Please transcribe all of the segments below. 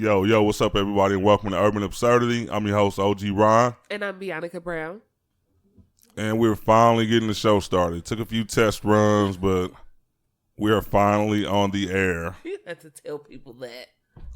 Yo, what's up, everybody, and welcome to Urban Absurdity. I'm your host, OG Ron. And I'm Bianca Brown. And we're finally getting the show started. Took a few test runs, but we are finally on the air. You have to tell people that.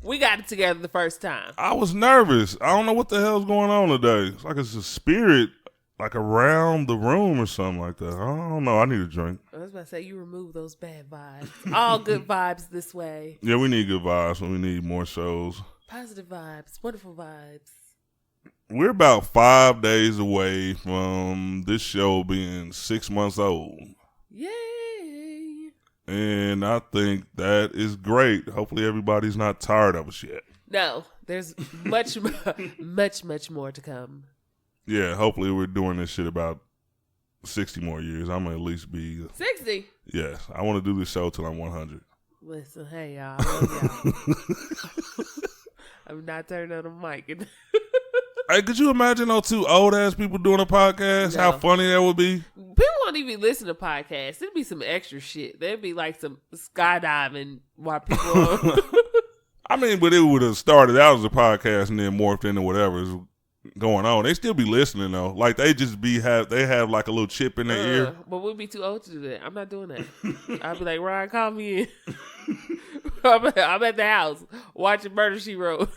We got it together the first time. I was nervous. I don't know what the hell's going on today. It's like it's a spirit like around the room or something like that. I don't know. I need a drink. I was about to say, you remove those bad vibes. All good vibes this way. Yeah, we need good vibes, so we need more shows. Positive vibes. Wonderful vibes. We're about 5 days away from this show being 6 months old. Yay! And I think that is great. Hopefully everybody's not tired of us yet. No, there's much more to come. Yeah, hopefully we're doing this shit about 60 more years. I'm going to at least be... 60? Yes. I want to do this show till I'm 100. Listen, hey, y'all. I love y'all. I'm not turning on the mic. Hey, could you imagine those two old-ass people doing a podcast? No. How funny that would be? People won't even listen to podcasts. It'd be some extra shit. There'd be like some skydiving while people... I mean, but it would have started out as a podcast and then morphed into whatever is going on. They still be listening though. Like they just have like a little chip in their ear. But we'd be too old to do that. I'm not doing that. I'd be like, Ryan, call me in. I'm at the house watching Murder, She Wrote.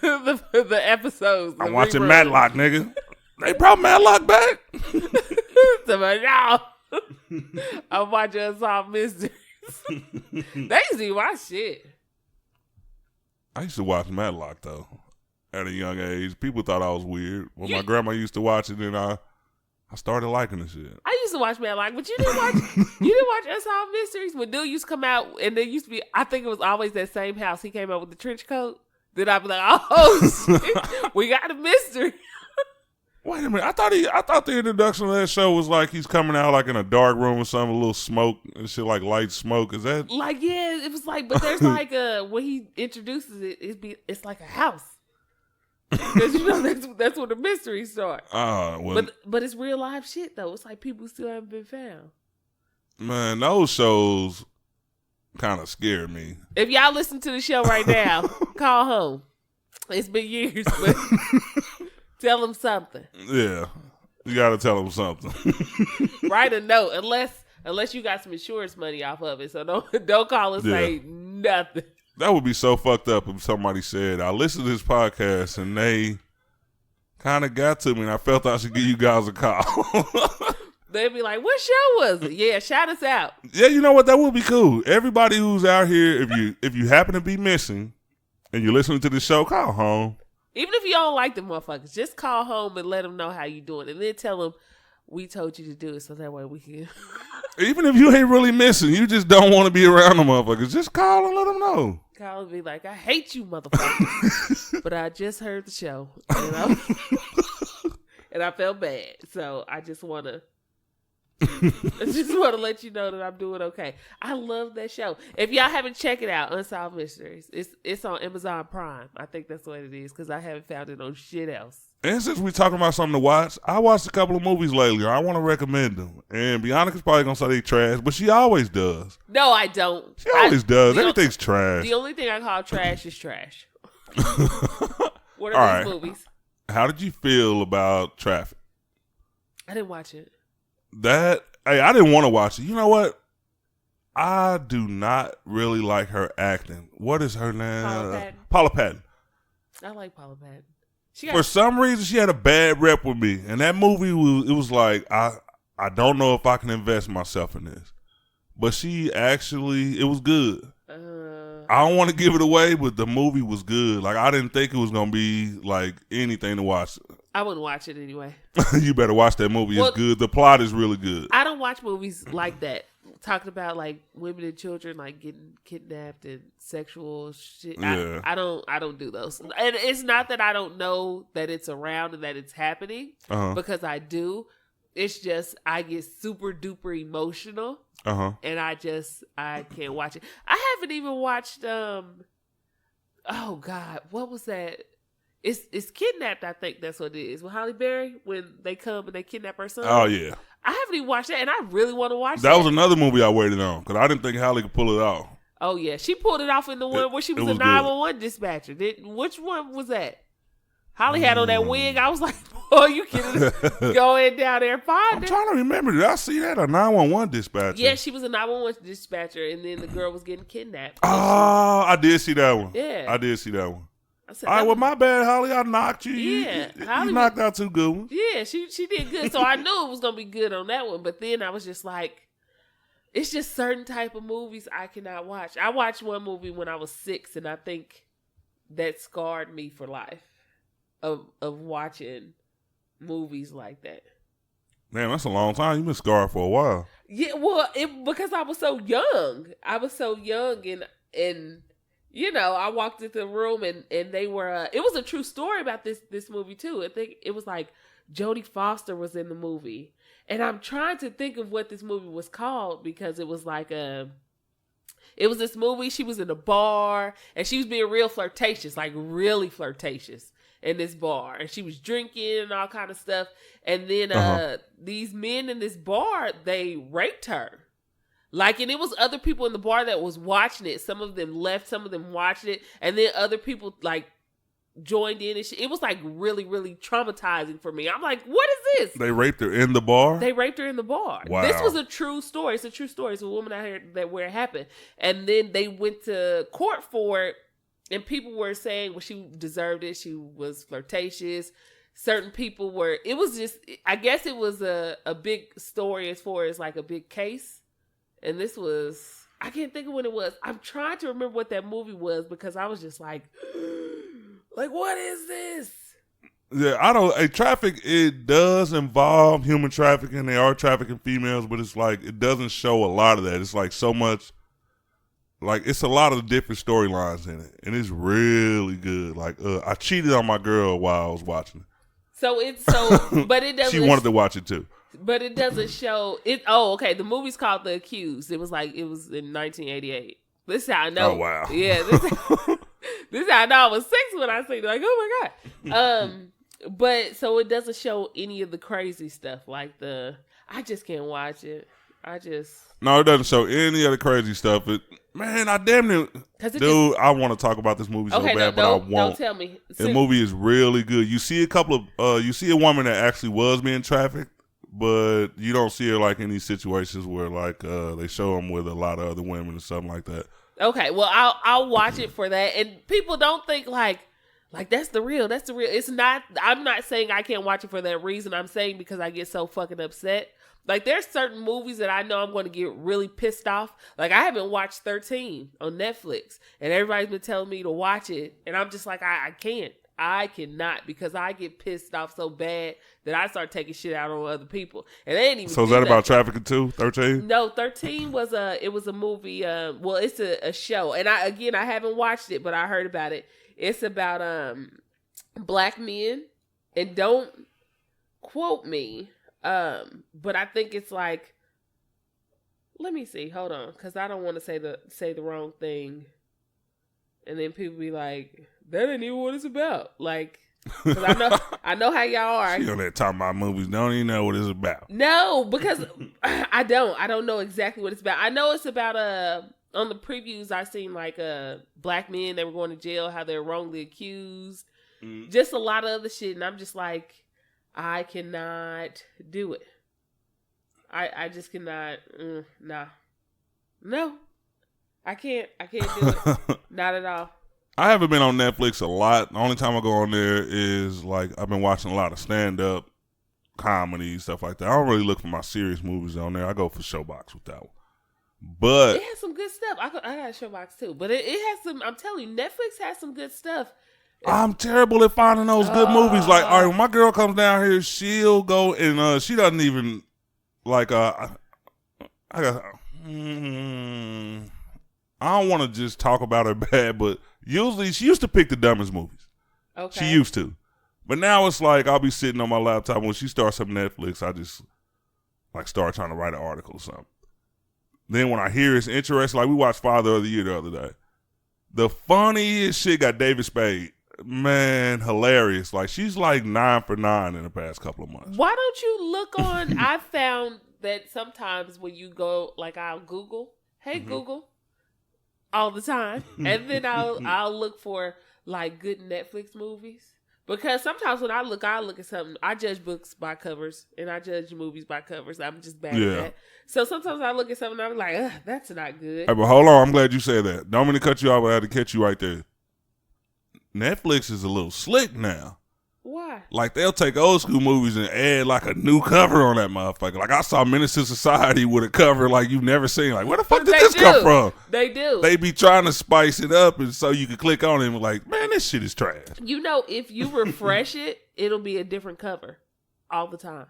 the episodes. I'm watching reruns. Matlock, nigga. They brought Matlock back. Somebody, no. I'm watching Unsolved Mysteries. They used to watch shit. I used to watch Matlock though. At a young age, people thought I was weird. Well, my grandma used to watch it, and I started liking the shit. I used to watch Matlock, but you didn't watch Unsolved Mysteries when dude used to come out, and there used to be, I think it was always that same house. He came out with the trench coat. Then I'd be like, oh shit, we got a mystery. Wait a minute, I thought the introduction of that show was like he's coming out like in a dark room or something, a little smoke and shit, like light smoke. Is that like, yeah? It was like, but there's like when he introduces it, it's like a house. Because you know that's where the mystery starts. Well, but it's real life shit though. It's like people still haven't been found. Man, those shows kind of scare me. If y'all listen to the show right now, call home. It's been years, but tell them something. Yeah, you got to tell them something. Write a note, unless you got some insurance money off of it. So don't call and say nothing. That would be so fucked up if somebody said, I listened to this podcast and they kind of got to me and I felt I should give you guys a call. They'd be like, what show was it? Yeah, shout us out. Yeah, you know what? That would be cool. Everybody who's out here, if you happen to be missing and you're listening to the show, call home. Even if you don't like them motherfuckers, just call home and let them know how you doing. And then tell them, we told you to do it so that way we can... Even if you ain't really missing, you just don't want to be around the motherfuckers, just call and let them know. Call and be like, I hate you motherfuckers, but I just heard the show, and I felt bad. So I just want to let you know that I'm doing okay. I love that show. If y'all haven't checked it out, Unsolved Mysteries, it's on Amazon Prime. I think that's what it is because I haven't found it on shit else. And since we're talking about something to watch, I watched a couple of movies lately. I want to recommend them. And Bianca's probably going to say they trash, but she always does. No, I don't. She always does. Everything's trash. The only thing I call trash is trash. What are these movies? How did you feel about Traffic? I didn't watch it. I didn't want to watch it. You know what? I do not really like her acting. What is her name? Paula Patton. I like Paula Patton. For some reason, she had a bad rep with me. And that movie, was like, I don't know if I can invest myself in this. But it was good. I don't want to give it away, but the movie was good. Like, I didn't think it was going to be, like, anything to watch. I wouldn't watch it anyway. You better watch that movie. It's good. The plot is really good. I don't watch movies like that. Talking about like women and children like getting kidnapped and sexual shit. Yeah. I don't do those. And it's not that I don't know that it's around and that it's happening because I do. It's just I get super duper emotional and I can't watch it. I haven't even watched oh God, what was that? It's Kidnapped, I think that's what it is. With Halle Berry, when they come and they kidnap her son. Oh, yeah. I haven't even watched that, and I really want to watch that. That was another movie I waited on, because I didn't think Halle could pull it off. Oh yeah, she pulled it off in the one where she was a 911 dispatcher. Which one was that? Holly had on that wig. I was like, boy, you can go in down there and find her. I'm trying to remember. Did I see that? A 911 dispatcher? Yeah, she was a 911 dispatcher, and then the girl was getting kidnapped. Oh, I did see that one. Yeah. I did see that one. I said, all right, well, my bad, Holly. I knocked you. Yeah. You knocked out 2 good ones. Yeah, she did good. So I knew it was going to be good on that one. But then I was just like, it's just certain type of movies I cannot watch. I watched one movie when I was 6, and I think that scarred me for life. Of watching movies like that. Man, that's a long time. You've been scarred for a while. Yeah, well, because I was so young. I was so young, and you know, I walked into the room and they were. It was a true story about this movie too. I think it was like Jodie Foster was in the movie, and I'm trying to think of what this movie was called because it was like it was this movie. She was in a bar and she was being real flirtatious, like really flirtatious. In this bar, and she was drinking and all kind of stuff, and then these men in this bar, they raped her, like, and it was other people in the bar that was watching it. Some of them left, some of them watched it, and then other people like joined in, and it was like really, really traumatizing for me. I'm like, what is this? They raped her in the bar? They raped her in the bar. Wow. This was a true story. It's a true story. It's a woman out here where it happened, and then they went to court for it. And people were saying, well, she deserved it. She was flirtatious. Certain people were, it was just, I guess it was a big story as far as like a big case. And this was, I can't think of what it was. I'm trying to remember what that movie was because I was just like, what is this? Yeah, traffic, it does involve human trafficking. They are trafficking females, but it's like, it doesn't show a lot of that. It's like so much. Like, it's a lot of different storylines in it, and it's really good. Like, I cheated on my girl while I was watching it. But it doesn't. She wanted to watch it too. But it doesn't show it. Oh, okay. The movie's called The Accused. It was in 1988. This is how I know. Oh wow. Yeah. This is how I know I was 6 when I seen it. Like, oh my god. But so it doesn't show any of the crazy stuff. Like I just can't watch it. No, it doesn't show any of the crazy stuff. Man, I damn near, dude. I want to talk about this movie so bad, but I won't. Don't tell me. The movie is really good. You see you see a woman that actually was being trafficked, but you don't see her like in these situations where like they show them with a lot of other women or something like that. Okay, well I'll watch it for that. And people don't think like that's the real. That's the real. It's not. I'm not saying I can't watch it for that reason. I'm saying because I get so fucking upset. Like, there's certain movies that I know I'm going to get really pissed off. Like, I haven't watched 13 on Netflix, and everybody's been telling me to watch it, and I'm just like, I can't. I cannot, because I get pissed off so bad that I start taking shit out on other people. And they ain't even. So is that about trafficking too? 13? No, 13 was a movie. Well, it's a show, and I haven't watched it, but I heard about it. It's about black men, and don't quote me. But I think it's like, let me see, hold on, because I don't want to say the wrong thing, and then people be like, that ain't even what it's about. Like, because I know how y'all are. She on there talking about movies, don't even know what it's about. No, because I don't know exactly what it's about. I know it's about on the previews I seen like black men that were going to jail, how they're wrongly accused, just a lot of other shit, and I'm just like, I cannot do it. I just cannot. Nah. No. I can't do it. Not at all. I haven't been on Netflix a lot. The only time I go on there is like I've been watching a lot of stand-up comedy, stuff like that. I don't really look for my serious movies on there. I go for Showbox with that one. But it has some good stuff. I got a Showbox too. But it has some, I'm telling you, Netflix has some good stuff. I'm terrible at finding those good movies. Like, all right, when my girl comes down here, she'll go and she doesn't even like. I don't want to just talk about her bad, but usually she used to pick the dumbest movies. Okay, she used to, but now it's like I'll be sitting on my laptop when she starts up Netflix. I just like start trying to write an article or something. Then when I hear it's interesting, like we watched Father of the Year the other day. The funniest shit got David Spade. Man, hilarious. Like, she's like 9 for 9 in the past couple of months. Why don't you look on, I found that sometimes when you go, like I'll Google, hey Google, all the time. And then I'll look for like good Netflix movies. Because sometimes when I look at something, I judge books by covers and I judge movies by covers. I'm just bad at that. So sometimes I look at something and I'm like, that's not good. Hey, but hold on, I'm glad you said that. Don't mean to cut you off, but I had to catch you right there. Netflix is a little slick now. Why? Like, they'll take old school movies and add, like, a new cover on that motherfucker. Like, I saw Menace to Society with a cover like you've never seen. Like, where the fuck did this come from? They do. They be trying to spice it up and so you can click on it and be like, man, this shit is trash. You know, if you refresh it, it'll be a different cover all the time.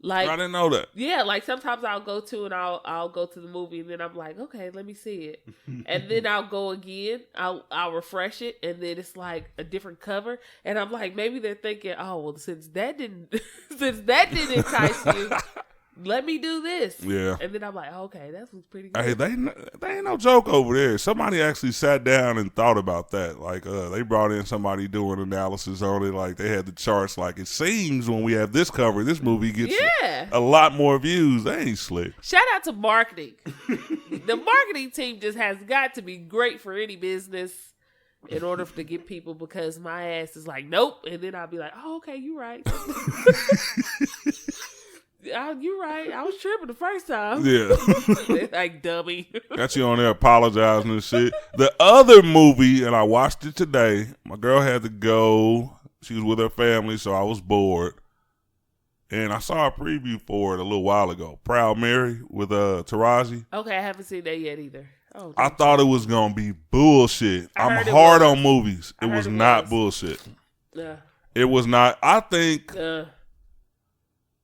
Like, I didn't know that. Yeah, like sometimes I'll go to and I'll go to the movie and then I'm like, okay, let me see it. And then I'll go again, I'll refresh it and then it's like a different cover. And I'm like, maybe they're thinking, oh well, since that didn't entice you, let me do this. Yeah. And then I'm like, okay, that was pretty good. Hey, they ain't no joke over there. Somebody actually sat down and thought about that. Like, they brought in somebody doing analysis on it. Like, they had the charts. Like, it seems when we have this cover, this movie gets a lot more views. They ain't slick. Shout out to marketing. The marketing team just has got to be great for any business in order to get people, because my ass is like, nope. And then I'll be like, oh, okay, you're right. You're right. I was tripping the first time. Yeah. Like, dummy. Got you on there apologizing and shit. The other movie, and I watched it today, my girl had to go. She was with her family, so I was bored. And I saw a preview for it a little while ago. Proud Mary with Taraji. Okay, I haven't seen that yet either. Oh, I thought it was going to be bullshit. I'm hard on movies. It was not bullshit. It was not. I think...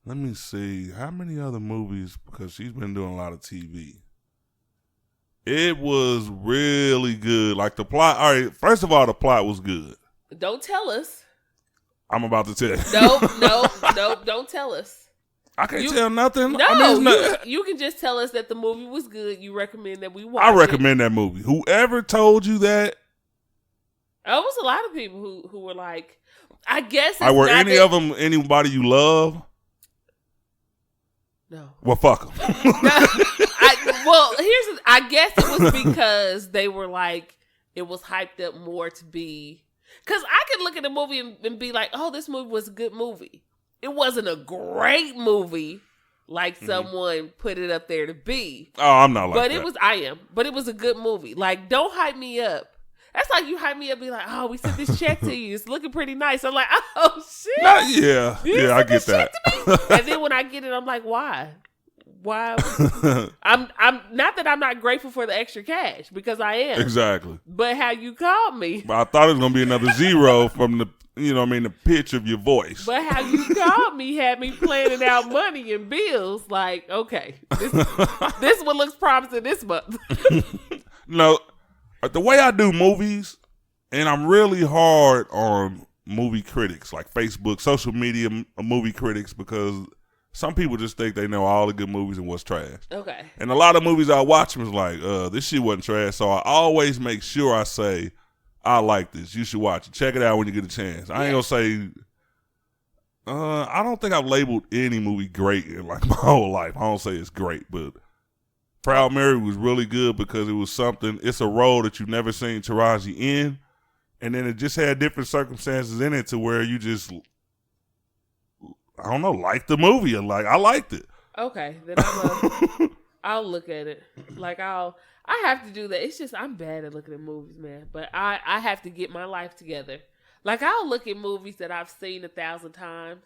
Let me see. How many other movies? Because she's been doing a lot of TV. It was really good. Like, the plot. All right, first of all, the plot was good. Don't tell us. I'm about to tell you. Nope. Don't tell us. I can't tell nothing. No, I mean, you can just tell us that the movie was good. You recommend that we watch it. I recommend that movie. Whoever told you that. There was a lot of people who were like, I guess. Were any of them anybody you love? No. Well, fuck them. I guess it was because they were like, it was hyped up more to be. Because I could look at a movie and be like, oh, this movie was a good movie. It wasn't a great movie like someone put it up there to be. Oh, I'm not like that. But it was a good movie. Like, don't hype me up. That's like you hype me up, be like, oh, we sent this check to you. It's looking pretty nice. I'm like, oh, shit. Yeah, I get that. And then when I get it, I'm like, why? I'm not that I'm not grateful for the extra cash, because I am. Exactly. But how you called me. But I thought it was going to be another zero from the, the pitch of your voice. But how you called me had me planning out money and bills. Like, okay, this one looks promising this month. No. The way I do movies, and I'm really hard on movie critics, like Facebook, social media movie critics, because some people just think they know all the good movies and what's trash. Okay. And a lot of movies I watch was like, this shit wasn't trash, so I always make sure I say, I like this. You should watch it. Check it out when you get a chance. I ain't going to say, I don't think I've labeled any movie great in like my whole life. I don't say it's great, but Proud Mary was really good because it was something. It's a role that you've never seen Taraji in, and then it just had different circumstances in it to where you just, I don't know, like the movie. Like, I liked it. Okay, then I'll look at it. Like, I have to do that. It's just I'm bad at looking at movies, man. But I have to get my life together. Like, I'll look at movies that I've seen 1,000 times.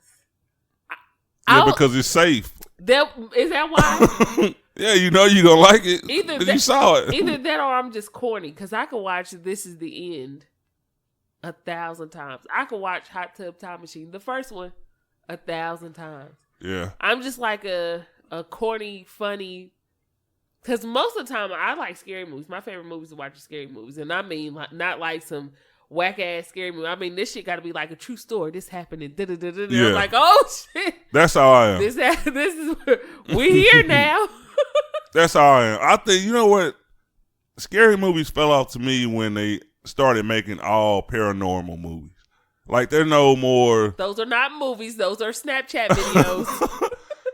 Because it's safe. Is that why? Yeah, you know you're going to like it. You saw it. Either that or I'm just corny. Because I could watch This Is the End 1,000 times. I could watch Hot Tub Time Machine, the first one, 1,000 times. Yeah. I'm just like a corny, funny. Because most of the time, I like scary movies. My favorite movies to watch are scary movies. And I mean, like, not like some whack-ass scary movie. I mean, this shit got to be like a true story. This happened and da-da-da-da-da. Yeah. I'm like, oh, shit. That's how I am. This is, we here now. That's how I am. I think, you know what? Scary movies fell off to me when they started making all paranormal movies. Like, they're no more. Those are not movies. Those are Snapchat videos.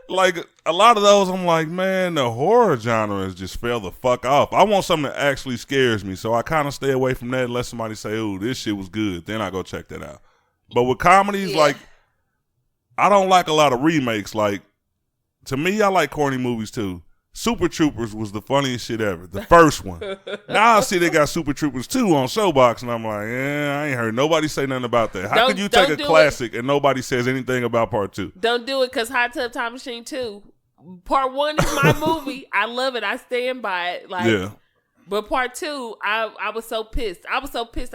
Like, a lot of those, I'm like, man, the horror genre has just fell the fuck off. I want something that actually scares me, so I kind of stay away from that unless somebody say, ooh, this shit was good. Then I go check that out. But with comedies, like, I don't like a lot of remakes. Like, to me, I like corny movies, too. Super Troopers was the funniest shit ever. The first one. Now I see they got Super Troopers 2 on Showbox, and I'm like, I ain't heard nobody say nothing about that. How could you take a classic and nobody says anything about part 2? Don't do it, because Hot Tub Time Machine 2, part 1 is my movie. I love it. I stand by it. Like, yeah. But part 2, I was so pissed. I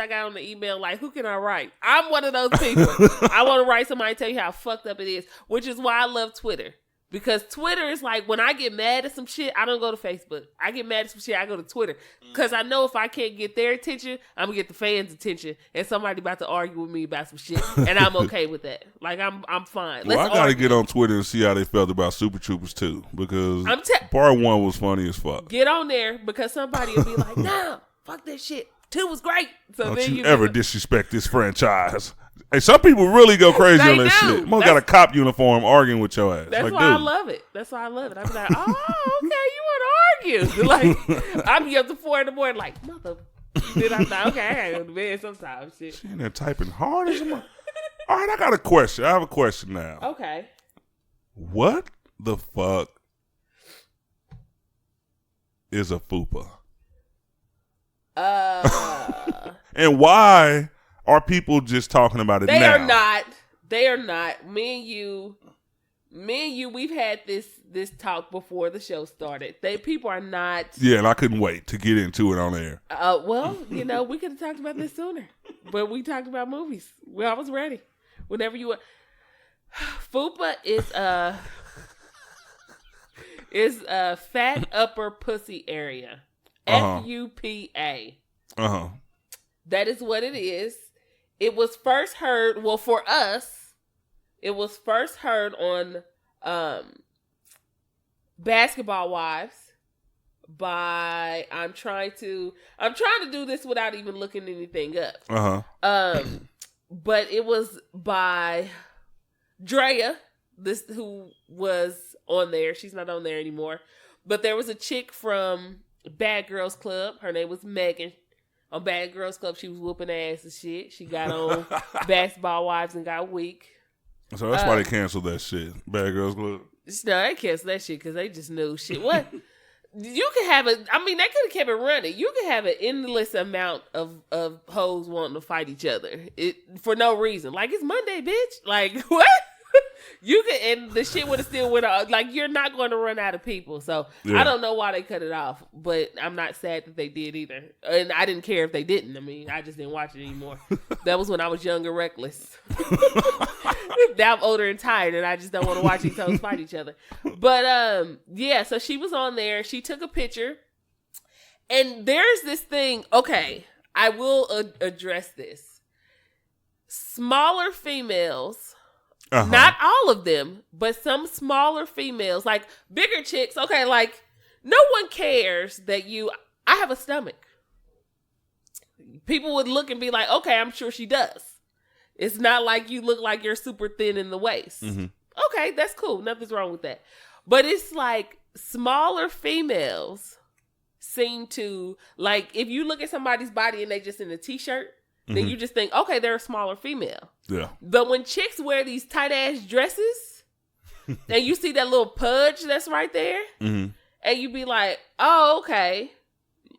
got on the email like, who can I write? I'm one of those people. I want to write somebody tell you how fucked up it is, which is why I love Twitter. Because Twitter is like, when I get mad at some shit, I don't go to Facebook. I get mad at some shit, I go to Twitter. Because I know if I can't get their attention, I'm going to get the fans' attention. And somebody about to argue with me about some shit. And I'm okay with that. Like, I'm fine. Well, I got to get on Twitter and see how they felt about Super Troopers 2. Because part 1 was funny as fuck. Get on there, because somebody will be like, no, fuck that shit. 2 was great. So don't then you ever disrespect this franchise. Hey, some people really go crazy on that shit. Most got a cop uniform arguing with your ass. That's like, why I love it. That's why I love it. I'm like, oh, okay, you want to argue. Like, I'm be up to 4 in the morning like, mother. Then I'm like, okay, I gotta go to bed sometimes. Shit. She in there typing hard as a mother. All right, I got a question. I have a question now. Okay. What the fuck is a F.U.P.A? And why are people just talking about it now? They are not. Me and you, we've had this talk before the show started. People are not. Yeah, and I couldn't wait to get into it on air. Well, we could have talked about this sooner. But we talked about movies. I was ready. Whenever you were. F.U.P.A is a fat upper pussy area. F.U.P.A. That is what it is. It was first heard, well, for us, it was first heard on Basketball Wives by I'm trying to do this without even looking anything up. But it was by Drea, who was on there. She's not on there anymore. But there was a chick from Bad Girls Club. Her name was Megan. On Bad Girls Club, she was whooping ass and shit. She got on Basketball Wives and got weak. So that's why they canceled that shit. Bad Girls Club. No, they canceled that shit because they just knew shit. What? You can have they could have kept it running. You can have an endless amount of hoes wanting to fight each other for no reason. Like, it's Monday, bitch. Like, what? You can, and the shit would have still went on. Like, you're not going to run out of people. So yeah. I don't know why they cut it off, but I'm not sad that they did either. And I didn't care if they didn't. I mean, I just didn't watch it anymore. That was when I was young and reckless. Now I'm older and tired, and I just don't want to watch these hoes fight each other. But yeah, so she was on there. She took a picture, and there's this thing. Okay, I will address this. Smaller females. Not all of them, but some smaller females, like bigger chicks. Okay, like no one cares that I have a stomach. People would look and be like, okay, I'm sure she does. It's not like you look like you're super thin in the waist. Mm-hmm. Okay, that's cool. Nothing's wrong with that. But it's like smaller females seem to, like, if you look at somebody's body and they just in a t-shirt, then you just think, okay, they're a smaller female. Yeah. But when chicks wear these tight ass dresses, and you see that little pudge that's right there, and you be like, oh, okay.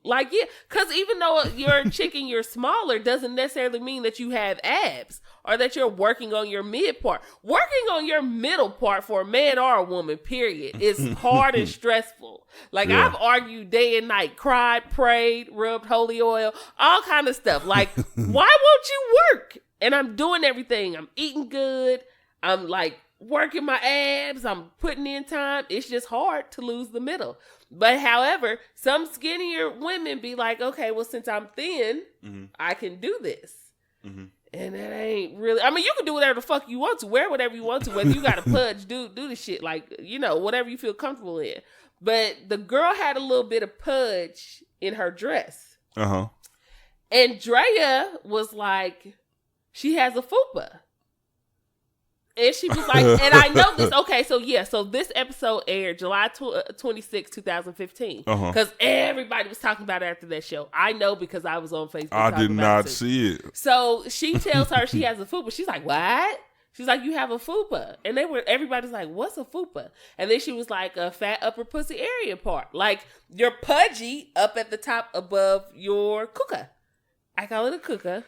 Like, yeah, because even though you're a chick and you're smaller doesn't necessarily mean that you have abs or that you're working on your mid part. Working on your middle part for a man or a woman, period, is hard and stressful. Like, yeah. I've argued day and night, cried, prayed, rubbed holy oil, all kind of stuff. Like, why won't you work? And I'm doing everything. I'm eating good. I'm like working my abs. I'm putting in time. It's just hard to lose the middle. But however, some skinnier women be like, okay, well, since I'm thin, I can do this. And that ain't really, I mean, you can do whatever the fuck you want to, wear whatever you want to, whether you got a pudge, do the shit, like, whatever you feel comfortable in. But the girl had a little bit of pudge in her dress. And Drea was like, she has a F.U.P.A. And she was like, and I know this. Okay, so this episode aired July 26, 2015. Because everybody was talking about it after that show. I know because I was on Facebook. I did not see it. So she tells her she has a F.U.P.A. She's like, what? She's like, you have a F.U.P.A. And everybody's like, what's a F.U.P.A.? And then she was like, a fat upper pussy area part. Like, you're pudgy up at the top above your kuka. I call it a kuka.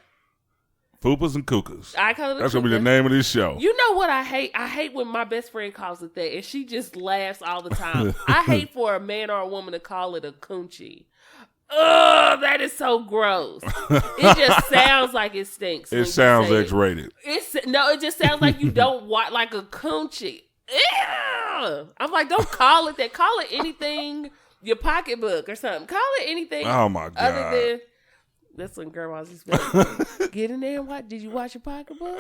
Fupas and Kukas. I call it That's going to be the name of this show. You know what I hate? I hate when my best friend calls it that, and she just laughs all the time. I hate for a man or a woman to call it a coochie. Ugh, that is so gross. It just sounds like it stinks. It sounds X-rated. It just sounds like you don't want like a coochie. Ew. I'm like, don't call it that. Call it anything, your pocketbook or something. Call it anything. Oh my God. Other than... That's when grandmas used to be like, get in there and watch. Did you watch your pocketbook?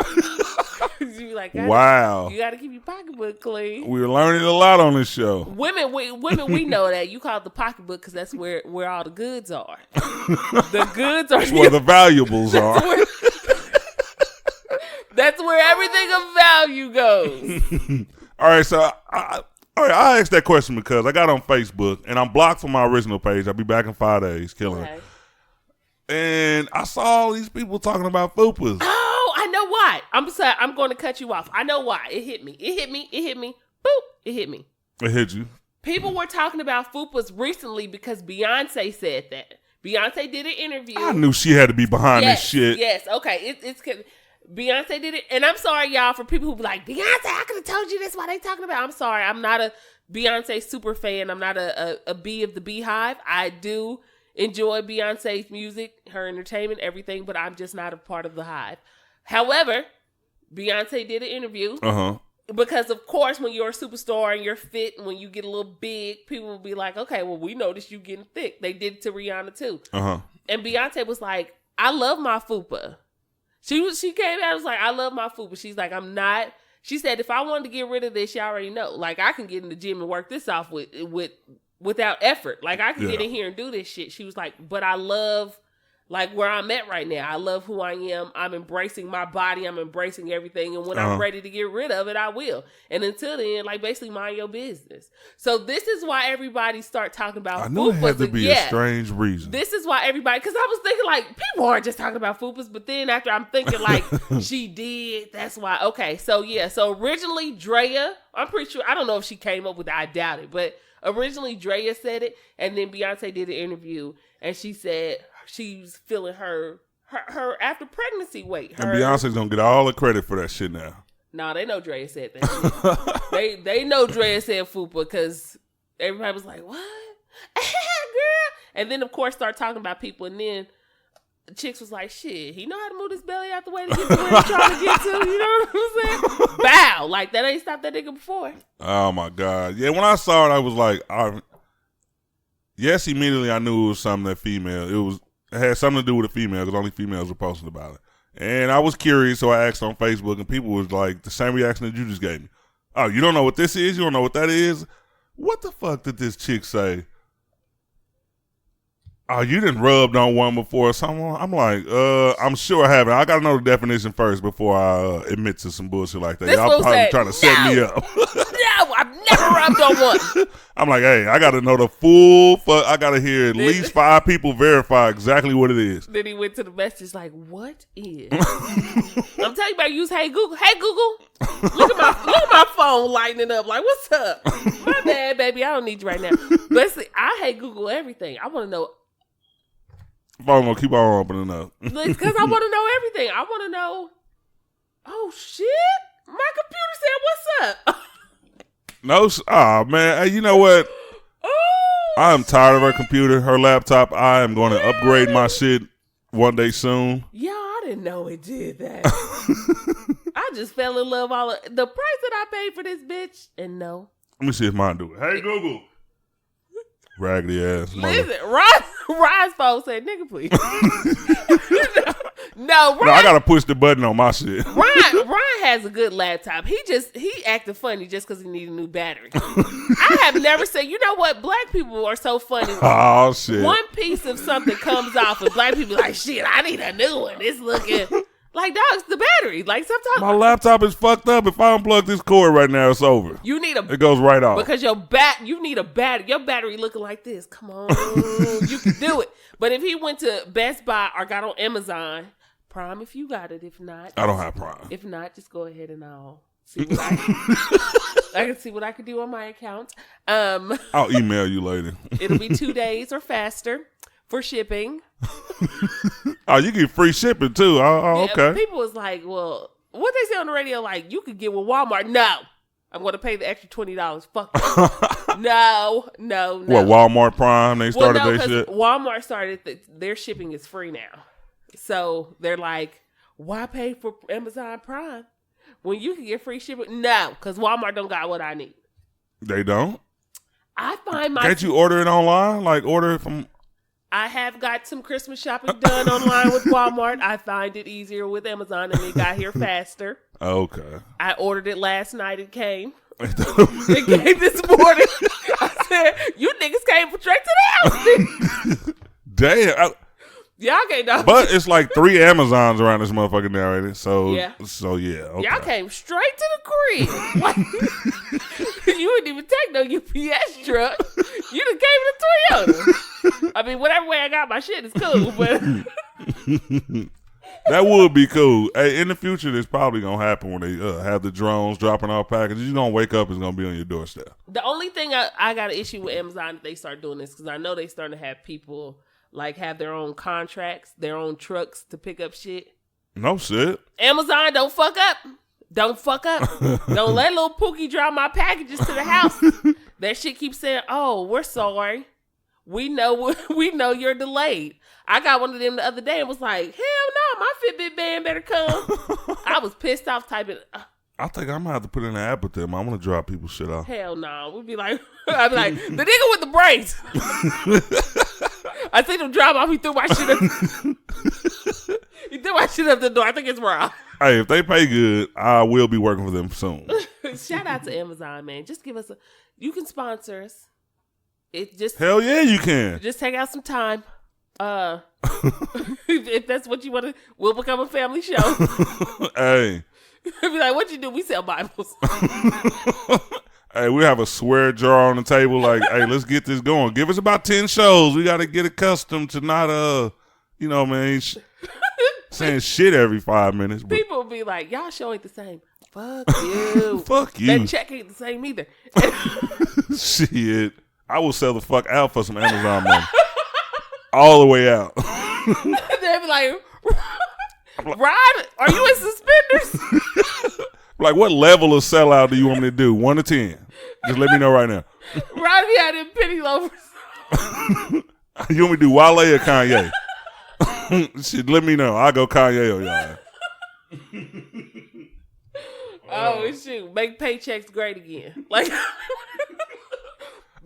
You be like, wow. You got to keep your pocketbook clean. We're learning a lot on this show. Women, we know that. You call it the pocketbook because that's where all the goods are. The goods are. That's where the valuables are. That's where everything of value goes. All right, so I asked that question because I got on Facebook and I'm blocked from my original page. I'll be back in 5 days, killing it. And I saw all these people talking about F.U.P.As. Oh, I know why. I'm sorry. I'm going to cut you off. I know why. It hit me. Boop. It hit me. It hit you. People were talking about F.U.P.As recently because Beyonce said that. Beyonce did an interview. I knew she had to be behind this shit. Yes. Okay. It's Beyonce did it. And I'm sorry, y'all, for people who be like, Beyonce, I could have told you this. What they talking about? I'm sorry. I'm not a Beyonce super fan. I'm not a bee of the beehive. I do enjoy Beyonce's music, her entertainment, everything, but I'm just not a part of the hive. However, Beyonce did an interview because, of course, when you're a superstar and you're fit and when you get a little big, people will be like, okay, well, we noticed you getting thick. They did it to Rihanna, too. And Beyonce was like, I love my F.U.P.A. She came out and was like, I love my F.U.P.A. She's like, I'm not. She said, if I wanted to get rid of this, you already know. Like, I can get in the gym and work this off without effort. Like, I can get in here and do this shit. She was like, but I love, like, where I'm at right now. I love who I am. I'm embracing my body. I'm embracing everything. And when I'm ready to get rid of it, I will. And until then, like, basically mind your business. So this is why everybody start talking about I knew it had to be a strange reason. This is why everybody, because I was thinking, like, people aren't just talking about F.U.P.As. But then after I'm thinking, like, she did. That's why. Okay. So, yeah. So originally, Drea, I'm pretty sure, I don't know if she came up with it. I doubt it. But originally, Drea said it, and then Beyonce did an interview, and she said she's feeling her after pregnancy weight. And Beyonce's gonna get all the credit for that shit now. No, they know Drea said that shit. they know Drea said F.U.P.A. because everybody was like, what? Girl. And then, of course, start talking about people, and then chicks was like, shit, he know how to move his belly out the way to get to where he's trying to get to. You know what I'm saying? Bow. Like, that ain't stopped that nigga before. Oh, my God. Yeah, when I saw it, I was like, yes, immediately I knew it was something that female. It had something to do with a female because only females were posting about it. And I was curious, so I asked on Facebook, and people was like, the same reaction that you just gave me. Oh, you don't know what this is? You don't know what that is? What the fuck did this chick say? Oh, you didn't rubbed on one before or something? I'm like, I'm sure I haven't. I got to know the definition first before I admit to some bullshit like that. Y'all probably trying to set me up. No, I've never rubbed on one. I'm like, hey, I got to know the full fuck. I got to hear at least 5 people verify exactly what it is. Then he went to the message like, what is? I'm telling you about use Hey Google. Hey Google. Look at my phone lighting up. Like, what's up? My bad, baby. I don't need you right now. But see, I hate Google everything. I want to know. I'm going to keep on opening up. Because I want to know everything. I want to know, oh, shit. My computer said, what's up? No, man. Hey, you know what? Oh, I'm tired of her computer, her laptop. I am going to upgrade my shit one day soon. Yeah, I didn't know it did that. I just fell in love all of the price that I paid for this bitch. And no. Let me see if mine do it. Hey, Google. Raggedy ass. Listen, Ron's phone said, nigga, please. No, Ron, I gotta push the button on my shit. Ron has a good laptop. He acted funny just because he needed a new battery. I have never said, you know what? Black people are so funny. Oh shit! One piece of something comes off, and black people are like, shit, I need a new one. It's looking. Like, dog, it's the battery. Like, sometimes my laptop is fucked up. If I unplug this cord right now, it's over. It goes right off. Because you need a battery. Your battery looking like this. Come on. You can do it. But if he went to Best Buy or got on Amazon Prime, if you got it. If not, I don't have Prime. If not, just go ahead and I'll see what I can see what I can do on my account. I'll email you later. It'll be 2 days or faster for shipping. Oh, you get free shipping too. Oh, yeah, okay. People was like, well, what they say on the radio, like, you could get with Walmart. No. I'm going to pay the extra $20. Fuck that. No. What, Walmart Prime? They started their shit? Walmart started, their shipping is free now. So they're like, why pay for Amazon Prime when you can get free shipping? No, because Walmart don't got what I need. They don't? I find Can't you order it online? Like, order it from... I have got some Christmas shopping done online with Walmart. I find it easier with Amazon, and it got here faster. Okay. I ordered it last night. It came. It came this morning. I said, you niggas came straight to the house. Damn. Y'all can't know. But it's like 3 Amazons around this motherfucker now, ain't it? So yeah. Okay. Y'all came straight to the crib. Like, you didn't even take no UPS truck. You done came in a Toyota. I mean, whatever way I got my shit is cool, but that would be cool. Hey, in the future, this probably gonna happen when they have the drones dropping off packages. You're gonna wake up, it's gonna be on your doorstep. The only thing I got an issue with Amazon if they start doing this, because I know they starting to have people like have their own contracts, their own trucks to pick up shit. No shit. Amazon, don't fuck up. Don't fuck up. Don't let little Pookie drop my packages to the house. That shit keeps saying, oh, we're sorry. We know you're delayed. I got one of them the other day and was like, hell no, my Fitbit band better come. I was pissed off typing. I think I'm gonna have to put in an app with them. I'm gonna drop people's shit off. Hell no. We'd be like, I'd be like, the nigga with the braids. I seen him drop off. He threw my shit up. He threw my shit up the door. I think it's wrong. Hey, if they pay good, I will be working for them soon. Shout out to Amazon, man. Just give us you can sponsor us. Hell yeah, you can. Just take out some time. If that's what you want to, we'll become a family show. Hey. Be like, what you do? We sell Bibles. Hey, we have a swear jar on the table. Like, hey, let's get this going. Give us about 10 shows. We got to get accustomed to not, saying shit every 5 minutes. But people will be like, y'all show ain't the same. Fuck you. Fuck you. That check ain't the same either. Shit. I will sell the fuck out for some Amazon money. All the way out. They'll be like, Rod, are you in suspenders? Like, what level of sellout do you want me to do? 1 to 10? Just let me know right now. Rod, we had them penny loafers. You want me to do Wale or Kanye? Shit, let me know. I'll go Kanye on y'all. Oh, shoot. Make paychecks great again. Like,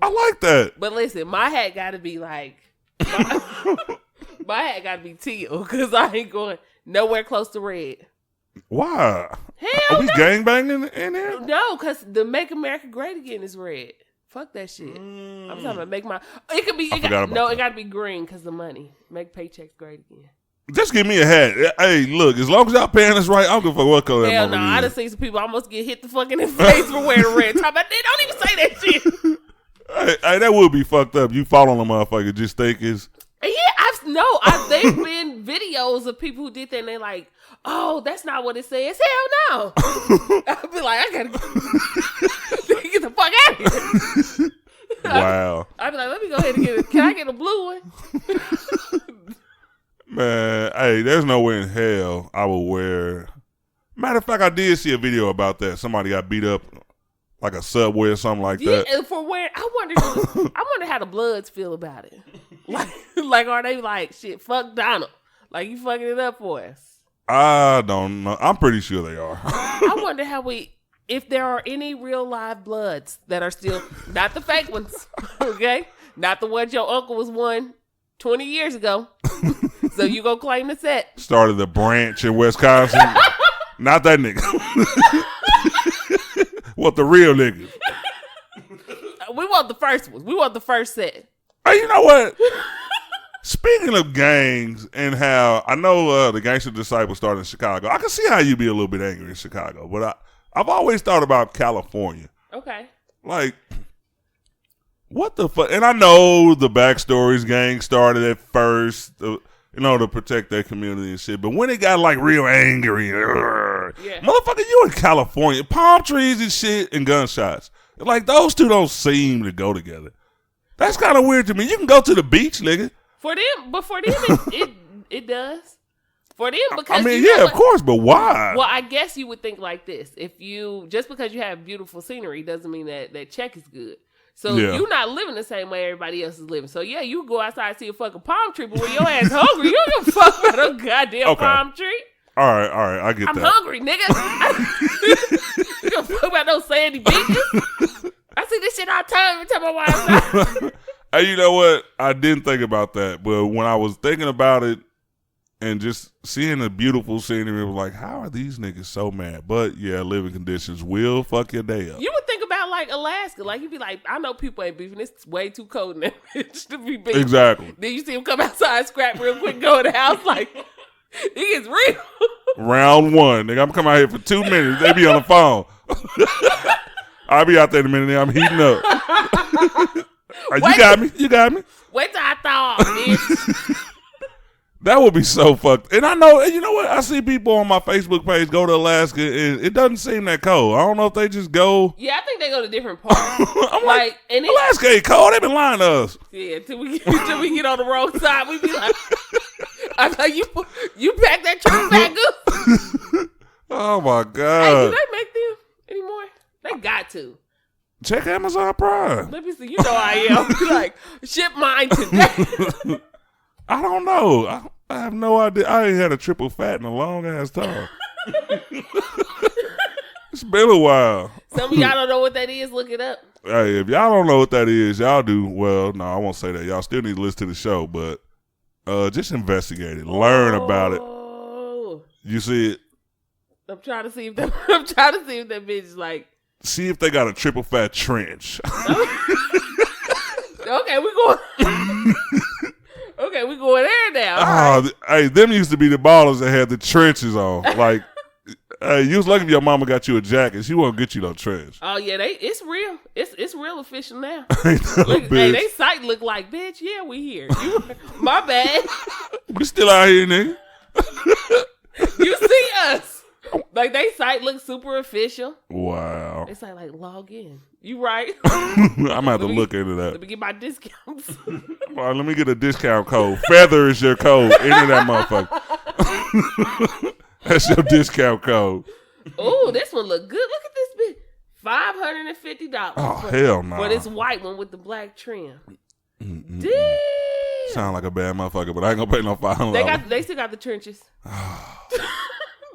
I like that. But listen, my hat got to be like, my hat got to be teal because I ain't going nowhere close to red. Why? Hell Are we gangbanging in there? No, because the Make America Great Again is red. Fuck that shit. I'm talking about make my. It could be. It got to be green because the money. Make paychecks great again. Just give me a hat. Hey, look, as long as y'all paying us right, I don't give a fuck what color. Hell no, I done seen some people almost get hit the fucking in the face for wearing red. Talk about they don't even say that shit. Hey, that would be fucked up. You fall on a motherfucker, just think it's. Yeah, they've been videos of people who did that and they're like, oh, that's not what it says. Hell no. I'd be like, I gotta get the fuck out of here. Wow. I'd be like, let me go ahead and get it. Can I get a blue one? Man, hey, there's no way in hell I would wear. Matter of fact, I did see a video about that. Somebody got beat up like a Subway or something like that. Yeah, for wearing, I wonder how the Bloods feel about it. Like, are they like, shit, fuck Donald? Like, you fucking it up for us? I don't know. I'm pretty sure they are. I wonder if there are any real live Bloods that are still, not the fake ones, okay? Not the ones your uncle was one 20 years ago. So you go claim the set. Started a branch in Wisconsin. Not that nigga. What the real niggas? We want the first ones. We want the first set. Hey, you know what? speaking of gangs and how I know the Gangster Disciple started in Chicago, I can see how you be a little bit angry in Chicago, but I've always thought about California. Okay. Like, what the fuck? And I know the backstories, gang started at first, to protect their community and shit. But when it got like real angry, motherfucker, you in California, palm trees and shit and gunshots. Like, those two don't seem to go together. That's kind of weird to me. You can go to the beach, nigga. For them, it does. For them, because of course, but why? Well, I guess you would think like this: just because you have beautiful scenery doesn't mean that check is good. So you're not living the same way everybody else is living. So you go outside and see a fucking palm tree, but when your ass hungry, you don't give a fuck about a goddamn palm tree. All right, I get that. I'm hungry, nigga. You don't fuck about those sandy beaches. I see this shit all the time every time I walk outside. Hey, you know what? I didn't think about that, but when I was thinking about it and just seeing the beautiful scenery, it was like, how are these niggas so mad? But yeah, living conditions will fuck your day up. You would think about like Alaska, like you'd be like, I know people ain't beefing. It's way too cold in there to be beefing. Exactly. Then you see them come outside, scrap real quick, go in the house like, it gets real. Round one, nigga. I'm coming out here for 2 minutes. They be on the phone. I'll be out there in a minute. Nigga. I'm heating up. You got me. Wait till I thaw, bitch. That would be so fucked. And I know, you know what? I see people on my Facebook page go to Alaska, and it doesn't seem that cold. I don't know if they just go. Yeah, I think they go to different parts. I'm like and Alaska ain't cold. They been lying to us. Yeah, till we get on the wrong side, we be like, I know you pack that truck back up. Oh my God. Hey, do they make them anymore? They got to. Check Amazon Prime. Let me see. You know I am. Like, ship mine today. I don't know. I have no idea. I ain't had a triple fat in a long ass time. It's been a while. Some of y'all don't know what that is. Look it up. Hey, if y'all don't know what that is, y'all do. Well, no, I won't say that. Y'all still need to listen to the show, but just investigate it. Learn about it. You see it? I'm trying to see if that bitch is like. See if they got a triple fat trench. Okay, we going. Okay, we going there now. Right. Hey, them used to be the ballers that had the trenches on. Like, hey, you was lucky if your mama got you a jacket. She won't get you no trench. Oh yeah, it's real. It's real official now. Look, hey, they site look like, bitch. Yeah, we here. My bad. We still out here, nigga. You see us. Like, they site looks super official. Wow. It's like log in. You right. I'm going to have to look into that. Let me get my discounts. All right, let me get a discount code. Feather is your code. Into that motherfucker. That's your discount code. Oh, this one look good. Look at this bitch. $550. Oh, hell no. For this white one with the black trim. Damn. Sound like a bad motherfucker, but I ain't going to pay no $500. They still got the trenches.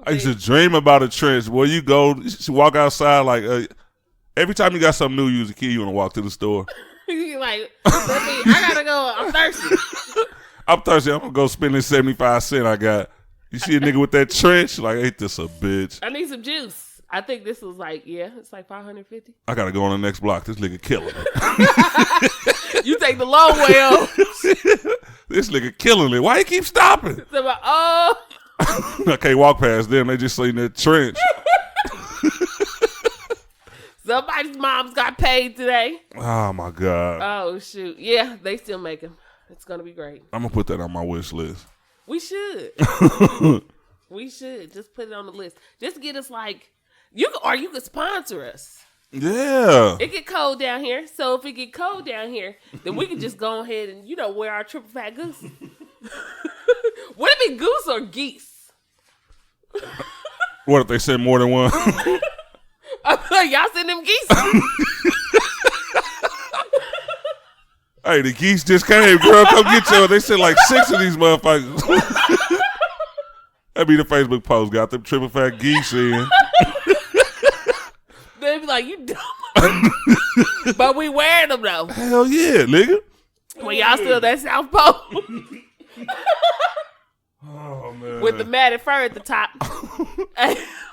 I used to dream about a trench. Where you go, you walk outside like every time you got something new, you was a kid, you want to walk to the store. You like, I gotta go. I'm thirsty. I'm thirsty. I'm gonna go spend this 75 cents I got. You see a nigga with that trench? Like, ain't this a bitch? I need some juice. I think this was like, it's like $550. I gotta go on the next block. This nigga killing me. You take the long way off. This nigga killing it. Why he keep stopping? I can't walk past them. They just seen that trench. Somebody's mom's got paid today. Oh, my God. Oh, shoot. Yeah, they still make them. It's going to be great. I'm going to put that on my wish list. We should. We should. Just put it on the list. Just get us like, you could sponsor us. Yeah. It get cold down here. So if it get cold down here, then we can just go ahead and, wear our triple fat goose. Would it be goose or geese? What if they send more than one? Y'all send them geese? Hey, the geese just came, girl. Come get yours. They sent like 6 of these motherfuckers. That'd be the Facebook post. Got them triple fat geese in. They be like, you dumb. But we wearing them though. Hell yeah, nigga. Well, y'all still that South Pole. Oh, man. With the matted fur at the top.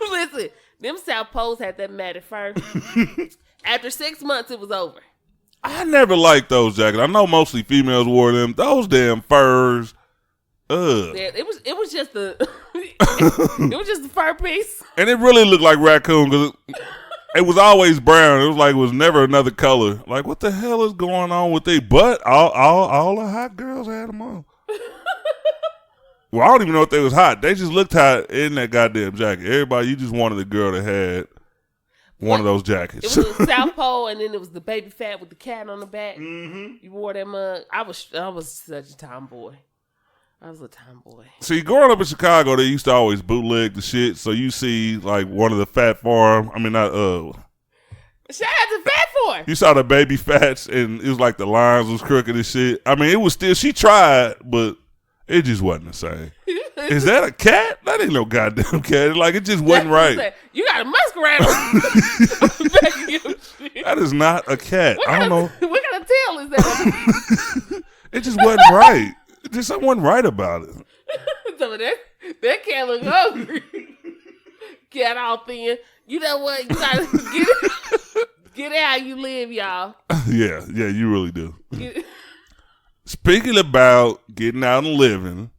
Listen, them South Poles had that matted fur. After 6 months, it was over. I never liked those jackets. I know mostly females wore them. Those damn furs. Ugh. Yeah, it was just the it was just the fur piece. And it really looked like raccoon because it was always brown. It was like it was never another color. Like, what the hell is going on with it? But all the hot girls had them on. Well, I don't even know if they was hot. They just looked hot in that goddamn jacket. Everybody, you just wanted a girl that had one of those jackets. It was the South Pole, and then it was the baby fat with the cat on the back. Mm-hmm. You wore that mug. I was such a tomboy. I was a tomboy. See, growing up in Chicago, they used to always bootleg the shit. So you see, like, one of the Fat Farm. I mean, not shout out to Fat Farm. You saw the baby fats, and it was like the lines was crooked and shit. I mean, it was still. She tried, but it just wasn't the same. Is that a cat? That ain't no goddamn cat. Like, it just wasn't right. You got a muskrat on the back of your shit. That is not a cat. I don't know. What kind of tail is that? It just wasn't right. Just something wasn't right about it. So that cat look hungry. Cat all thin. You know what? You gotta get it how you live, y'all. Yeah, you really do. Speaking about getting out and living,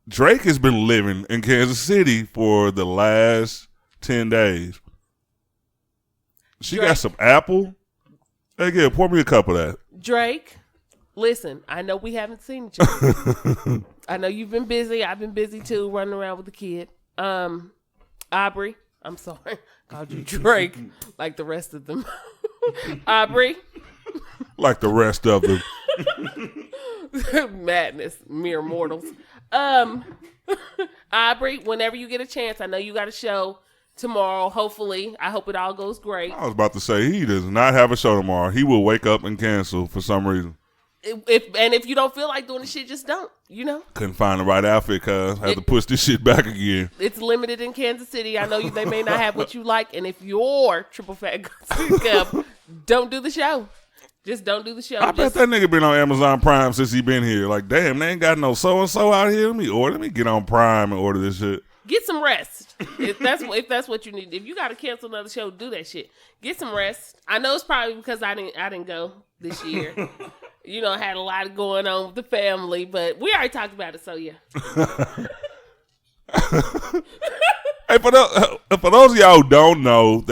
Drake has been living in Kansas City for the last 10 days. She got some apple. Hey, yeah, pour me a cup of that. Drake. Listen, I know we haven't seen each other. I know you've been busy. I've been busy too, running around with the kid. Aubrey, I'm sorry. Called you Drake like the rest of them. Aubrey. Like the rest of them. Madness, mere mortals. Aubrey, whenever you get a chance, I know you got a show tomorrow. Hopefully, I hope it all goes great. I was about to say, he does not have a show tomorrow. He will wake up and cancel for some reason. If you don't feel like doing the shit, just don't. You know. Couldn't find the right outfit, cuz. Had to push this shit back again. It's limited in Kansas City. I know they may not have what you like, and if you're triple fat cup, don't do the show. Just don't do the show. I bet that nigga been on Amazon Prime since he been here. Like, damn, they ain't got no so-and-so out here. Let me get on Prime and order this shit. Get some rest. If that's what you need. If you got to cancel another show, do that shit. Get some rest. I know it's probably because I didn't go this year. You know, I had a lot going on with the family, but we already talked about it, so yeah. Hey, for those of y'all who don't know,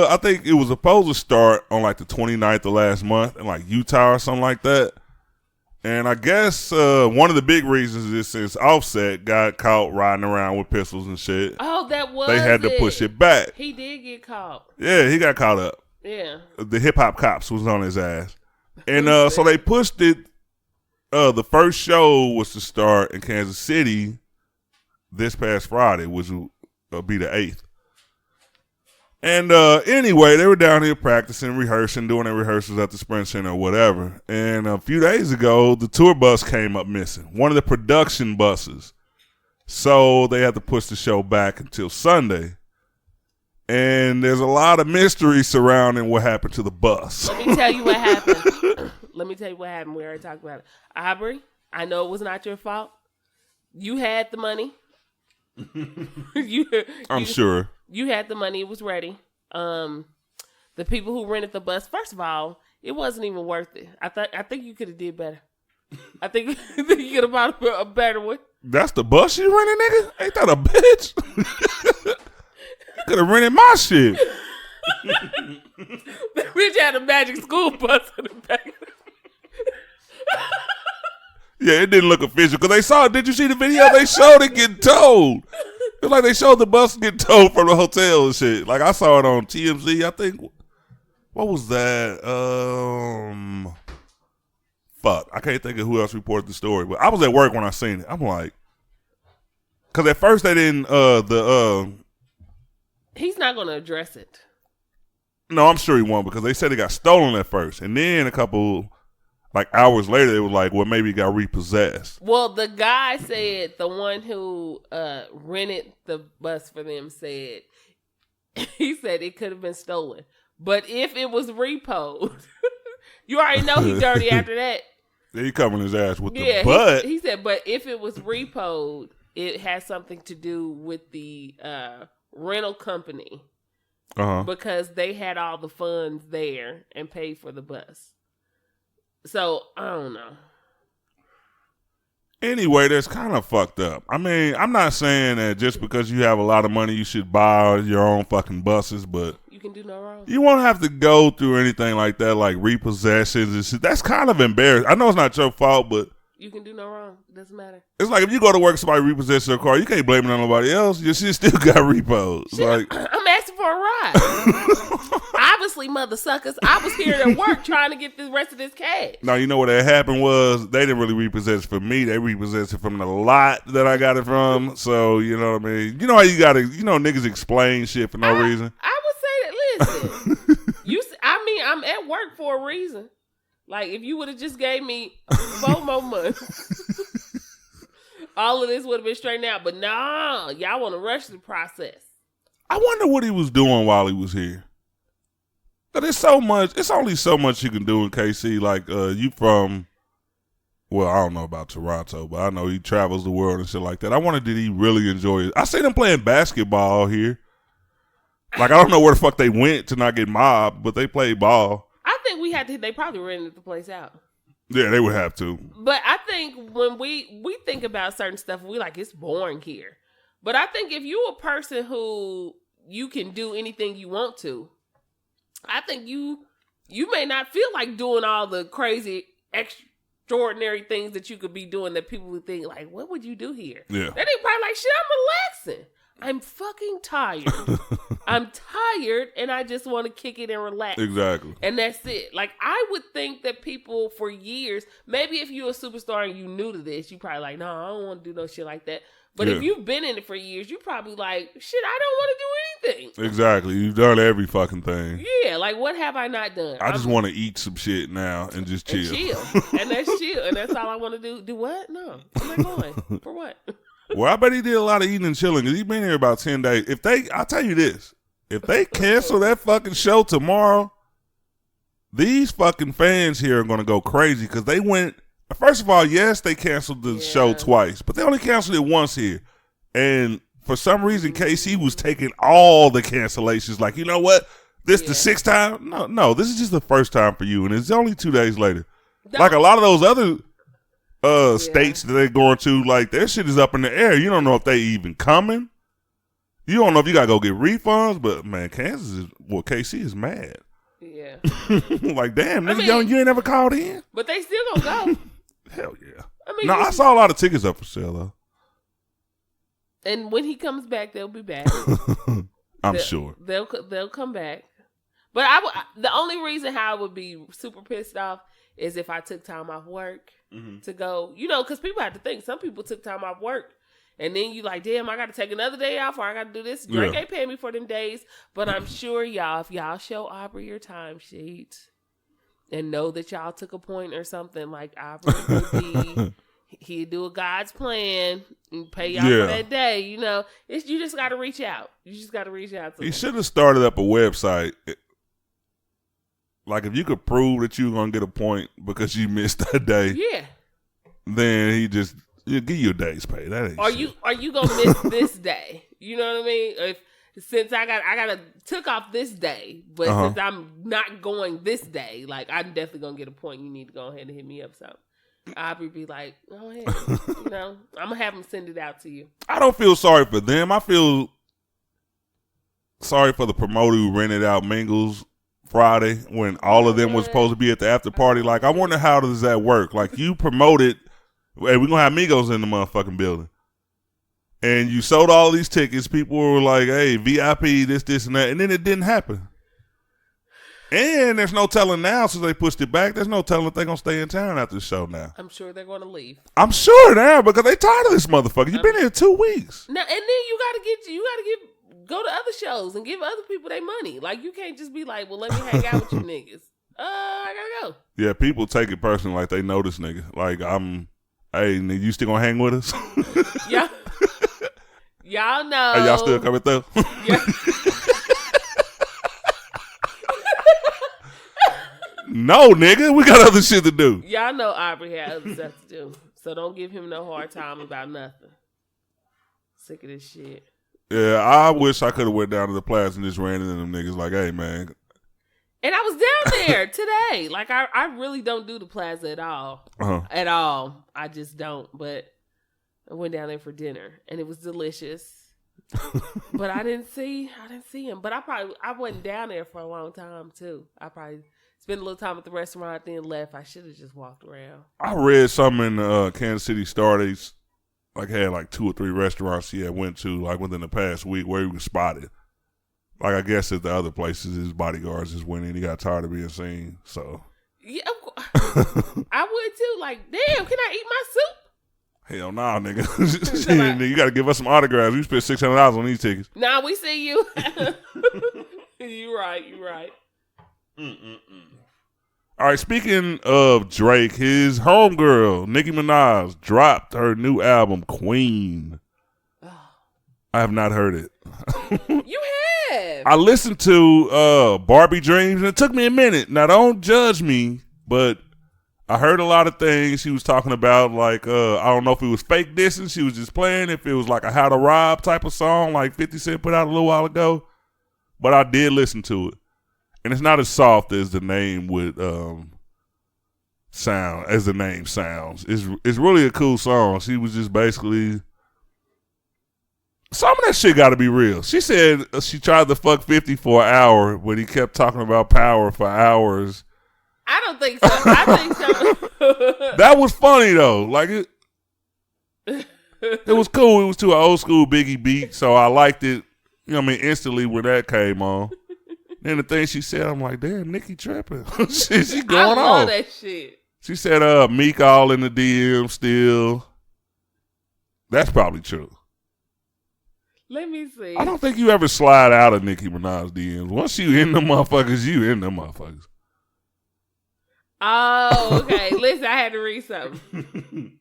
I think it was supposed to start on like the 29th of last month in like Utah or something like that. And I guess one of the big reasons is since Offset got caught riding around with pistols and shit. Oh, they had to push it back. He did get caught. Yeah, he got caught up. Yeah. The hip hop cops was on his ass. And so they pushed it. The first show was to start in Kansas City this past Friday, which will be the 8th. And anyway, they were down here practicing, rehearsing, doing their rehearsals at the Sprint Center or whatever. And a few days ago, the tour bus came up missing, one of the production buses. So they had to push the show back until Sunday. And there's a lot of mystery surrounding what happened to the bus. Let me tell you what happened. We already talked about it. Aubrey, I know it was not your fault. You had the money. I'm sure. You had the money. It was ready. The people who rented the bus, first of all, it wasn't even worth it. I think you could have did better. I think you could have bought a better one. That's the bus you rented, nigga? Ain't that a bitch? You could have rented my shit. The bitch had a magic school bus in the back. Yeah, it didn't look official because they saw it. Did you see the video? They showed it getting towed. It's like they showed the bus getting towed from the hotel and shit. Like I saw it on TMZ. I think. What was that? Fuck. I can't think of who else reported the story. But I was at work when I seen it. I'm like, because at first they didn't. He's not going to address it. No, I'm sure he won't because they said it got stolen at first, and then a couple. Like hours later, they were like, well, maybe it got repossessed. Well, the guy said, the one who rented the bus for them said, he said it could have been stolen. But if it was repoed, you already know he's dirty after that. He covering his ass with the butt. He said, but if it was repoed, it has something to do with the rental company because they had all the funds there and paid for the bus. So, I don't know. Anyway, that's kind of fucked up. I mean, I'm not saying that just because you have a lot of money, you should buy your own fucking buses, but you can do no wrong. You won't have to go through anything like that, like repossessions and shit. That's kind of embarrassing. I know it's not your fault, but you can do no wrong. It doesn't matter. It's like if you go to work, somebody repossesses your car, you can't blame it on nobody else. Your shit still got repos. Shit, like I'm asking for a ride. Obviously, mother suckers, I was here at work trying to get the rest of this cash. Now, you know what had happened was they didn't really repossess it from me. They repossessed it from the lot that I got it from. So, you know what I mean? You know how you got to, niggas explain shit for no reason. I would say that, listen, I'm at work for a reason. Like, if you would have just gave me 4 more months, all of this would have been straightened out. But nah, y'all want to rush the process. I wonder what he was doing while he was here. But it's only so much you can do in KC. Like, you from, well, I don't know about Toronto, but I know he travels the world and shit like that. I wonder, did he really enjoy it? I seen him playing basketball here. Like, I don't know where the fuck they went to not get mobbed, but they played ball. I think they probably rented the place out. Yeah, they would have to. But I think when we think about certain stuff, we like, it's boring here. But I think if you're a person who you can do anything you want to, I think you may not feel like doing all the crazy, extraordinary things that you could be doing that people would think, like, what would you do here? Yeah. Then they probably like, shit, I'm relaxing. I'm fucking tired. I'm tired and I just want to kick it and relax. Exactly. And that's it. Like, I would think that people for years, maybe if you're a superstar and you new to this, you probably like, no, I don't want to do no shit like that. But if you've been in it for years, you probably like, shit, I don't want to do anything. Exactly. You've done every fucking thing. Yeah, like, what have I not done? I just want to eat some shit now and just chill. And that's chill. And that's all I want to do. Do what? No. I'm not going. For what? Well, I bet he did a lot of eating and chilling because he's been here about 10 days. I'll tell you this, if they cancel that fucking show tomorrow, these fucking fans here are going to go crazy because they went, first of all, yes, they canceled the show twice, but they only canceled it once here. And for some reason, KC was taking all the cancellations. Like, you know what? This the 6th time? No, this is just the first time for you. And it's only 2 days later. Like a lot of those other states that they're going to, like, their shit is up in the air. You don't know if they even coming. You don't know if you gotta go get refunds. But man, KC is mad. Yeah. Like, damn, nigga, you ain't never called in. But they still gonna go. Hell yeah. I saw a lot of tickets up for sale though. And when he comes back, they'll be back. I'm sure they'll come back. But the only reason how I would be super pissed off is if I took time off work to go, because people have to think. Some people took time off work, and then you like, damn, I got to take another day off, or I got to do this. Drake ain't paying me for them days, but I'm sure y'all, if y'all show Aubrey your timesheet and know that y'all took a point or something, like Aubrey would be, he'd do a God's plan and pay y'all for that day. You just got to reach out. You just got to reach out to them. He should have started up a website. Like, if you could prove that you were going to get a point because you missed that day, then he just give you a day's pay. That ain't shit. Are you going to miss this day? You know what I mean? Since I got took off this day, but since I'm not going this day, like, I'm definitely going to get a point. You need to go ahead and hit me up something. I'll be like, go ahead. I'm going to have them send it out to you. I don't feel sorry for them. I feel sorry for the promoter who rented out Mingles Friday when all of them was supposed to be at the after party. Like, I wonder how does that work? Like, you promoted, hey, we're going to have Migos in the motherfucking building. And you sold all these tickets. People were like, hey, VIP, this, and that. And then it didn't happen. And there's no telling now, since they pushed it back, there's no telling if they're going to stay in town after the show now. I'm sure they're going to leave. I'm sure now because they tired of this motherfucker. You've been here 2 weeks. Now, and then you got to go to other shows and give other people their money. Like, you can't just be like, well, let me hang out with you niggas. I gotta go. Yeah, people take it personally like they know this nigga. Like, hey, nigga, you still gonna hang with us? Y'all know. Hey, y'all still coming through? Yeah. No, nigga, we got other shit to do. Y'all know Aubrey had other stuff to do. So don't give him no hard time about nothing. Sick of this shit. Yeah, I wish I could have went down to the Plaza and just ran into them niggas like, hey, man. And I was down there today. Like, I really don't do the Plaza at all. At all. I just don't. But I went down there for dinner, and it was delicious. But I didn't see him. But I wasn't down there for a long time, too. I probably spent a little time at the restaurant, then left. I should have just walked around. I read something in Kansas City Star. They had like 2 or 3 restaurants he had went to like within the past week where he was spotted. Like, I guess at the other places, his bodyguards just went in. He got tired of being seen, so. Yeah, I would too. Like, damn, can I eat my soup? Hell nah, nigga. You got to give us some autographs. We spent $600 on these tickets. Nah, we see you. You right. All right, speaking of Drake, his homegirl, Nicki Minaj, dropped her new album, Queen. I have not heard it. You have. I listened to Barbie Dreams, and it took me a minute. Now, don't judge me, but I heard a lot of things she was talking about, like, I don't know if it was fake dissing she was just playing, if it was like a How to Rob type of song like 50 Cent put out a little while ago, but I did listen to it. And it's not as soft as the name would sound, as the name sounds. It's really a cool song. She was just basically... Some of that shit got to be real. She said she tried to fuck 50 for an hour, but he kept talking about power for hours. I don't think so. I think so. That was funny, though. Like, it was cool. It was to an old school Biggie beat, so I liked it, you know what I mean, instantly when that came on. Then the thing she said, I'm like, damn, Nicki trapping. She going on. I love that shit. She said, Meek all in the DM still. That's probably true. Let me see. I don't think you ever slide out of Nicki Minaj DMs. Once you in them motherfuckers, you in them motherfuckers. Oh, okay. Listen, I had to read something.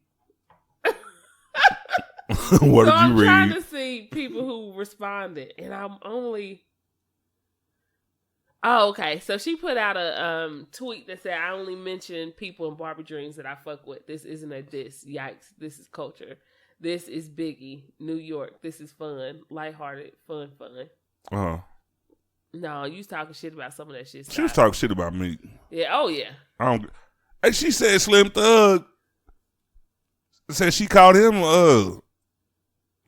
What did you read? I'm trying to see people who responded, and I'm only... Oh, okay. So she put out a tweet that said, I only mention people in Barbie Dreams that I fuck with. This isn't a diss. Yikes. This is culture. This is Biggie. New York. This is fun. Lighthearted. Fun. Uh-huh. No, you was talking shit about some of that shit. She was talking shit about me. Yeah. Oh, yeah. And she said Slim Thug said she called him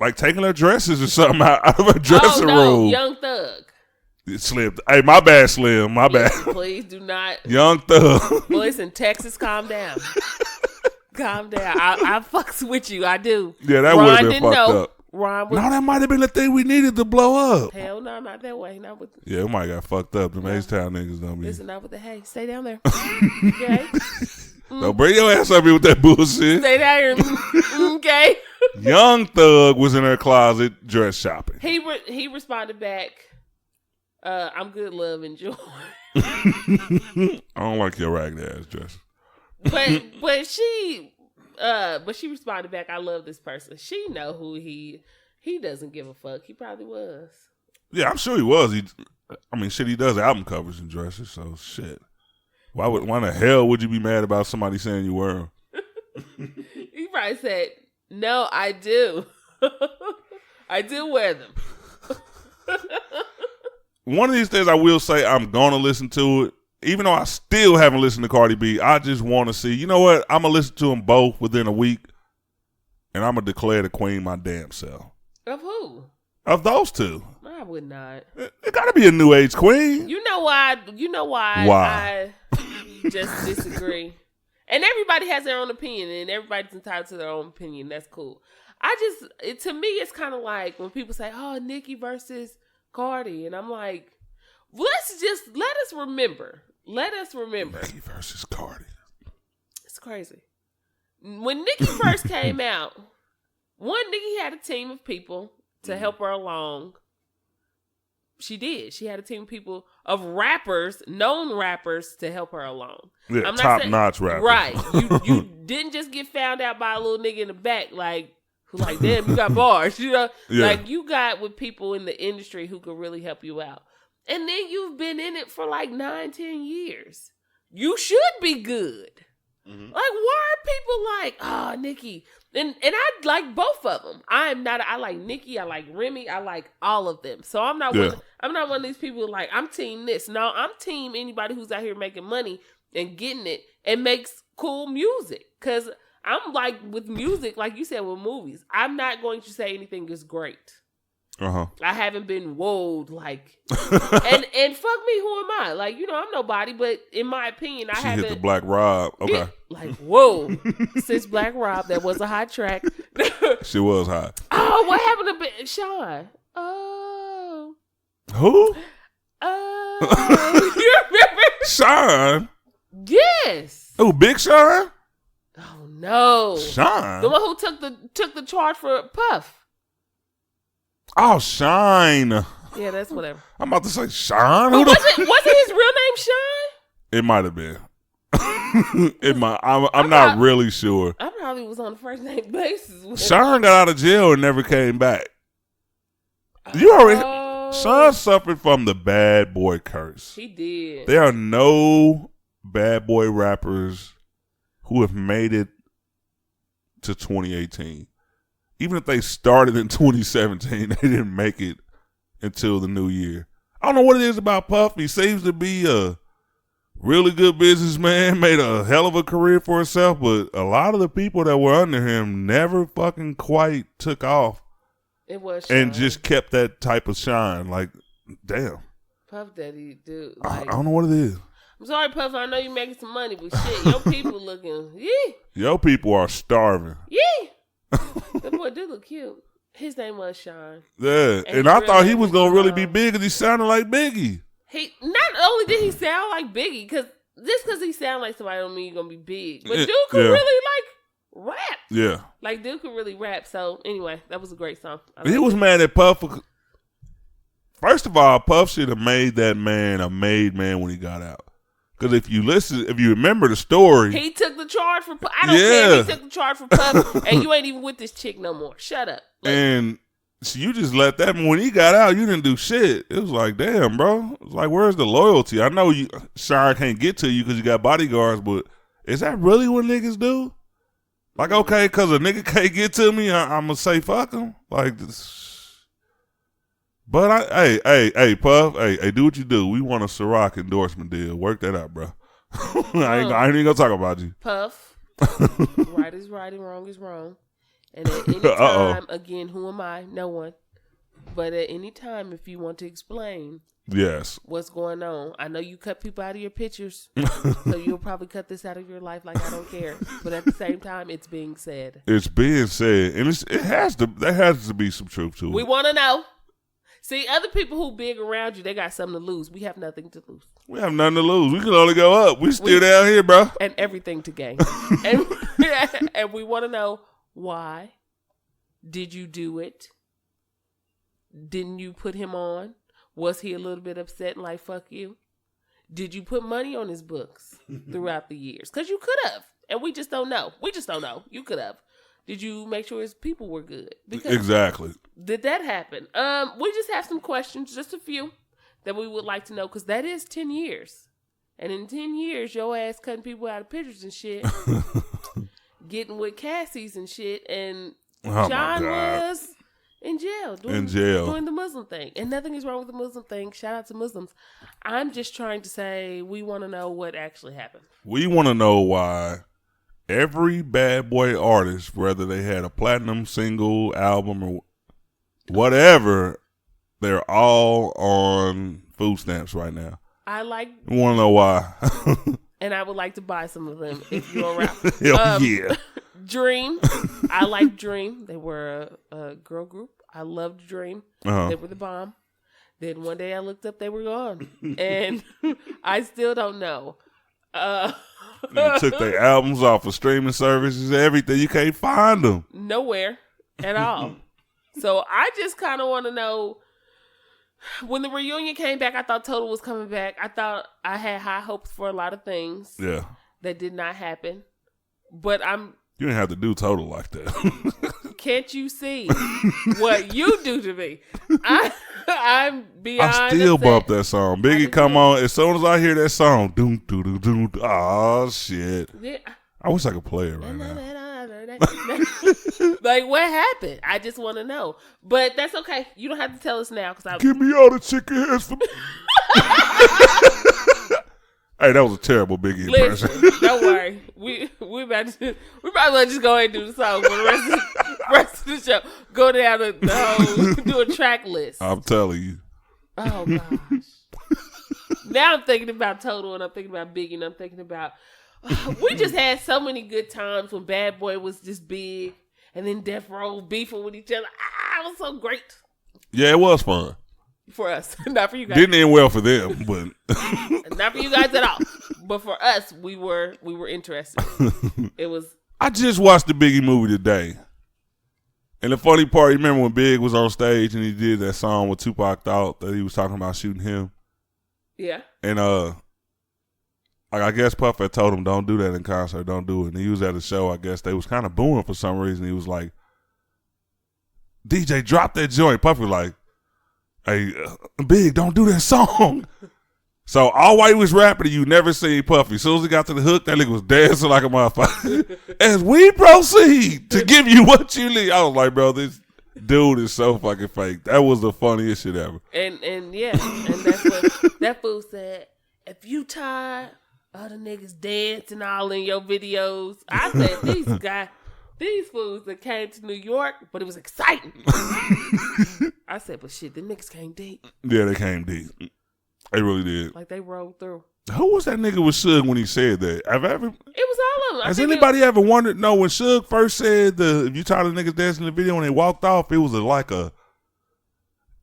like taking her dresses or something out of her dressing room. Young Thug. Slim. Hey, my bad, Slim. My bad. Please do not. Young Thug. Boys in Texas, calm down. Calm down. I fucks with you. I do. Yeah, that would have been fucked up. Ron no, that might have been the thing we needed to blow up. Hell no, not that way. Not with. Yeah, it might have got fucked up. Them H-Town niggas don't be. Listen, not with the hey. Stay down there. Okay. Don't bring your ass up here with that bullshit. Stay down here. Okay. Young Thug was in her closet dress shopping. He responded back. I'm good, love, enjoy. I don't like your ragged ass dress. But she responded back, I love this person. She know who he doesn't give a fuck. He probably was. Yeah, I'm sure he was. He does album covers and dresses, so shit. Why the hell would you be mad about somebody saying you were? He probably said, no, I do. I do wear them. One of these days I will say I'm going to listen to it. Even though I still haven't listened to Cardi B, I just want to see, you know what? I'm going to listen to them both within a week, and I'm going to declare the queen my damn self. Of who? Of those two. I would not. It got to be a new age queen. You know why? Why? I just disagree. And everybody has their own opinion, and everybody's entitled to their own opinion. That's cool. To me, it's kind of like when people say, oh, Nicki versus Cardi, and I'm like, let us remember. Nicki versus Cardi. It's crazy. When Nicki first came out, Nicki had a team of people to help her along. She did. She had a team of people, of rappers, known rappers, to help her along. Yeah, top-notch rappers. Right. You didn't just get found out by a little nigga in the back, who's like, damn, you got bars. You know? Yeah. Like, you got with people in the industry who could really help you out. And then you've been in it for 9-10 years. You should be good. Mm-hmm. Like, why are people like, oh, Nicki? And I like both of them. I like Nicki, I like Remy, I like all of them. So I'm not one of these people like, I'm team this. No, I'm team anybody who's out here making money and getting it and makes cool music. Because I'm like, with music, like you said, with movies, I'm not going to say anything is great. I haven't been woed like, and fuck me, who am I? Like, you know, I'm nobody, but in my opinion, I haven't. She hit the Black Rob. Okay. Like, whoa. Since Black Rob, that was a hot track. She was hot. Oh, what happened to Sean? Oh. Who? Oh. You remember? Sean? Yes. Oh, Big Sean? Oh, no. Sean? The one who took the charge for Puff. Oh, Shine. Yeah, that's whatever. I'm about to say Sean. Was it his real name Sean? It might have been. I'm not really sure. I probably was on a first name basis. Sean got out of jail and never came back. You already. Sean suffered from the bad boy curse. He did. There are no bad boy rappers who have made it to 2018. Even if they started in 2017, they didn't make it until the new year. I don't know what it is about Puff. He seems to be a really good businessman, made a hell of a career for himself, but a lot of the people that were under him never fucking quite took off. It was Sean. And just kept that type of shine. Like, damn. Puff Daddy, dude. Like, I don't know what it is. I'm sorry, Puff. I know you're making some money, but shit, your people looking, Your people are starving. That boy did look cute. His name was Sean. Yeah, and I thought he was going to really be big because he sounded like Biggie. He not only did he sound like Biggie, because he sound like somebody don't mean you're going to be big. But dude could really, like, rap. Yeah. Like, dude could really rap. So, anyway, that was a great song. He was mad at Puff. First of all, Puff should have made that man a made man when he got out. Because if you remember the story. He took the charge for Puff. I don't care if he took the charge for Puff and you ain't even with this chick no more. Shut up. And so you just let that, when he got out, you didn't do shit. It was like, damn, bro. It was like, where's the loyalty? I know Sean can't get to you because you got bodyguards, but is that really what niggas do? Like, okay, because a nigga can't get to me, I'm going to say fuck him. Like, this. But hey, Puff, hey, do what you do. We want a Ciroc endorsement deal. Work that out, bro. I ain't even gonna talk about you. Puff, right is right and wrong is wrong. And at any time, again, who am I? No one. But at any time, if you want to explain, what's going on? I know you cut people out of your pictures, so you'll probably cut this out of your life. Like I don't care. But at the same time, it's being said. It's being said, and there has to be some truth to it. We want to know. See, other people who big around you, they got something to lose. We have nothing to lose. We have nothing to lose. We can only go up. We still down here, bro. And everything to gain. and we want to know why. Did you do it? Didn't you put him on? Was he a little bit upset and like, fuck you? Did you put money on his books throughout the years? Because you could have. And we just don't know. You could have. Did you make sure his people were good? Because exactly. Did that happen? We just have some questions, just a few, that we would like to know, because that is 10 years. And in 10 years, your ass cutting people out of pictures and shit, getting with Cassie's and shit, and John was in jail doing the Muslim thing. And nothing is wrong with the Muslim thing. Shout out to Muslims. I'm just trying to say we want to know what actually happened. We want to know why every bad boy artist, whether they had a platinum single, album, or whatever, they're all on food stamps right now. We want to know why. And I would like to buy some of them if you're around. Hell yeah. Dream. I like Dream. They were a girl group. I loved Dream. They were the bomb. Then one day I looked up, they were gone. And I still don't know. They took their albums off of streaming services, everything. You can't find them. Nowhere at all. So I just kind of want to know, when the reunion came back, I thought Total was coming back. I thought I had high hopes for a lot of things. Yeah. That did not happen. But you didn't have to do Total like that. Can't you see what you do to me? I'm beyond. I still bump that song. Biggie come on. As soon as I hear that song, doom, doom, doom, doom. Oh, shit. Yeah. I wish I could play it right now. Like, what happened? I just want to know. But that's okay. You don't have to tell us now. Give me all the chicken heads for me. Hey, that was a terrible Biggie impression. Don't worry. We might as well just go ahead and do the song for the rest of the show. Go down the whole, do a track list. I'm telling you. Oh, gosh. Now I'm thinking about Total, and I'm thinking about Biggie, and I'm thinking about... we just had so many good times when Bad Boy was just big, and then Death Row beefing with each other. It was so great. Yeah, it was fun. For us, not for you guys. Didn't end well for them, but not for you guys at all. But for us, we were interested. It was. I just watched the Biggie movie today, and the funny part, you remember when Big was on stage and he did that song with Tupac thought that he was talking about shooting him. Yeah. And I guess Puff had told him, "Don't do that in concert. Don't do it." And he was at a show. I guess they was kind of booing for some reason. He was like, "DJ, drop that joint." Puff was like, "Hey, Big, don't do that song." So all while he was rapping, you never seen Puffy. As soon as he got to the hook, that nigga was dancing like a motherfucker. As we proceed to give you what you need, I was like, bro, this dude is so fucking fake. That was the funniest shit ever. And yeah, and that's what that fool said. If you tired of the niggas dancing all in your videos, I said these fools that came to New York, but it was exciting. I said, but shit, the niggas came deep. Yeah, they came deep. They really did. Like they rolled through. Who was that nigga with Suge when he said that? It was all of them. Has anybody ever wondered? No, when Suge first said if you tired of niggas dancing in the video and they walked off, it was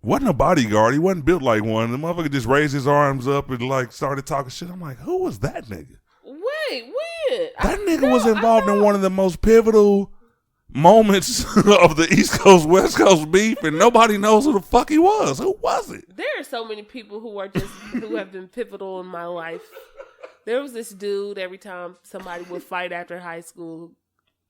wasn't a bodyguard. He wasn't built like one. The motherfucker just raised his arms up and like started talking shit. I'm like, who was that nigga? Wait, when? That nigga was involved in one of the most pivotal moments of the East Coast, West Coast beef, and nobody knows who the fuck he was. Who was it? There are so many people who have been pivotal in my life. There was this dude, every time somebody would fight after high school,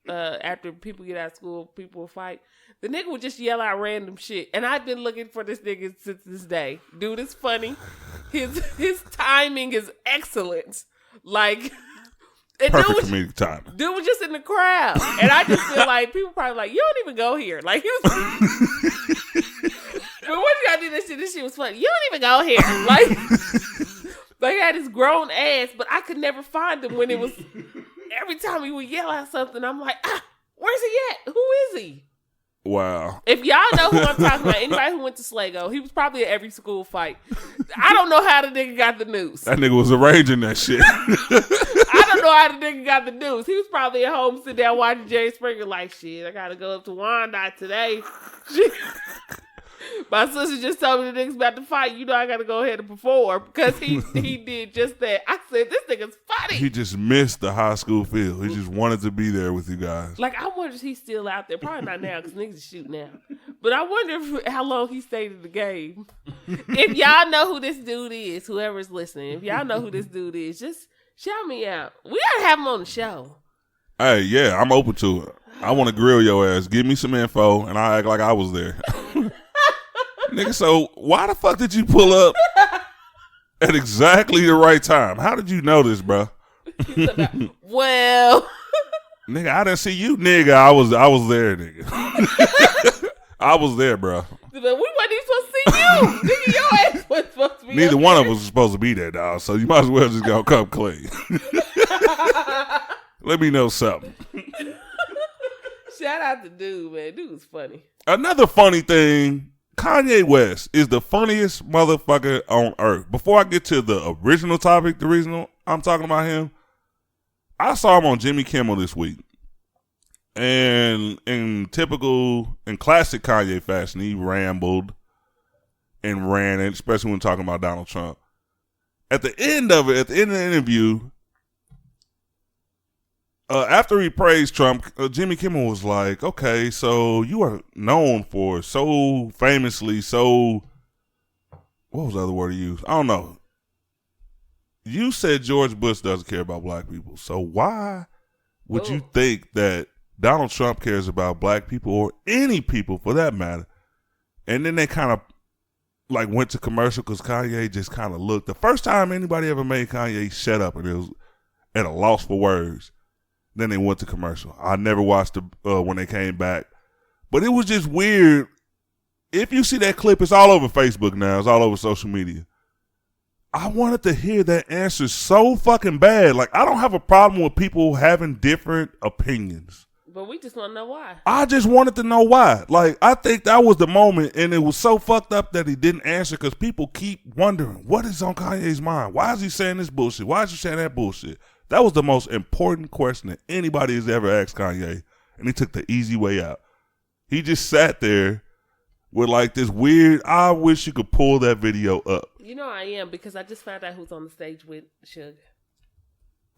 after people get out of school, people would fight. The nigga would just yell out random shit. And I've been looking for this nigga since this day. Dude is funny. His timing is excellent. Like, perfect comedic timing. Dude was just in the crowd. And I just feel like people probably like, you don't even go here. Like, he was. But what you gotta do this shit? This shit was funny. You don't even go here. Like, he had his grown ass, but I could never find him when it was. Every time he would yell out something, I'm like, where's he at? Who is he? Wow. If y'all know who I'm talking about, anybody who went to Sligo, he was probably at every school fight. I don't know how the nigga got the news. That nigga was arranging that shit. I don't know how the nigga got the news. He was probably at home sitting down watching Jerry Springer like, shit, I gotta go up to Wyandotte today. My sister just told me the nigga's about to fight. You know I gotta go ahead and perform because he did just that. I said, this nigga's funny. He just missed the high school feel. He just wanted to be there with you guys. Like, I wonder if he's still out there. Probably not now because niggas shoot now. But I wonder how long he stayed in the game. If y'all know who this dude is, whoever's listening, if y'all know who this dude is, just shout me out. We gotta have him on the show. Hey, yeah, I'm open to it. I want to grill your ass. Give me some info, and I act like I was there. Nigga, so why the fuck did you pull up at exactly the right time? How did you know this, bro? Well, nigga, I didn't see you, nigga. I was there, nigga. I was there, bro. But we wasn't even supposed to see you. Nigga, your ass wasn't supposed to be. Neither one of us was supposed to be there, dog. So you might as well just go come clean. Let me know something. Shout out to dude, man. Dude was funny. Another funny thing. Kanye West is the funniest motherfucker on earth. Before I get to the original topic, the reason I'm talking about him, I saw him on Jimmy Kimmel this week. And in classic Kanye fashion, he rambled and ran it, especially when talking about Donald Trump. At the end of the interview, after he praised Trump, Jimmy Kimmel was like, okay, so you are known for so famously, what was the other word he used? I don't know. You said George Bush doesn't care about black people. So why would you think that Donald Trump cares about black people or any people for that matter? And then they kind of like went to commercial because Kanye just kind of looked. The first time anybody ever made Kanye shut up and it was at a loss for words. Then they went to commercial. I never watched when they came back. But it was just weird. If you see that clip, it's all over Facebook now. It's all over social media. I wanted to hear that answer so fucking bad. Like, I don't have a problem with people having different opinions. But we just want to know why. I just wanted to know why. Like, I think that was the moment, and it was so fucked up that he didn't answer because people keep wondering, what is on Kanye's mind? Why is he saying this bullshit? Why is he saying that bullshit? That was the most important question that anybody has ever asked Kanye, and he took the easy way out. He just sat there with like this weird, I wish you could pull that video up. You know I am, because I just found out who's on the stage with Suge.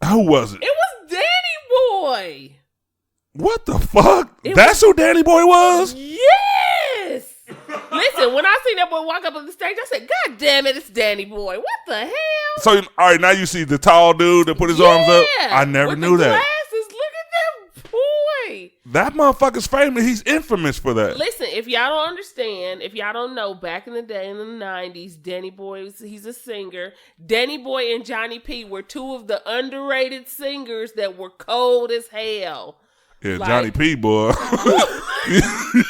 Who was it? It was Danny Boy. What the fuck? That's who Danny Boy was? Yes! Listen, when I seen that boy walk up on the stage, I said, God damn it, it's Danny Boy. What the hell? So, all right, now you see the tall dude that put his arms up? I never knew that. Glasses, look at that boy. That motherfucker's famous. He's infamous for that. Listen, if y'all don't understand, if y'all don't know, back in the day, in the 90s, Danny Boy, he's a singer. Danny Boy and Johnny P were two of the underrated singers that were cold as hell. Yeah, like, Johnny P, boy.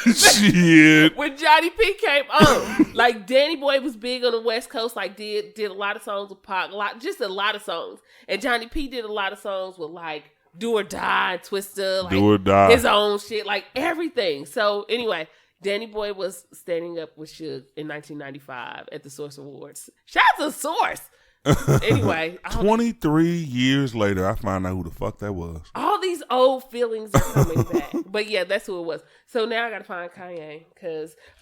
Shit. When Johnny P came on, like Danny Boy was big on the West Coast, like did a lot of songs with Pac, just a lot of songs. And Johnny P did a lot of songs with like Do or Die, Twister, like Do or Die, his own shit, like everything. So anyway, Danny Boy was standing up with Suge in 1995 at the Source Awards. Shout out to Source. Anyway, 23 years later, I found out who the fuck that was. All these old feelings are coming back. But yeah, that's who it was. So now I gotta find Kanye.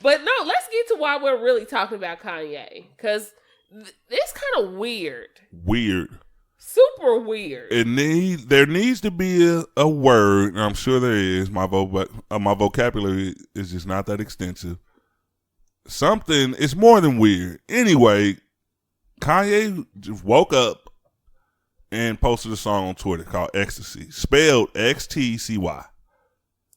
But no, let's get to why we're really talking about Kanye. Because it's kind of weird. Weird. Super weird. There needs to be a word, and I'm sure there is. My vocabulary is just not that extensive. Something, it's more than weird. Anyway, Kanye just woke up and posted a song on Twitter called Ecstasy, spelled XTCY.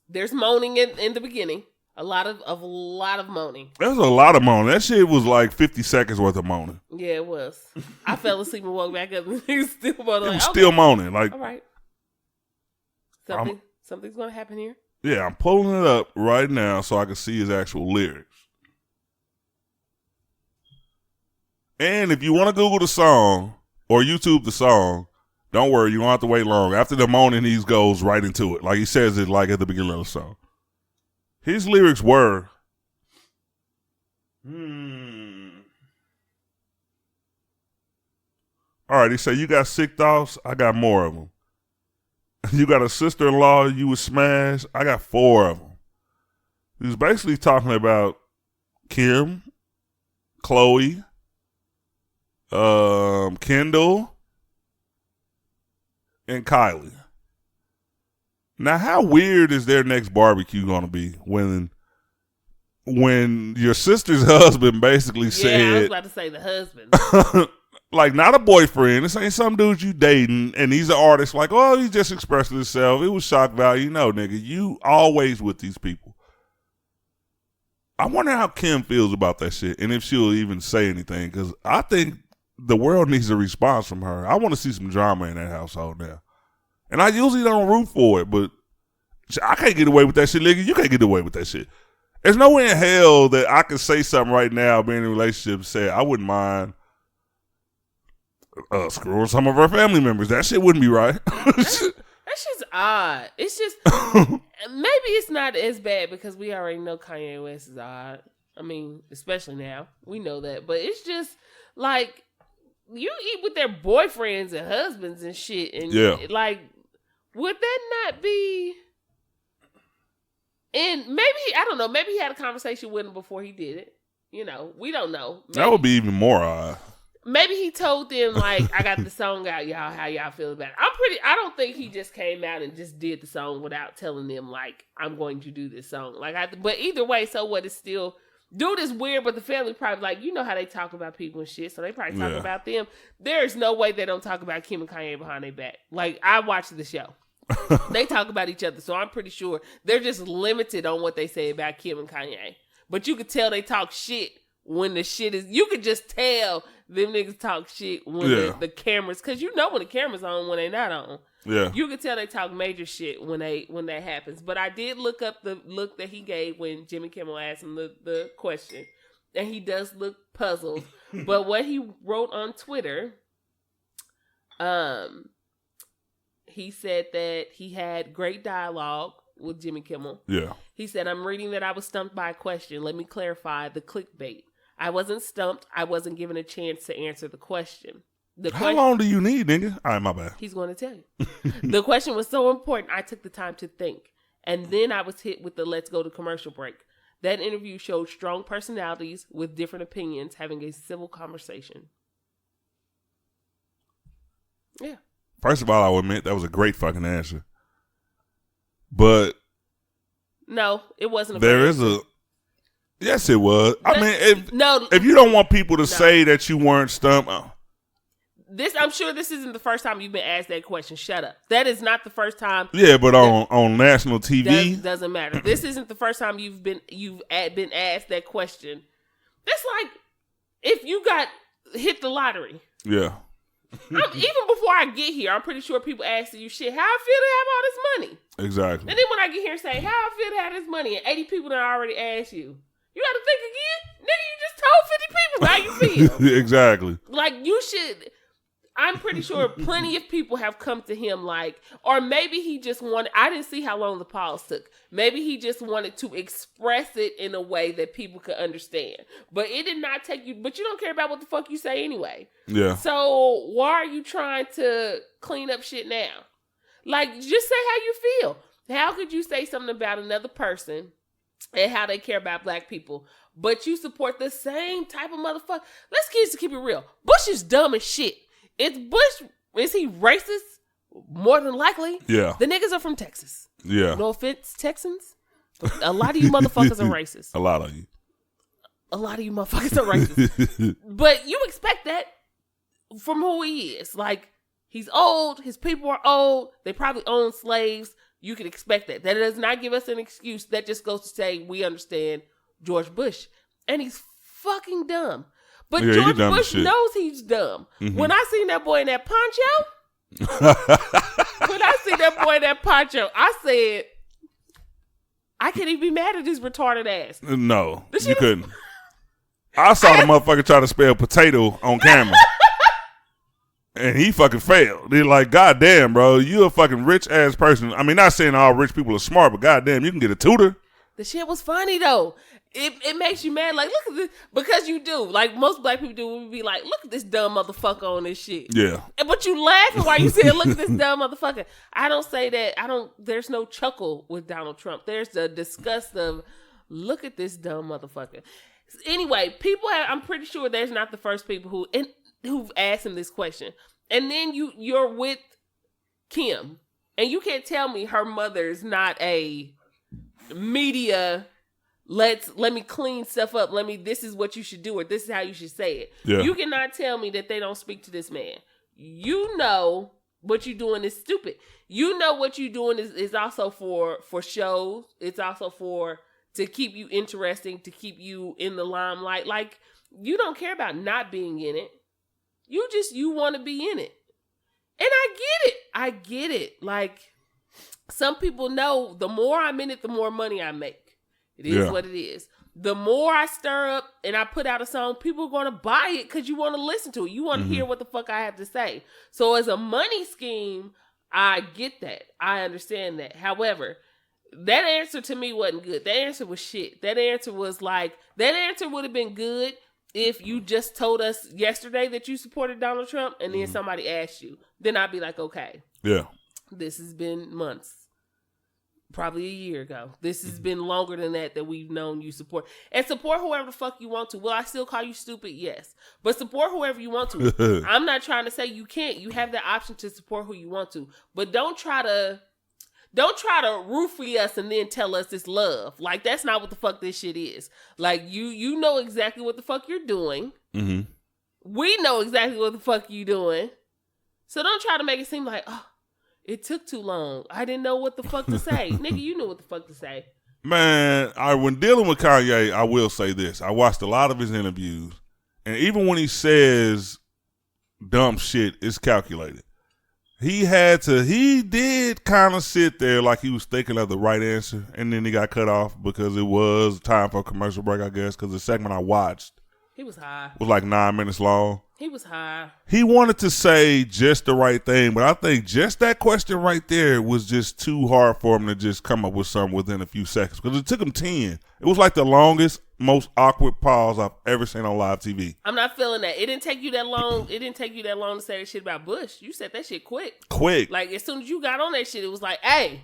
There's moaning in the beginning. A lot of moaning. There's a lot of moaning. That shit was like 50 seconds worth of moaning. Yeah, it was. I fell asleep and woke back up and he was still moaning. It was still moaning. Like, all right. Something's going to happen here. Yeah, I'm pulling it up right now so I can see his actual lyrics. And if you want to Google the song or YouTube the song, don't worry, you don't have to wait long. After the moaning, he goes right into it. Like he says it like at the beginning of the song. His lyrics were, all right, he said, you got sick thoughts, I got more of them. You got a sister-in-law you would smash, I got 4 of them. He was basically talking about Kim, Chloe, Kendall, and Kylie. Now, how weird is their next barbecue going to be when your sister's husband basically said... Yeah, I was about to say the husband. Like, not a boyfriend. This ain't some dude you dating, and he's an artist. Like, oh, he just expressed himself. It was shock value. No, nigga, you always with these people. I wonder how Kim feels about that shit, and if she'll even say anything, because I think the world needs a response from her. I want to see some drama in that household now. And I usually don't root for it, but I can't get away with that shit, nigga. You can't get away with that shit. There's no way in hell that I could say something right now, being in a relationship, and say I wouldn't mind screwing some of our family members. That shit wouldn't be right. That's just odd. It's just, maybe it's not as bad because we already know Kanye West is odd. I mean, especially now. We know that. But it's just like, you eat with their boyfriends and husbands and shit. And like, would that not be... And maybe, I don't know, maybe he had a conversation with him before he did it. You know, we don't know. Maybe. That would be even more odd. Maybe he told them, like, I got the song out, y'all, how y'all feel about it. I don't think he just came out and just did the song without telling them, like, I'm going to do this song. But either way, so what, it's still, dude is weird, but the family probably, like, you know how they talk about people and shit, so they probably talk about them. There's no way they don't talk about Kim and Kanye behind their back. Like, I watched the show. They talk about each other, so I'm pretty sure they're just limited on what they say about Kim and Kanye. But you could tell they talk shit when the shit is, you could just tell them niggas talk shit when the cameras, because you know when the camera's on, when they not on. Yeah. You can tell they talk major shit when that happens. But I did look up the look that he gave when Jimmy Kimmel asked him the question. And he does look puzzled. But what he wrote on Twitter, he said that he had great dialogue with Jimmy Kimmel. Yeah. He said, I'm reading that I was stumped by a question. Let me clarify the clickbait. I wasn't stumped. I wasn't given a chance to answer the question. How long do you need, nigga? All right, my bad. He's going to tell you. The question was so important, I took the time to think. And then I was hit with the let's go to commercial break. That interview showed strong personalities with different opinions having a civil conversation. Yeah. First of all, I will admit that was a great fucking answer. But no, it wasn't. Yes, it was. I mean, if you don't want people to say that you weren't stumped, I'm sure this isn't the first time you've been asked that question. Shut up. That is not the first time. Yeah, but on national TV, doesn't matter. This isn't the first time you've been asked that question. That's like if you got hit the lottery. Yeah. Even before I get here, I'm pretty sure people ask you shit. How I feel to have all this money? Exactly. And then when I get here and say how I feel to have this money, and 80 people that already asked you, you got to think again, nigga. You just told 50 people how you feel. Exactly. Like you should. I'm pretty sure plenty of people have come to him like, or maybe he just wanted, I didn't see how long the pause took. Maybe he just wanted to express it in a way that people could understand. But it did not take you, but you don't care about what the fuck you say anyway. Yeah. So why are you trying to clean up shit now? Like, just say how you feel. How could you say something about another person and how they care about black people, but you support the same type of motherfucker? Let's keep it real. Bush is dumb as shit. It's Bush. Is he racist? More than likely. Yeah. The niggas are from Texas. Yeah. No offense, Texans. But a lot of you motherfuckers are racist. A lot of you. A lot of you motherfuckers are racist. But you expect that from who he is. Like, he's old. His people are old. They probably own slaves. You can expect that. That does not give us an excuse. That just goes to say we understand George Bush. And he's fucking dumb. But yeah, George Bush knows he's dumb. Mm-hmm. When I seen that boy in that poncho, I said, I can't even be mad at this retarded ass. No, you couldn't. I saw the motherfucker try to spell potato on camera. And he fucking failed. They're like, goddamn, bro, you a fucking rich ass person. I mean, not saying all rich people are smart, but goddamn, you can get a tutor. The shit was funny though. It makes you mad. Like, look at this. Because you do. Like, most black people do. We be like, look at this dumb motherfucker on this shit. Yeah. But you laughing while you saying, look at this dumb motherfucker. I don't say that. There's no chuckle with Donald Trump. There's the disgust of, look at this dumb motherfucker. Anyway, I'm pretty sure there's not the first people who've asked him this question. And then you're with Kim. And you can't tell me her mother's not a media, let me clean stuff up. This is what you should do, or this is how you should say it. Yeah. You cannot tell me that they don't speak to this man. You know what you're doing is stupid. You know what you're doing is also for shows. It's also to keep you interesting, to keep you in the limelight. Like, you don't care about not being in it. You want to be in it. And I get it. Like, some people know the more I'm in it, the more money I make. It is what it is. The more I stir up and I put out a song, people are going to buy it because you want to listen to it. You want to hear what the fuck I have to say. So as a money scheme, I get that. I understand that. However, that answer to me wasn't good. That answer was shit. That answer would have been good if you just told us yesterday that you supported Donald Trump and then somebody asked you. Then I'd be like, okay. Yeah. This has been months. Probably a year ago. This has been longer than that we've known you support. And support whoever the fuck you want to. Will I still call you stupid? Yes. But support whoever you want to. I'm not trying to say you can't. You have the option to support who you want to. But don't try to roofie us and then tell us it's love. Like, that's not what the fuck this shit is. Like, you know exactly what the fuck you're doing. Mm-hmm. We know exactly what the fuck you doing. So don't try to make it seem like, oh, it took too long. I didn't know what the fuck to say. Nigga, you knew what the fuck to say. Man, when dealing with Kanye, I will say this. I watched a lot of his interviews. And even when he says dumb shit, it's calculated. He did kind of sit there like he was thinking of the right answer, and then he got cut off because it was time for a commercial break, I guess, because the segment I watched he was high. Was like 9 minutes long. He was high. He wanted to say just the right thing, but I think just that question right there was just too hard for him to just come up with something within a few seconds, because it took him 10. It was like the longest, most awkward pause I've ever seen on live TV. I'm not feeling that. It didn't take you that long. It didn't take you that long to say that shit about Bush. You said that shit quick. Like, as soon as you got on that shit, it was like, hey.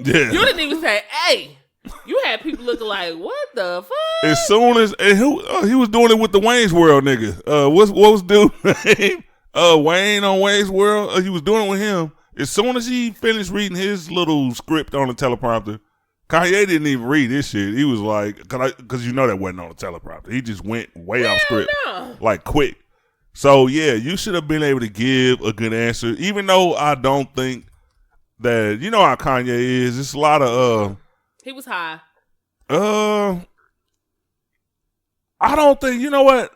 Yeah. You didn't even say, hey. You had people looking like, what the fuck? As soon as he was doing it with the Wayne's World nigga. What was dude's name? Wayne on Wayne's World. He was doing it with him. As soon as he finished reading his little script on the teleprompter, Kanye didn't even read this shit. He was like, because you know that wasn't on the teleprompter. He just went way off script, like quick. So yeah, you should have been able to give a good answer, even though I don't think that, you know how Kanye is. It's a lot of he was high. I don't think, you know what?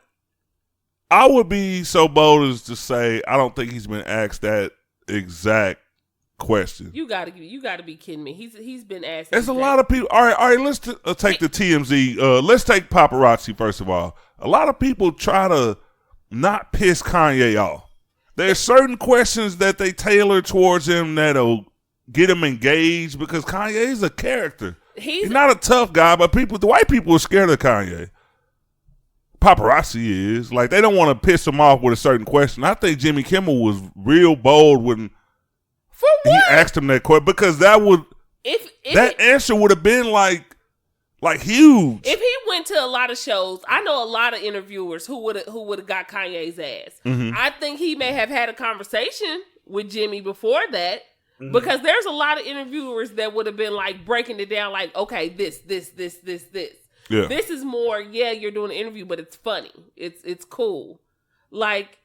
I would be so bold as to say I don't think he's been asked that exact question. You gotta be kidding me. He's been asked. There's a lot of people. All right. Let's take the TMZ. Let's take paparazzi first of all. A lot of people try to not piss Kanye off. There's certain questions that they tailor towards him that'll get him engaged, because Kanye is a character. He's not a tough guy, but the white people are scared of Kanye. Paparazzi is. Like, they don't want to piss him off with a certain question. I think Jimmy Kimmel was real bold when he asked him that question, because that answer would have been like huge. If he went to a lot of shows, I know a lot of interviewers who would have got Kanye's ass. Mm-hmm. I think he may have had a conversation with Jimmy before that. Mm-hmm. Because there's a lot of interviewers that would have been like breaking it down, like, okay, this. Yeah. This is more, you're doing an interview, but it's funny. It's cool. Like,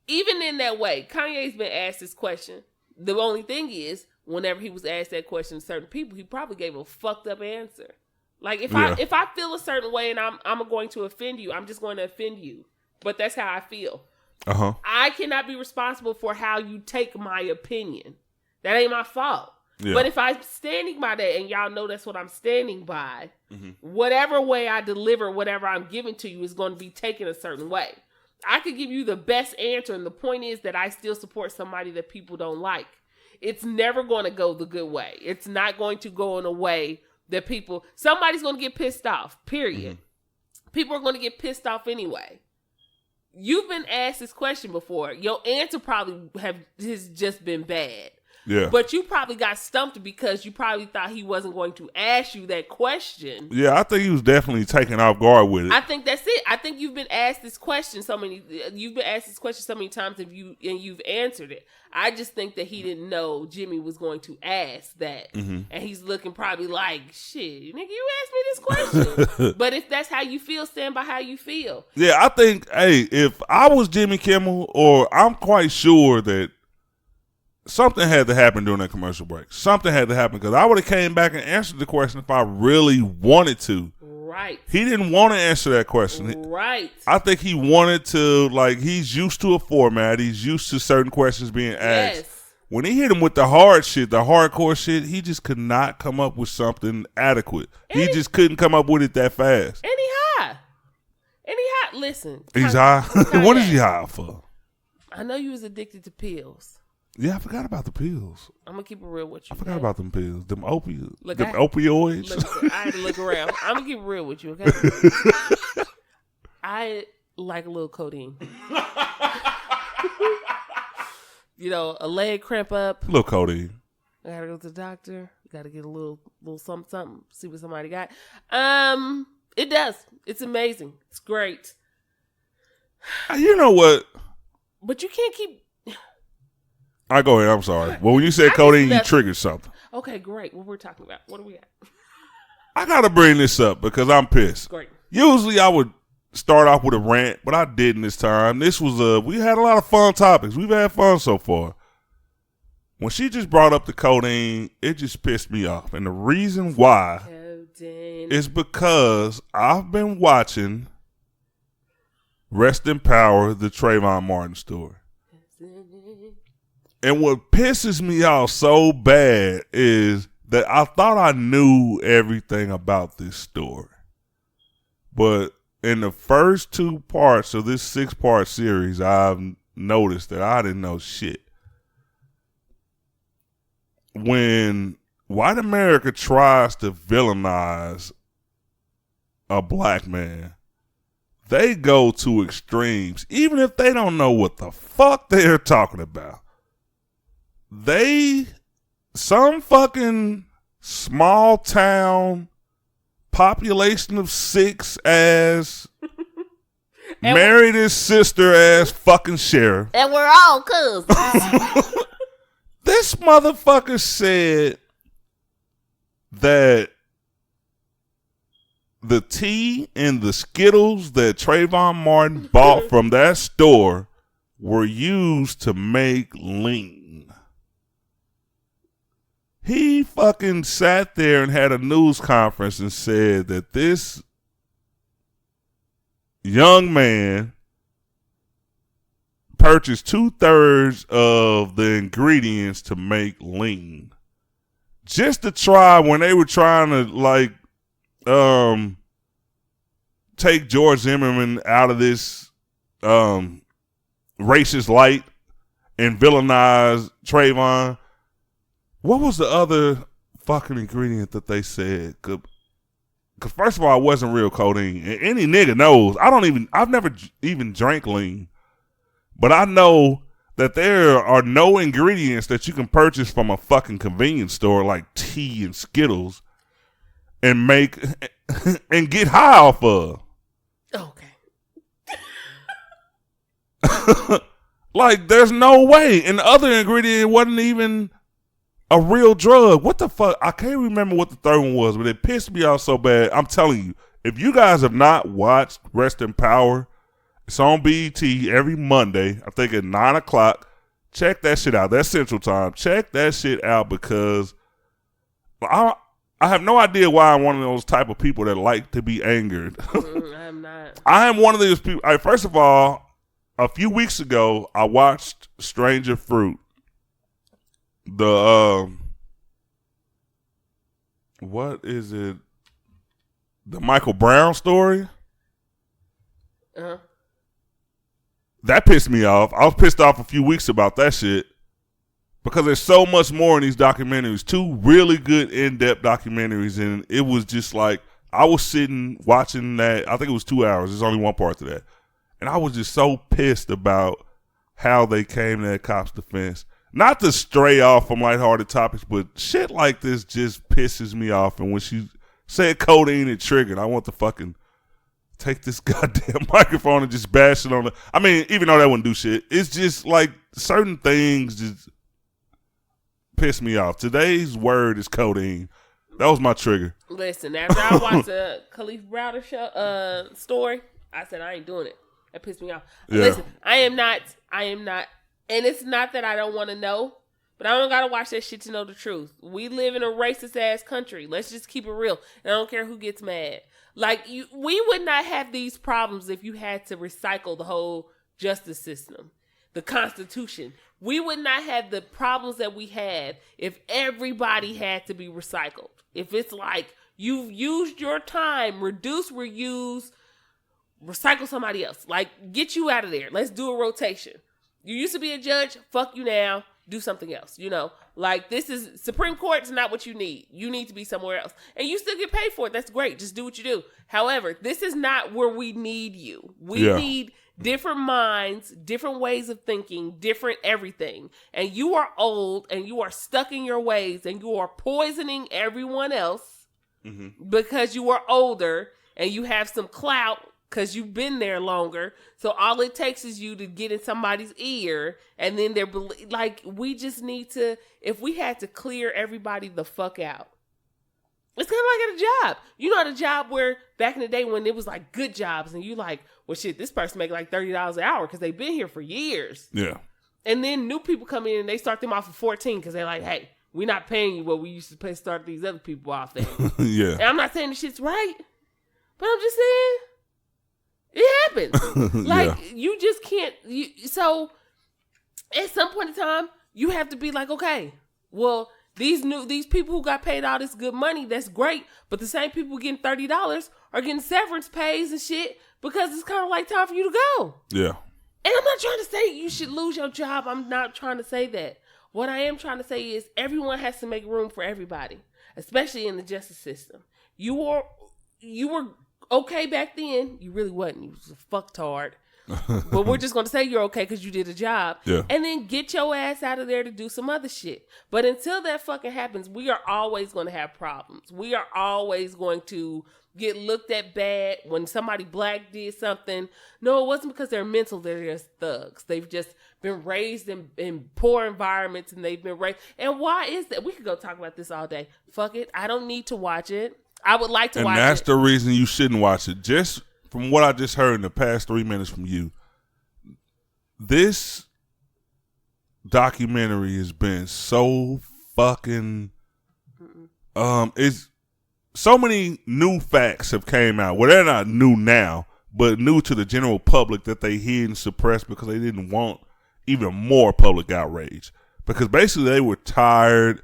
even in that way, Kanye's been asked this question. The only thing is, whenever he was asked that question to certain people, he probably gave a fucked up answer. Like, if I feel a certain way and I'm going to offend you, I'm just going to offend you. But that's how I feel. Uh-huh. I cannot be responsible for how you take my opinion. That ain't my fault. Yeah. But if I'm standing by that, and y'all know that's what I'm standing by, mm-hmm. whatever way I deliver whatever I'm giving to you is going to be taken a certain way. I could give you the best answer, and the point is that I still support somebody that people don't like. It's never going to go the good way. It's not going to go in a way that somebody's going to get pissed off, period. Mm-hmm. People are going to get pissed off anyway. You've been asked this question before. Your answer probably has just been bad. Yeah. But you probably got stumped because you probably thought he wasn't going to ask you that question. Yeah, I think he was definitely taken off guard with it. I think that's it. I think you've been asked this question so many times and you've answered it. I just think that he didn't know Jimmy was going to ask that. Mm-hmm. And he's looking probably like, shit, nigga, you asked me this question. But if that's how you feel, stand by how you feel. Yeah, I think, if I was Jimmy Kimmel, or I'm quite sure that something had to happen during that commercial break. Something had to happen, because I would have came back and answered the question if I really wanted to. Right. He didn't want to answer that question. Right. I think he wanted to, like, he's used to a format. He's used to certain questions being asked. Yes. When he hit him with the hard shit, the hardcore shit, he just could not come up with something adequate. He just couldn't come up with it that fast. And he high. Listen. He's high? What is he high for? I know you was addicted to pills. Yeah, I forgot about the pills. I'm going to keep it real with you. I forgot about them pills. Them opioids. Look, I had to look around. I'm going to keep it real with you, okay? I like a little codeine. A leg cramp up. A little codeine. I got to go to the doctor. Got to get a little something, see what somebody got. It does. It's amazing. It's great. You know what? But you can't keep... I go ahead. I'm sorry. Well, when you said codeine, you triggered something. Okay, great. What we're talking about? What are we at? I gotta bring this up because I'm pissed. Great. Usually, I would start off with a rant, but I didn't this time. This was we had a lot of fun topics. We've had fun so far. When she just brought up the codeine, it just pissed me off, and the reason why is because I've been watching Rest in Power, the Trayvon Martin story. And what pisses me off so bad is that I thought I knew everything about this story. But in the first 2 parts of this 6-part series, I've noticed that I didn't know shit. When white America tries to villainize a black man, they go to extremes, even if they don't know what the fuck they're talking about. Some fucking small town population of 6 ass married his sister ass fucking sheriff. And we're all cousins. This motherfucker said that the tea and the Skittles that Trayvon Martin bought from that store were used to make lean. He fucking sat there and had a news conference and said that this young man purchased 2/3 of the ingredients to make lean. Just to try, when they were trying to take George Zimmerman out of this racist light and villainize Trayvon. What was the other fucking ingredient that they said? Because first of all, it wasn't real codeine. And any nigga knows. I've never even drank lean. But I know that there are no ingredients that you can purchase from a fucking convenience store like tea and Skittles and make and get high off of. Okay. Like, there's no way. And the other ingredient wasn't even a real drug. What the fuck? I can't remember what the third one was, but it pissed me off so bad. I'm telling you, if you guys have not watched Rest in Power, it's on BET every Monday, I think at 9 o'clock. Check that shit out. That's Central Time. Check that shit out because I have no idea why I'm one of those type of people that like to be angered. I'm not. I am one of those people. First of all, a few weeks ago, I watched Stranger Fruit. What is it? The Michael Brown story? Uh-huh. That pissed me off. I was pissed off a few weeks about that shit because there's so much more in these documentaries. 2 really good in-depth documentaries, and it was just like I was sitting watching that. I think it was 2 hours. There's only one part to that. And I was just so pissed about how they came to that cop's defense. Not to stray off from lighthearted topics, but shit like this just pisses me off. And when she said codeine, it triggered. I want to fucking take this goddamn microphone and just bash it on the... I mean, even though that wouldn't do shit, it's just like certain things just piss me off. Today's word is codeine. That was my trigger. Listen, after I watched the Khalif Browder show story, I said I ain't doing it. That pissed me off. Yeah. Listen, I am not... And it's not that I don't want to know, but I don't got to watch that shit to know the truth. We live in a racist-ass country. Let's just keep it real. And I don't care who gets mad. Like, we would not have these problems if you had to recycle the whole justice system, the Constitution. We would not have the problems that we had if everybody had to be recycled. If it's like, you've used your time, reduce, reuse, recycle somebody else. Like, get you out of there. Let's do a rotation. You used to be a judge. Fuck you now. Do something else. You know, like this is Supreme Court is not what you need. You need to be somewhere else. And you still get paid for it. That's great. Just do what you do. However, this is not where we need you. We need different minds, different ways of thinking, different everything. And you are old and you are stuck in your ways and you are poisoning everyone else because you are older and you have some clout because you've been there longer. So all it takes is you to get in somebody's ear and then they're like, we just need to, if we had to clear everybody the fuck out. It's kind of like at a job. You know, at a job where back in the day when it was like good jobs and you like, well shit, this person make like $30 an hour because they've been here for years. Yeah. And then new people come in and they start them off at 14 because they're like, hey, we're not paying you what we used to pay start these other people off there. Yeah. And I'm not saying the shit's right, but I'm just saying, it happens. Like, you just can't. So, at some point in time, you have to be like, okay, well, these people who got paid all this good money, that's great. But the same people getting $30 are getting severance pays and shit because it's kind of like time for you to go. Yeah. And I'm not trying to say you should lose your job. I'm not trying to say that. What I am trying to say is everyone has to make room for everybody, especially in the justice system. You were okay back then. You really wasn't. You was a fucktard. But we're just going to say you're okay because you did a job. Yeah. And then get your ass out of there to do some other shit. But until that fucking happens, we are always going to have problems. We are always going to get looked at bad when somebody black did something. No, it wasn't because they're mental. They're just thugs. They've just been raised in poor environments and they've been raised. And why is that? We could go talk about this all day. Fuck it. I don't need to watch it. I would like to watch it. And that's the reason you shouldn't watch it. Just from what I just heard in the past 3 minutes from you, this documentary has been so fucking it's so many new facts have came out. Well, they're not new now, but new to the general public that they hid and suppressed because they didn't want even more public outrage. Because basically they were tired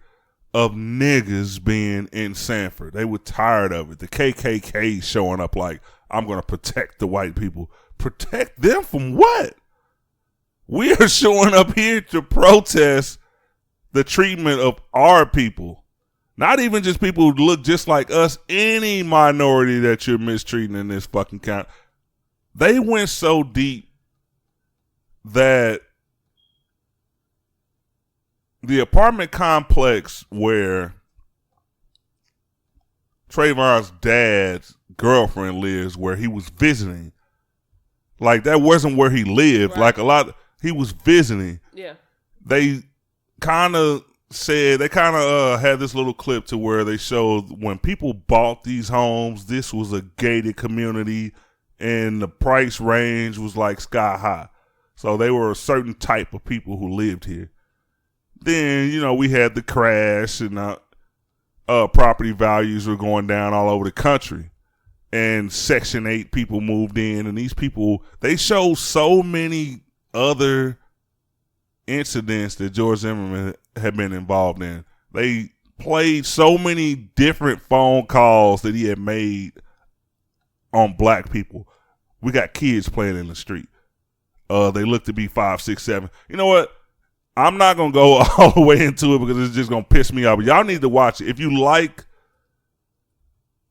of niggas being in Sanford. They were tired of it. The KKK showing up like, I'm going to protect the white people. Protect them from what? We are showing up here to protest the treatment of our people. Not even just people who look just like us. Any minority that you're mistreating in this fucking country. They went so deep that the apartment complex where Trayvon's dad's girlfriend lives, where he was visiting, like that wasn't where he lived. Right. He was visiting. Yeah. They kind of had this little clip to where they showed when people bought these homes, this was a gated community and the price range was like sky high. So they were a certain type of people who lived here. Then, we had the crash and property values were going down all over the country. And Section 8 people moved in. And these people, they showed so many other incidents that George Zimmerman had been involved in. They played so many different phone calls that he had made on black people. We got kids playing in the street. They look to be 5, 6, 7. You know what? I'm not going to go all the way into it because it's just going to piss me off. But y'all need to watch it. If you like,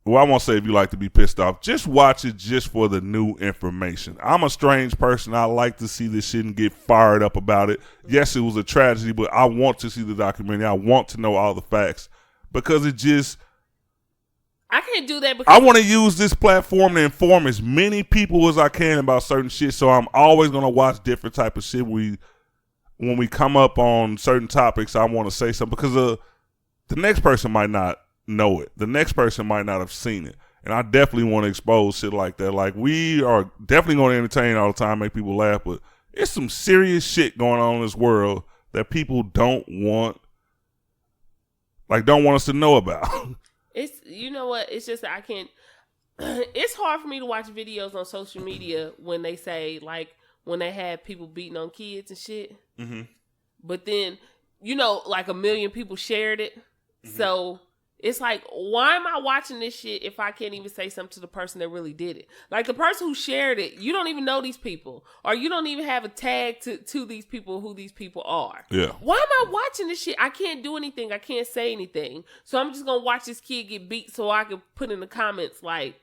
well, I won't say if you like to be pissed off. Just watch it just for the new information. I'm a strange person. I like to see this shit and get fired up about it. Yes, it was a tragedy, but I want to see the documentary. I want to know all the facts because it just... I can't do that because... I want to use this platform to inform as many people as I can about certain shit, so I'm always going to watch different type of shit. When we come up on certain topics, I want to say something because the next person might not know it. The next person might not have seen it. And I definitely want to expose shit like that. Like, we are definitely going to entertain all the time, make people laugh, but it's some serious shit going on in this world that people don't want us to know about. It's, you know what? It's just that I can't. It's hard for me to watch videos on social media when they say, like, when they have people beating on kids and shit. Mm-hmm. But then, like 1 million people shared it. Mm-hmm. So it's like, why am I watching this shit if I can't even say something to the person that really did it? Like, the person who shared it, you don't even know these people. Or you don't even have a tag to these people, who these people are. Yeah. Why am I watching this shit? I can't do anything. I can't say anything. So I'm just going to watch this kid get beat so I can put in the comments like,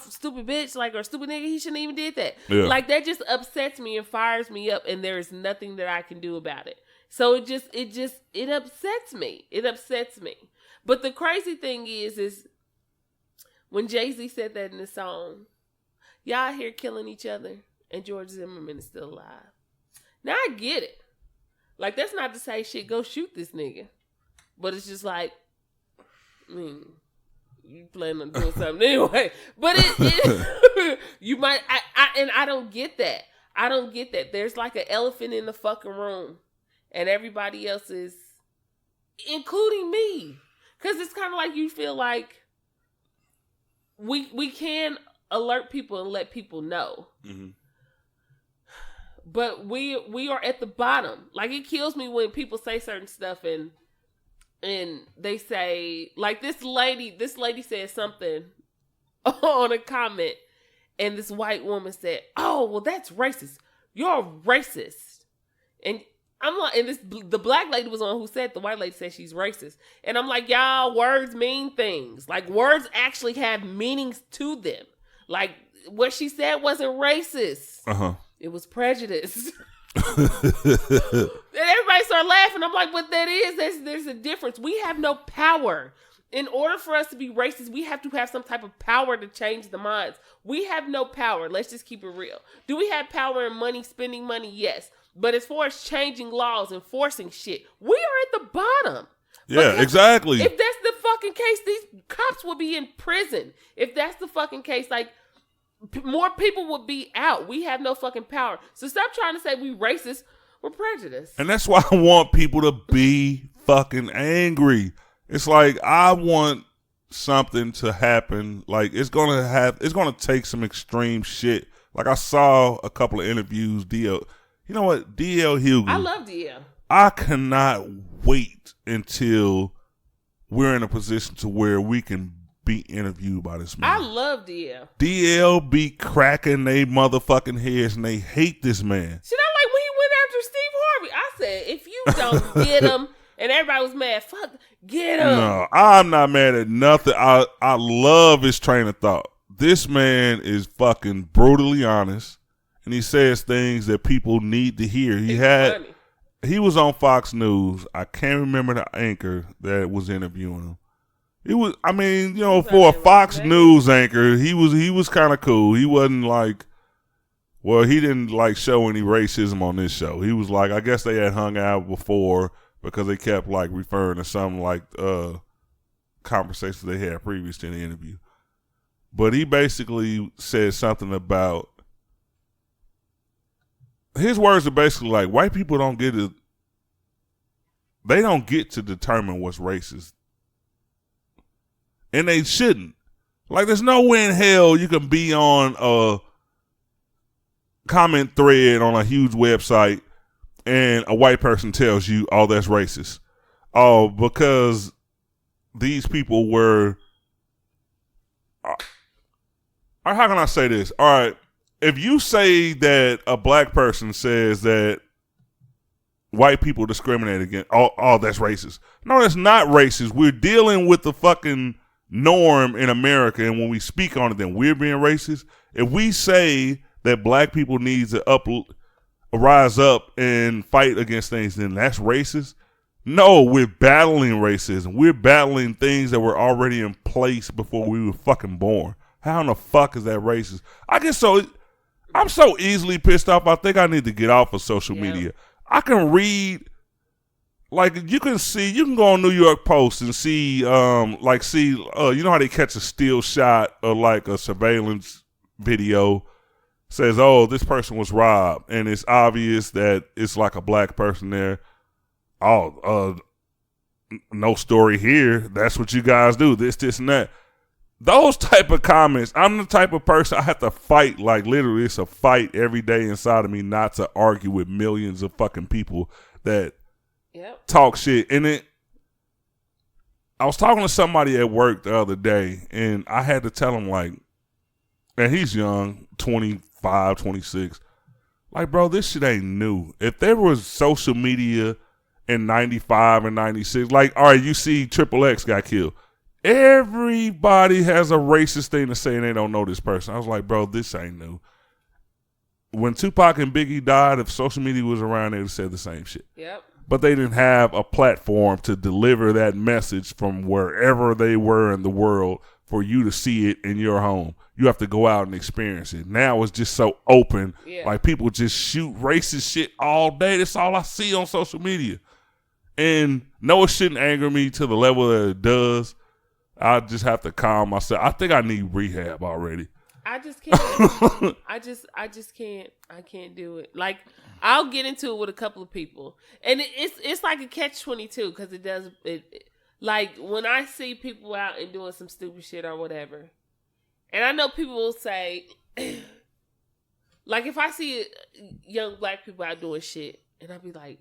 stupid bitch, like, or stupid nigga, he shouldn't even did that. Yeah. Like, that just upsets me and fires me up, and there is nothing that I can do about it. So it upsets me. It upsets me. But the crazy thing is when Jay-Z said that in the song, y'all here killing each other, and George Zimmerman is still alive. Now I get it. Like, that's not to say shit, go shoot this nigga. But it's just like, you plan on doing something anyway. But it you might, I don't get that. I don't get that. There's like an elephant in the fucking room, and everybody else is, including me. Because it's kind of like you feel like we can alert people and let people know. Mm-hmm. But we are at the bottom. Like, it kills me when people say certain stuff and they say, like, this lady said something on a comment, and this white woman said, "Oh, well, that's racist. You're racist." And I'm like, and the black lady was on who said, the white lady said she's racist. And I'm like, y'all, words mean things. Like, words actually have meanings to them. Like, what she said wasn't racist. It was prejudice. And everybody started laughing. I'm like, what that is, there's a difference. We have no power. In order for us to be racist, we have to have some type of power to change the minds. We have no power. Let's just keep it real. Do we have power and money, spending money? Yes. But as far as changing laws, enforcing shit, we are at the bottom. Yeah, because exactly. If that's the fucking case, these cops will be in prison. If that's the fucking case, like, more people would be out. We have no fucking power. So stop trying to say we racist. We're prejudiced. And that's why I want people to be fucking angry. It's like, I want something to happen. Like, it's gonna take some extreme shit. Like, I saw a couple of interviews. You know what? D.L. Hughley. I love D.L. I cannot wait until we're in a position to where we can be interviewed by this man. I love D.L. D.L. be cracking they motherfucking heads and they hate this man. See, I like when he went after Steve Harvey. I said, if you don't get him, and everybody was mad, fuck, get him. No, I'm not mad at nothing. I love his train of thought. This man is fucking brutally honest. And he says things that people need to hear. He was on Fox News. I can't remember the anchor that was interviewing him. He was, I mean, you know, for a Fox News anchor, he was kind of cool. He wasn't like, well, he didn't like show any racism on this show. He was like, I guess they had hung out before because they kept like referring to some like conversations they had previous to the interview. But he basically said something about, his words are basically like, white people don't get to determine what's racist. And they shouldn't. Like, there's no way in hell you can be on a comment thread on a huge website and a white person tells you, oh, that's racist. Oh, because these people were, how can I say this? All right. If you say that a black person says that white people discriminate against, oh, that's racist. No, that's not racist. We're dealing with the fucking norm in America, and when we speak on it, then we're being racist. If we say that black people need to rise up and fight against things, then that's racist. No, we're battling racism. We're battling things that were already in place before we were fucking born. How in the fuck is that racist? I get so... I'm so easily pissed off. I think I need to get off of social media. I can read, like, you can go on New York Post and see, you know how they catch a still shot of like a surveillance video, says, oh, this person was robbed, and it's obvious that it's like a black person there. Oh, no story here. That's what you guys do. This, and that. Those type of comments, I'm the type of person I have to fight, like literally it's a fight every day inside of me not to argue with millions of fucking people that talk shit. And I was talking to somebody at work the other day and I had to tell him like, and he's young, 25, 26. Like, bro, this shit ain't new. If there was social media in 95 and 96, like, all right, you see Triple X got killed. Everybody has a racist thing to say and they don't know this person. I was like, bro, this ain't new. When Tupac and Biggie died, if social media was around, they would have said the same shit. Yep. But they didn't have a platform to deliver that message from wherever they were in the world for you to see it in your home. You have to go out and experience it. Now it's just so open. Yeah. Like, people just shoot racist shit all day. That's all I see on social media. And no, it shouldn't anger me to the level that it does. I just have to calm myself. I think I need rehab already. I just can't. I just can't. I can't do it. Like, I'll get into it with a couple of people, and it's like a catch-22 because it does it. Like, when I see people out and doing some stupid shit or whatever, and I know people will say, Like, if I see young black people out doing shit, and I be like,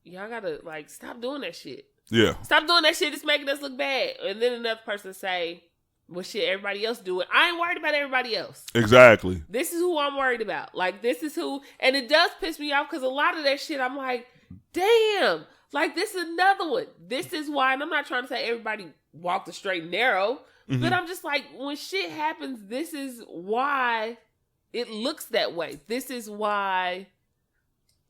y'all gotta, like, stop doing that shit. Yeah. Stop doing that shit. It's making us look bad. And then another person say, well, shit, everybody else do it. I ain't worried about everybody else. Exactly. This is who I'm worried about. Like, this is who, and it does piss me off because a lot of that shit, I'm like, damn. Like, this is another one. This is why, and I'm not trying to say everybody walk the straight and narrow, but I'm just like, when shit happens, this is why it looks that way. This is why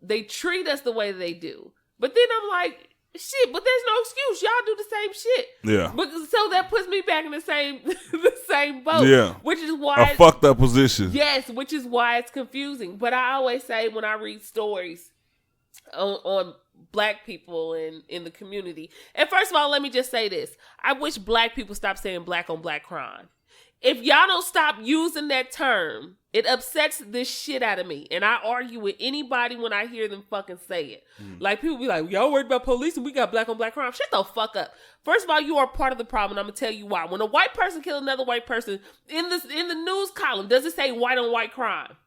they treat us the way they do. But then I'm like, shit, but there's no excuse. Y'all do the same shit. Yeah. But, so that puts me back in the same boat. Yeah. Which is why a fucked up position. Yes, which is why it's confusing. But I always say when I read stories on black people in the community, and first of all, let me just say this. I wish black people stop saying black on black crime. If y'all don't stop using that term, it upsets the shit out of me. And I argue with anybody when I hear them fucking say it. Like, people be like, y'all worried about police and we got black on black crime. Shut the fuck up. First of all, you are part of the problem. I'm going to tell you why. When a white person kills another white person, in the news column, does it say white on white crime?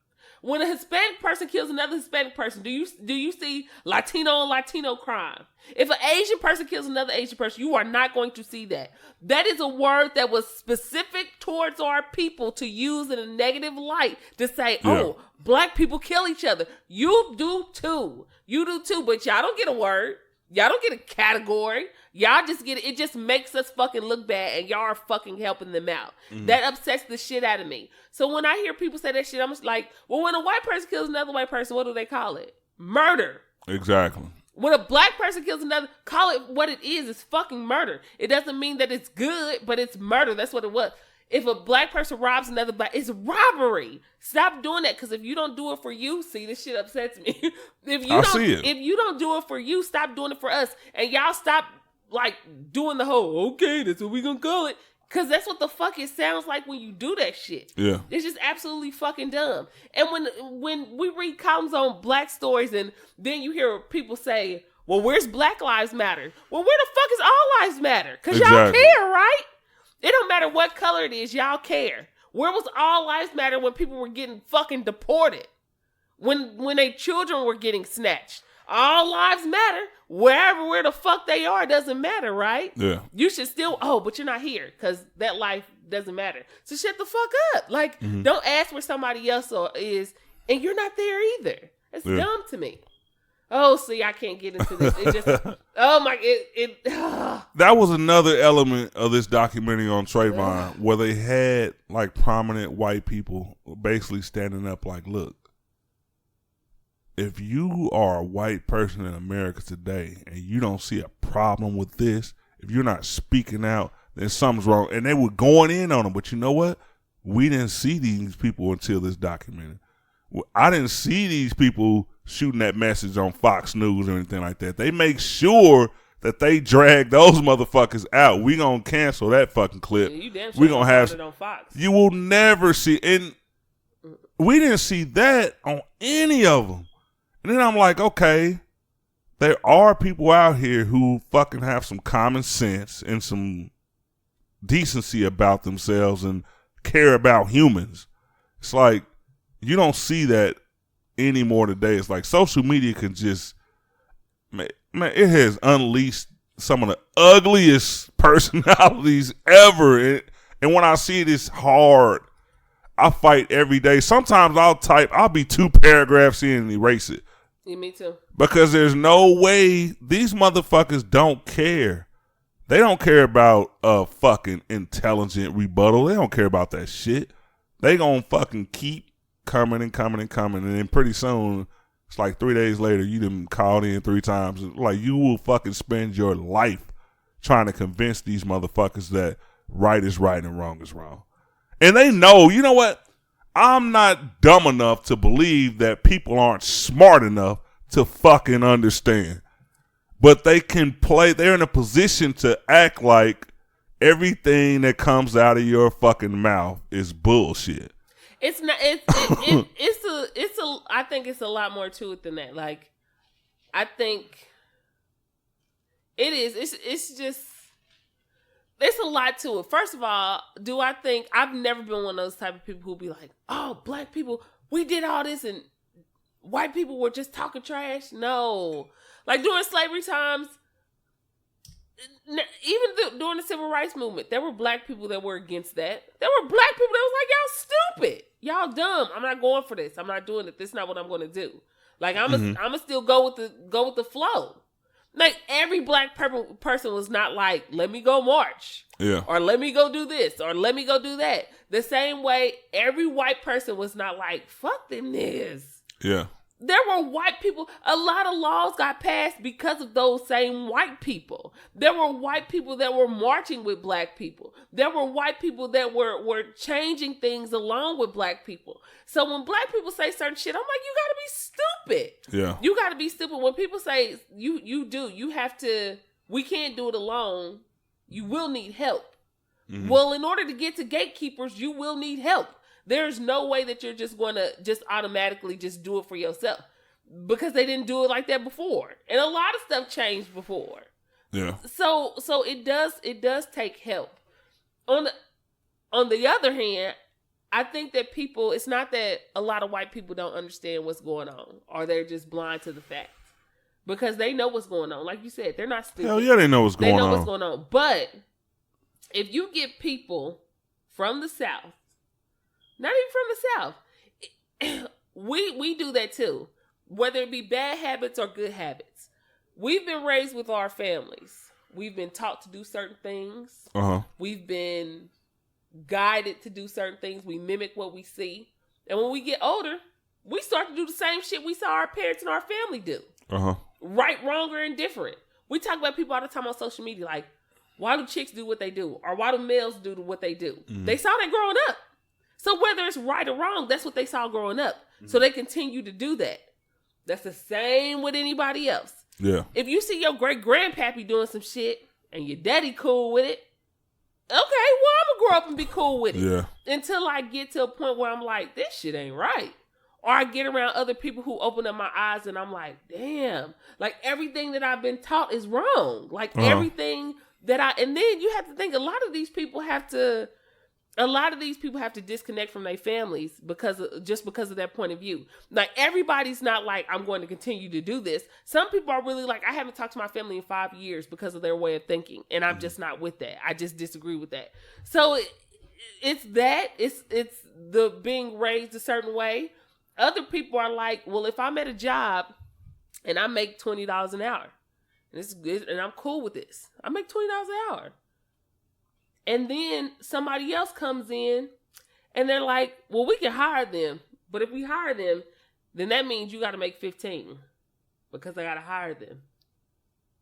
When a Hispanic person kills another Hispanic person, do you see Latino on Latino crime? If an Asian person kills another Asian person, you are not going to see that. That is a word that was specific towards our people to use in a negative light to say, oh, black people kill each other. You do too. You do too, but y'all don't get a word. Y'all don't get a category. Y'all just get it just makes us fucking look bad and y'all are fucking helping them out. That upsets the shit out of me. So when I hear people say that shit, I'm just like, well, when a white person kills another white person, what do they call it? Murder. Exactly. When a black person kills another, call it what it is. It's fucking murder. It doesn't mean that it's good, but it's murder. That's what it was. If a black person robs another black, it's robbery. Stop doing that, because if you don't do it for you, see, this shit upsets me. If you don't do it for you, stop doing it for us. And y'all stop like doing the whole, okay, that's what we gonna call it. Because that's what the fuck it sounds like when you do that shit. Yeah. It's just absolutely fucking dumb. And when we read columns on black stories and then you hear people say, well, where's Black Lives Matter? Well, where the fuck is All Lives Matter? Because y'all care, right? It don't matter what color it is, y'all care. Where was All Lives Matter when people were getting fucking deported? When their children were getting snatched? All lives matter. Where the fuck they are doesn't matter, right? Yeah. You should still, but you're not here because that life doesn't matter. So shut the fuck up. Like, don't ask where somebody else is and you're not there either. It's dumb to me. Oh, see, I can't get into this. It just, That was another element of this documentary on Trayvon where they had like prominent white people basically standing up like, look, if you are a white person in America today and you don't see a problem with this, if you're not speaking out, then something's wrong. And they were going in on them. But you know what? We didn't see these people until this documentary. I didn't see these people shooting that message on Fox News or anything like that. They make sure that they drag those motherfuckers out. We gonna cancel that fucking clip. Yeah, we gonna have it on Fox. You will never see, and we didn't see that on any of them. And then I'm like, okay, there are people out here who fucking have some common sense and some decency about themselves and care about humans. It's like, you don't see that anymore today. It's like social media can just, man, it has unleashed some of the ugliest personalities ever. And when I see it, it's hard. I fight every day. Sometimes I'll be 2 paragraphs in and erase it. Yeah, me too. Because there's no way these motherfuckers don't care. They don't care about a fucking intelligent rebuttal. They don't care about that shit. They gonna fucking keep coming and coming and coming. And then pretty soon, it's like 3 days later, you done called in 3 times. Like, you will fucking spend your life trying to convince these motherfuckers that right is right and wrong is wrong. And they know, you know what? I'm not dumb enough to believe that people aren't smart enough to fucking understand. But they can they're in a position to act like everything that comes out of your fucking mouth is bullshit. It's not, I think it's a lot more to it than that. Like, I think it is, it's just, there's a lot to it. First of all, do I think, I've never been one of those type of people who be like, oh, black people, we did all this and white people were just talking trash. No. Like during slavery times, even during the civil rights movement, there were black people that were against that. There were black people that was like, y'all stupid. Y'all dumb. I'm not going for this. I'm not doing it. This is not what I'm going to do. Like, I'm gonna still go with the flow. Like, every black person was not like, let me go march. Yeah. Or let me go do this. Or let me go do that. The same way, every white person was not like, fuck them niggas. Yeah. There were white people. A lot of laws got passed because of those same white people. There were white people that were marching with black people. There were white people that were changing things along with black people. So when black people say certain shit, I'm like, you gotta be stupid. Yeah. You gotta be stupid. When people say you have to, we can't do it alone. You will need help. Mm-hmm. Well, in order to get to gatekeepers, you will need help. There's no way that you're just going to just automatically just do it for yourself because they didn't do it like that before. And a lot of stuff changed before. Yeah. So it does take help. On the other hand, I think that people, it's not that a lot of white people don't understand what's going on or they're just blind to the facts because they know what's going on. Like you said, they're not stupid. Hell yeah, they know what's going on. They know what's going on. But if you get people from the South, not even from the South. We do that too. Whether it be bad habits or good habits. We've been raised with our families. We've been taught to do certain things. Uh-huh. We've been guided to do certain things. We mimic what we see. And when we get older, we start to do the same shit we saw our parents and our family do. Uh-huh. Right, wrong, or indifferent. We talk about people all the time on social media like, why do chicks do what they do? Or why do males do what they do? Mm-hmm. They saw that growing up. So whether it's right or wrong, that's what they saw growing up. Mm-hmm. So they continue to do that. That's the same with anybody else. Yeah. If you see your great-grandpappy doing some shit and your daddy cool with it, okay, well, I'm going to grow up and be cool with it. Yeah. Until I get to a point where I'm like, this shit ain't right. Or I get around other people who open up my eyes and I'm like, damn. Like, everything that I've been taught is wrong. Like, everything that and then you have to think a lot of these people have to disconnect from their families because of that point of view. Like, everybody's not like, I'm going to continue to do this. Some people are really like, I haven't talked to my family in 5 years because of their way of thinking. And I'm just not with that. I just disagree with that. So it's the being raised a certain way. Other people are like, well, if I'm at a job and I make $20 an hour and I'm cool with this, I make $20 an hour. And then somebody else comes in and they're like, well, we can hire them. But if we hire them, then that means you got to make 15 because I got to hire them.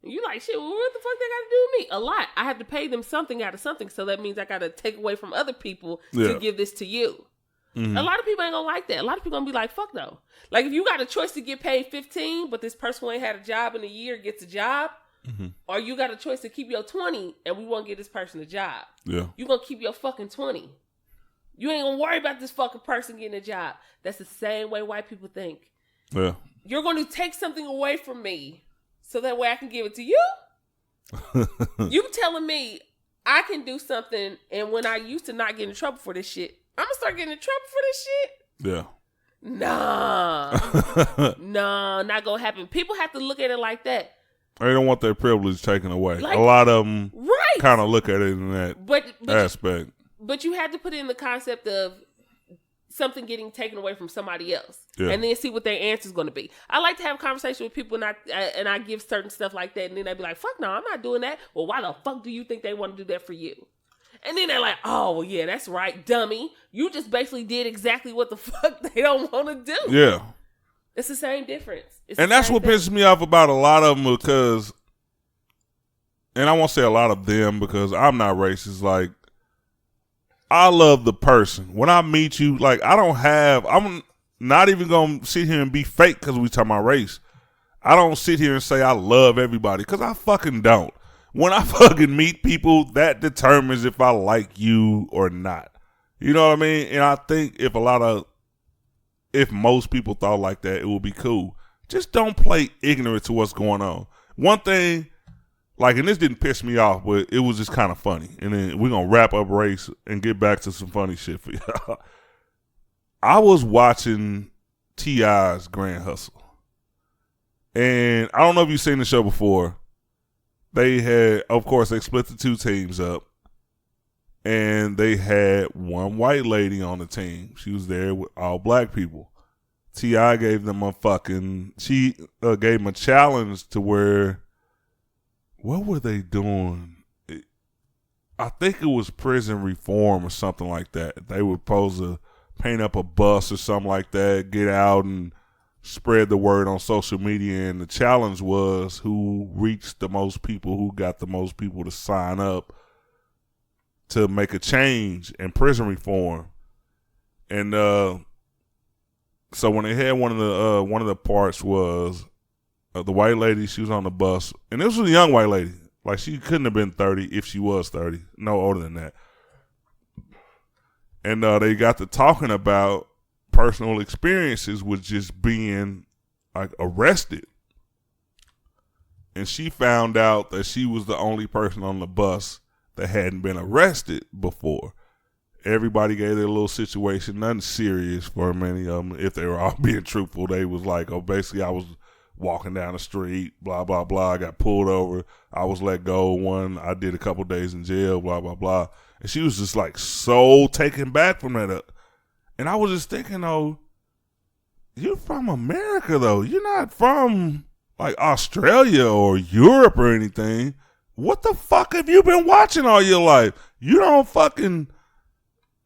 And you're like, shit, well, what the fuck they got to do with me? A lot. I have to pay them something out of something. So that means I got to take away from other people to give this to you. Mm-hmm. A lot of people ain't going to like that. A lot of people going to be like, fuck no. Like, if you got a choice to get paid 15, but this person who ain't had a job in a year gets a job, mm-hmm. or you got a choice to keep your 20 and we won't get this person a job. Yeah. You're going to keep your fucking 20. You ain't going to worry about this fucking person getting a job. That's the same way white people think. Yeah. You're going to take something away from me so that way I can give it to you? You telling me I can do something and when I used to not get in trouble for this shit, I'm going to start getting in trouble for this shit? Yeah. Nah. Nah, not going to happen. People have to look at it like that. They don't want their privilege taken away. Like, a lot of them kind of look at it in that aspect. But you have to put in the concept of something getting taken away from somebody else. Yeah. And then see what their answer is going to be. I like to have a conversation with people and I give certain stuff like that. And then they be like, fuck no, I'm not doing that. Well, why the fuck do you think they want to do that for you? And then they're like, oh, well, yeah, that's right, dummy. You just basically did exactly what the fuck they don't want to do. Yeah. It's the same difference. And that's what pisses me off about a lot of them because, and I won't say a lot of them because I'm not racist. Like, I love the person. When I meet you, like, I'm not even going to sit here and be fake because we talking about race. I don't sit here and say I love everybody because I fucking don't. When I fucking meet people, that determines if I like you or not. You know what I mean? And I think if most people thought like that, it would be cool. Just don't play ignorant to what's going on. One thing, like, and this didn't piss me off, but it was just kind of funny. And then we're going to wrap up race and get back to some funny shit for y'all. I was watching T.I.'s Grand Hustle. And I don't know if you've seen the show before. They had, of course, they split the two teams up. And they had one white lady on the team. She was there with all black people. T.I. gave them she gave them a challenge to where, what were they doing? I think it was prison reform or something like that. They were supposed to paint up a bus or something like that, get out and spread the word on social media. And the challenge was who reached the most people, who got the most people to sign up to make a change in prison reform. And so when they had one of the parts was the white lady, she was on the bus, and this was a young white lady. Like, she couldn't have been 30 if she was 30, no older than that. And they got to talking about personal experiences with just being like arrested. And she found out that she was the only person on the bus that hadn't been arrested before. Everybody gave their little situation, nothing serious for many of them. If they were all being truthful, they was like, oh, basically I was walking down the street, blah, blah, blah. I got pulled over. I was let go. I did a couple days in jail, blah, blah, blah. And she was just like so taken back from that. And I was just thinking, oh, you're from America, though. You're not from like Australia or Europe or anything. What the fuck have you been watching all your life? You don't fucking,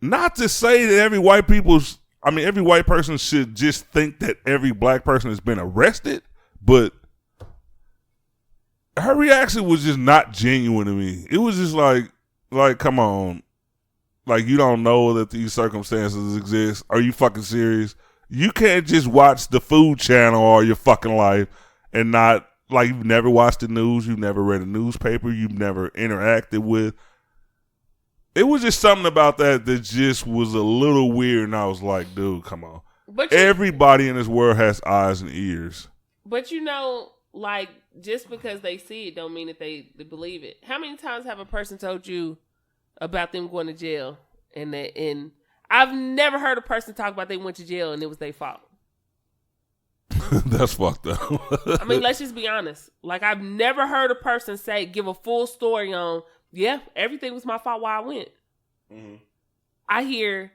not to say that every white person should just think that every black person has been arrested, but her reaction was just not genuine to me. It was just like, come on. Like, you don't know that these circumstances exist. Are you fucking serious? You can't just watch the Food Channel all your fucking life and not, like, you've never watched the news, you've never read a newspaper, you've never interacted with. It was just something about that just was a little weird, and I was like, dude, come on. But everybody in this world has eyes and ears. But like, just because they see it don't mean that they believe it. How many times have a person told you about them going to jail? And I've never heard a person talk about they went to jail and it was their fault. That's fucked up. I mean, let's just be honest. Like, I've never heard a person give a full story on, yeah, everything was my fault while I went. Mm-hmm. I hear,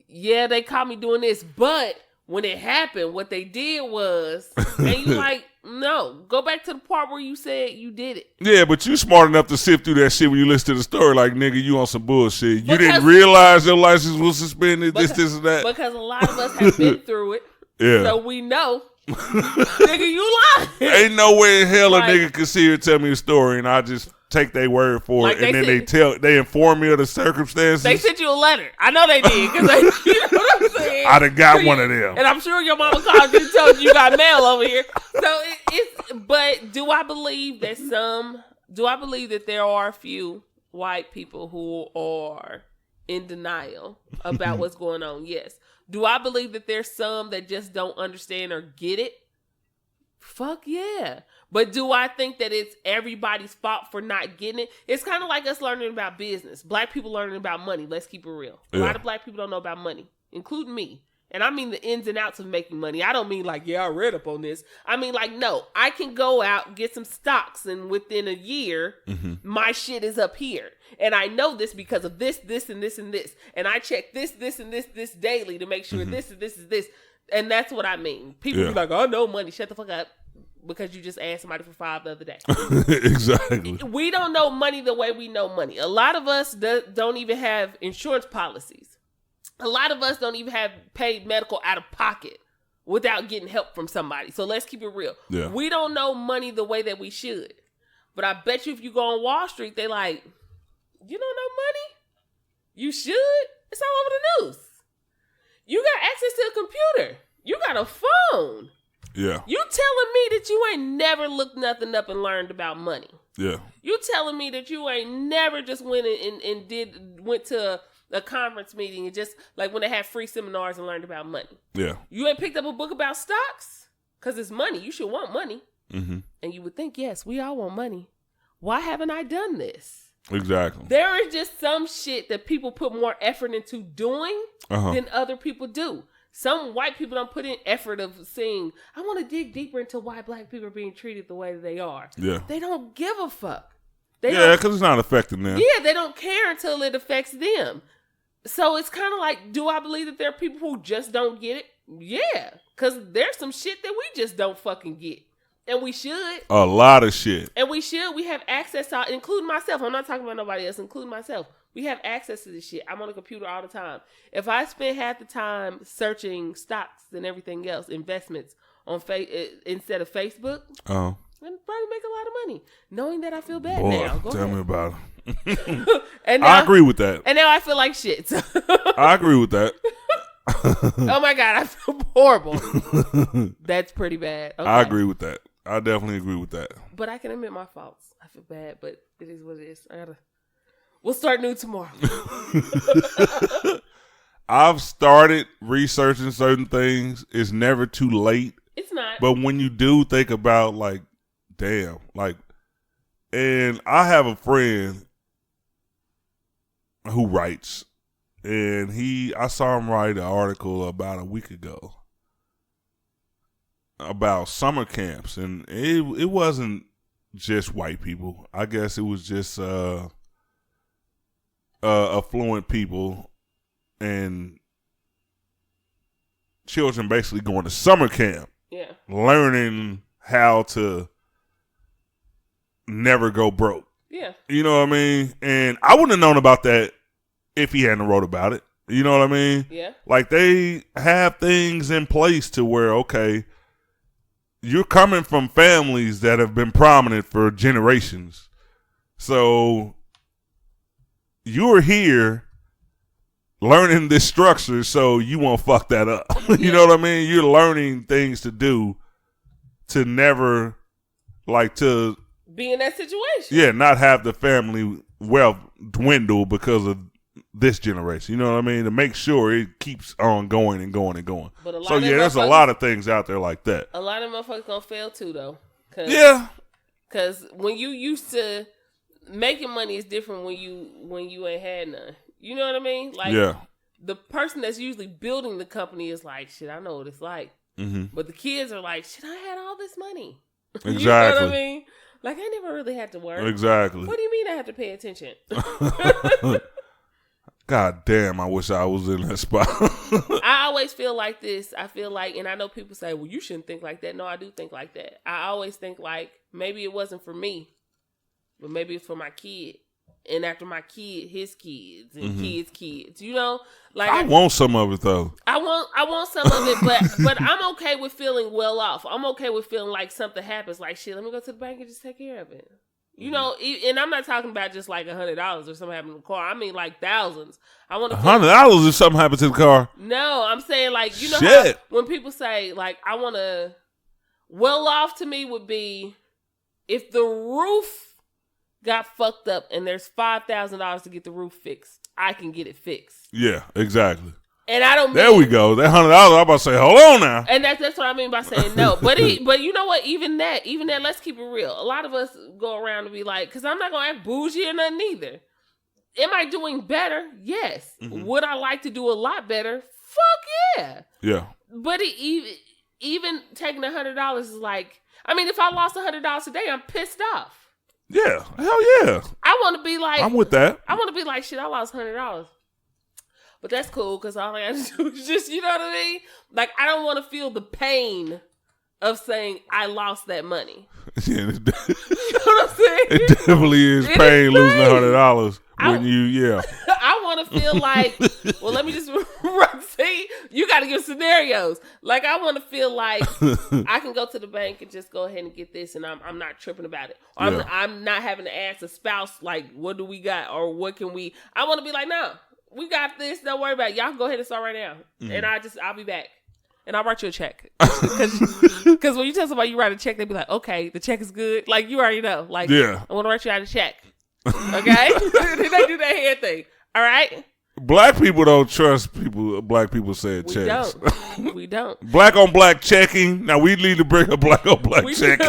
yeah, they caught me doing this, but when it happened, what they did was, and you like, no, go back to the part where you said you did it. Yeah, but you smart enough to sift through that shit when you listen to the story. Like, nigga, you on some bullshit. You didn't realize your license was suspended, this and that. Because a lot of us have been through it. Yeah. So we know. Nigga, you lying. Ain't no way in hell a nigga could see or tell me a story and I just take their word for it, and then they inform me of the circumstances. They sent you a letter. I know they did, because you know what I'm saying. I done got one of them, and I'm sure your mama called you and told you got mail over here. So it's. But do I believe that there are a few white people who are in denial about what's going on? Yes. Do I believe that there's some that just don't understand or get it? Fuck yeah. But do I think that it's everybody's fault for not getting it? It's kind of like us learning about business. Black people learning about money. Let's keep it real. A lot of black people don't know about money, including me. And I mean the ins and outs of making money. I don't mean like, yeah, I read up on this. I mean like, no, I can go out, get some stocks, and within a year, my shit is up here. And I know this because of this, this, and this, and this. And I check this, and this daily to make sure this, and this, is this. And that's what I mean. People be like, oh, no money. Shut the fuck up. Because you just asked somebody for $5 the other day. Exactly. We don't know money the way we know money. A lot of us don't even have insurance policies. A lot of us don't even have paid medical out of pocket without getting help from somebody. So let's keep it real. Yeah. We don't know money the way that we should. But I bet you if you go on Wall Street, they like, you don't know money? You should. It's all over the news. You got access to a computer. You got a phone. Yeah. You telling me that you ain't never looked nothing up and learned about money. Yeah. You telling me that you ain't never just went went to a conference meeting and just like when they had free seminars and learned about money. Yeah. You ain't picked up a book about stocks? Because it's money. You should want money. Mm-hmm. And you would think, yes, we all want money. Why haven't I done this? Exactly. There is just some shit that people put more effort into doing than other people do. Some white people don't put in effort of saying, I want to dig deeper into why black people are being treated the way that they are. Yeah. They don't give a fuck. Because it's not affecting them. Yeah, they don't care until it affects them. So it's kind of like, do I believe that there are people who just don't get it? Yeah. Because there's some shit that we just don't fucking get. And we should. A lot of shit. And we should. We have access to, including myself. I'm not talking about nobody else, including myself. We have access to this shit. I'm on the computer all the time. If I spend half the time searching stocks and everything else, investments on instead of Facebook, I'd probably make a lot of money. Knowing that I feel bad now. Tell me about it. And now, I agree with that. And now I feel like shit. I agree with that. Oh my God, I feel horrible. That's pretty bad. Okay. I agree with that. I definitely agree with that. But I can admit my faults. I feel bad, but it is what it is. We'll start new tomorrow. I've started researching certain things. It's never too late. It's not. But when you do think about, like, damn, like, and I have a friend who writes, and I saw him write an article about a week ago about summer camps, and it wasn't just white people. I guess it was just affluent people and children basically going to summer camp. Yeah. Learning how to never go broke. Yeah. You know what I mean? And I wouldn't have known about that if he hadn't wrote about it. You know what I mean? Yeah. Like, they have things in place to where, okay, you're coming from families that have been prominent for generations. So you're here learning this structure so you won't fuck that up. You know what I mean? You're learning things to do to never, like, to be in that situation. Yeah, not have the family wealth dwindle because of this generation. You know what I mean? To make sure it keeps on going and going and going. But so yeah, there's a lot of things out there like that. A lot of motherfuckers gonna fail too, though. Because when you used to making money is different when you ain't had none. You know what I mean? Like, the person that's usually building the company is like, shit, I know what it's like. Mm-hmm. But the kids are like, shit, I had all this money. Exactly. You know what I mean? Like, I never really had to work. Exactly. What do you mean I have to pay attention? God damn, I wish I was in that spot. I always feel like this. I feel like, and I know people say, well, you shouldn't think like that. No, I do think like that. I always think like, maybe it wasn't for me, but maybe it's for my kid. And after my kid, his kids and kids, you know, like I want some of it though. I want some of it, but I'm okay with feeling well off. I'm okay with feeling like something happens. Like, shit, let me go to the bank and just take care of it. You know, and I'm not talking about just like $100 or something happened to the car. I mean like thousands. I want $100 if something happened to the car. No, I'm saying like, you know, how, when people say like, I want to, well off to me would be if the roof got fucked up and there's $5,000 to get the roof fixed, I can get it fixed. Yeah, exactly. And I don't. There we go. That $100. I'm about to say, hold on now. And that's what I mean by saying no. But you know what? Even that. Let's keep it real. A lot of us go around and be like, because I'm not gonna act bougie or nothing either. Am I doing better? Yes. Mm-hmm. Would I like to do a lot better? Fuck yeah. Yeah. But even taking $100 is like, I mean, if I lost $100 today, I'm pissed off. Yeah, hell yeah. I want to be like, I'm with that. I want to be like, shit, I lost $100. But that's cool because all I have to do is just, you know what I mean? Like, I don't want to feel the pain of saying I lost that money. Yeah, you know what I'm saying? It definitely is pain losing $100 when I want to feel like, well, let me just see. You got to give scenarios. Like, I want to feel like I can go to the bank and just go ahead and get this, and I'm not tripping about it. Or I'm not having to ask a spouse like, what do we got or what can we? I want to be like, no, we got this. Don't worry about it. Y'all can go ahead and start right now, and I'll be back. And I'll write you a check. Because when you tell somebody you write a check, they be like, okay, the check is good. Like, you already know. Like, I want to write you out a check. Okay? They do that head thing. All right? Black people don't trust people. Black people said checks. We don't. Black on black checking. Now we need to bring a black on black checking.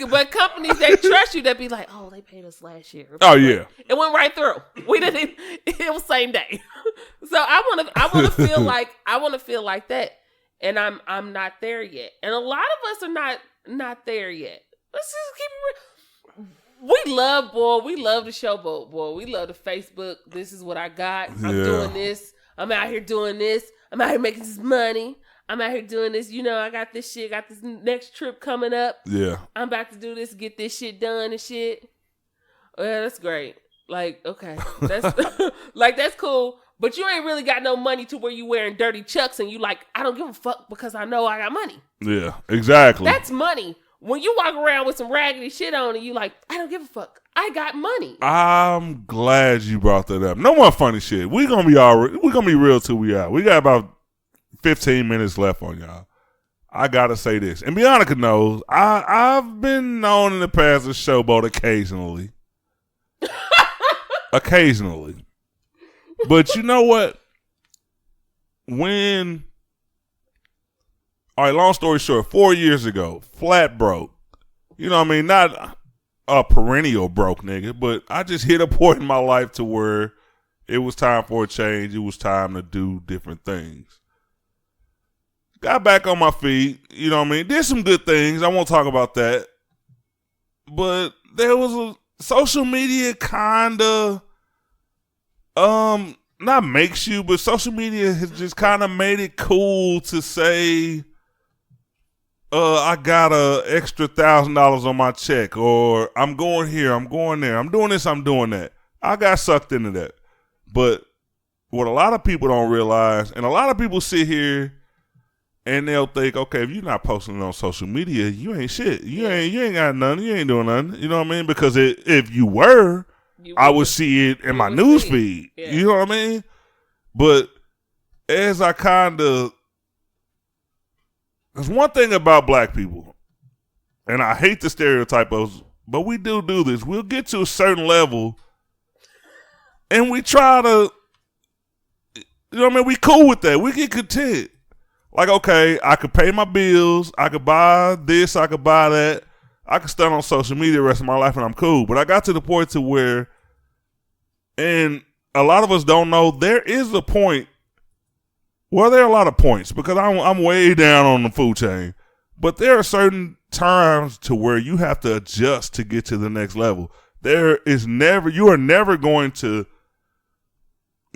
but companies, they trust you. They be like, oh, they paid us last year. Oh yeah, it went right through. We didn't. It was same day. So I want to feel like that, and I'm not there yet. And a lot of us are not there yet. Let's just keep it real. We love the showboat, boy. We love the Facebook. This is what I got. I'm doing this. I'm out here doing this. I'm out here making this money. I'm out here doing this. You know, I got this shit. Got this next trip coming up. Yeah. I'm about to do this, get this shit done and shit. Oh, yeah, that's great. Like, okay. That's that's cool. But you ain't really got no money to where you wearing dirty chucks and you like, I don't give a fuck because I know I got money. Yeah, exactly. That's money. When you walk around with some raggedy shit on and you like, I don't give a fuck. I got money. I'm glad you brought that up. No more funny shit. We're gonna be real till we out. We got about 15 minutes left on y'all. I gotta say this. And Bianca knows, I've been known in the past to showboat occasionally. Occasionally. But you know what? All right, long story short, 4 years ago, flat broke. You know what I mean? Not a perennial broke nigga, but I just hit a point in my life to where it was time for a change. It was time to do different things. Got back on my feet, you know what I mean? Did some good things. I won't talk about that. But there was a social media kind of, not makes you, but social media has just kind of made it cool to say, I got a extra $1,000 on my check, or I'm going here, I'm going there, I'm doing this, I'm doing that. I got sucked into that. But what a lot of people don't realize, and a lot of people sit here and they'll think, okay, if you're not posting on social media, you ain't shit. You ain't got nothing. You ain't doing nothing. You know what I mean? Because if you were, I would see it in my news feed. Yeah. You know what I mean? But as I kind of, there's one thing about black people, and I hate the stereotype of, but we do this. We'll get to a certain level, and we try to, you know what I mean? We cool with that. We get content. Like, okay, I could pay my bills. I could buy this. I could buy that. I could stand on social media the rest of my life, and I'm cool. But I got to the point to where, and a lot of us don't know, there is a point. Well, there are a lot of points because I'm way down on the food chain. But there are certain times to where you have to adjust to get to the next level. You are never going to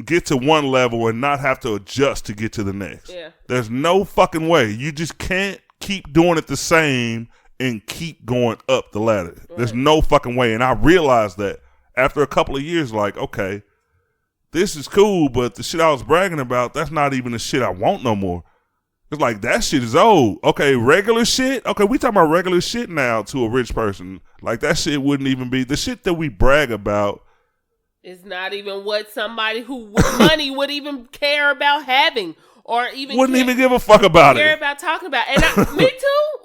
get to one level and not have to adjust to get to the next. Yeah. There's no fucking way. You just can't keep doing it the same and keep going up the ladder. Right. There's no fucking way. And I realized that after a couple of years, like, okay, this is cool, but the shit I was bragging about, that's not even the shit I want no more. It's like, that shit is old. Okay, regular shit? Okay, we talking about regular shit now to a rich person. Like, that shit wouldn't even be, the shit that we brag about. It's not even what somebody who with money would even care about having. Or even wouldn't even give a fuck about care it. About talking about. And me too.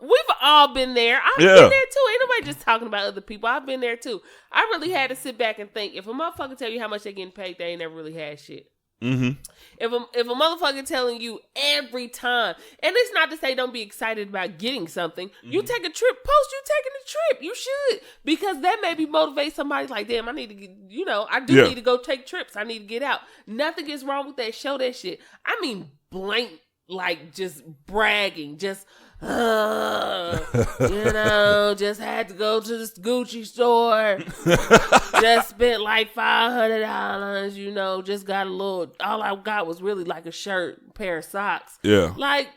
We've all been there. I've been there too. Ain't nobody just talking about other people. I've been there too. I really had to sit back and think. If a motherfucker tell you how much they getting paid, they ain't never really had shit. Mm-hmm. If a motherfucker telling you every time, and it's not to say don't be excited about getting something. Mm-hmm. You take a trip, post you taking a trip. You should, because that maybe motivate somebody. Like, damn, I need to get, I do need to go take trips. I need to get out. Nothing is wrong with that. Show that shit. I mean, blank, like just bragging, just just had to go to this Gucci store. Just spent like $500, just got a little, all I got was really like a shirt, pair of socks. Yeah. Like,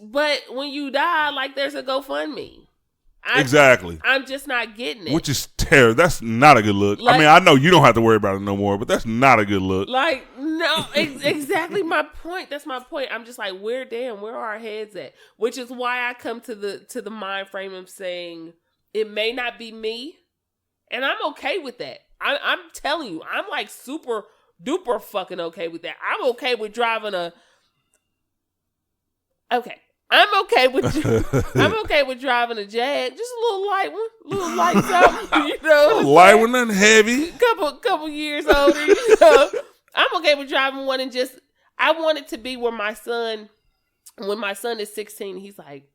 but when you die, like, there's a GoFundMe. Exactly. I'm just not getting it. Which is terrible. That's not a good look. Like, I mean, I know you don't have to worry about it no more, but that's not a good look. Like, no, exactly my point. That's my point. I'm just like, where are our heads at? Which is why I come to the mind frame of saying it may not be me, and I'm okay with that. I'm telling you, I'm like super duper fucking okay with that. I'm okay with driving I'm okay with driving a Jag, just a little light one, little light something, light one, nothing heavy. Couple years older, I'm okay with driving one and just, I want it to be where my son, when my son is 16, he's like,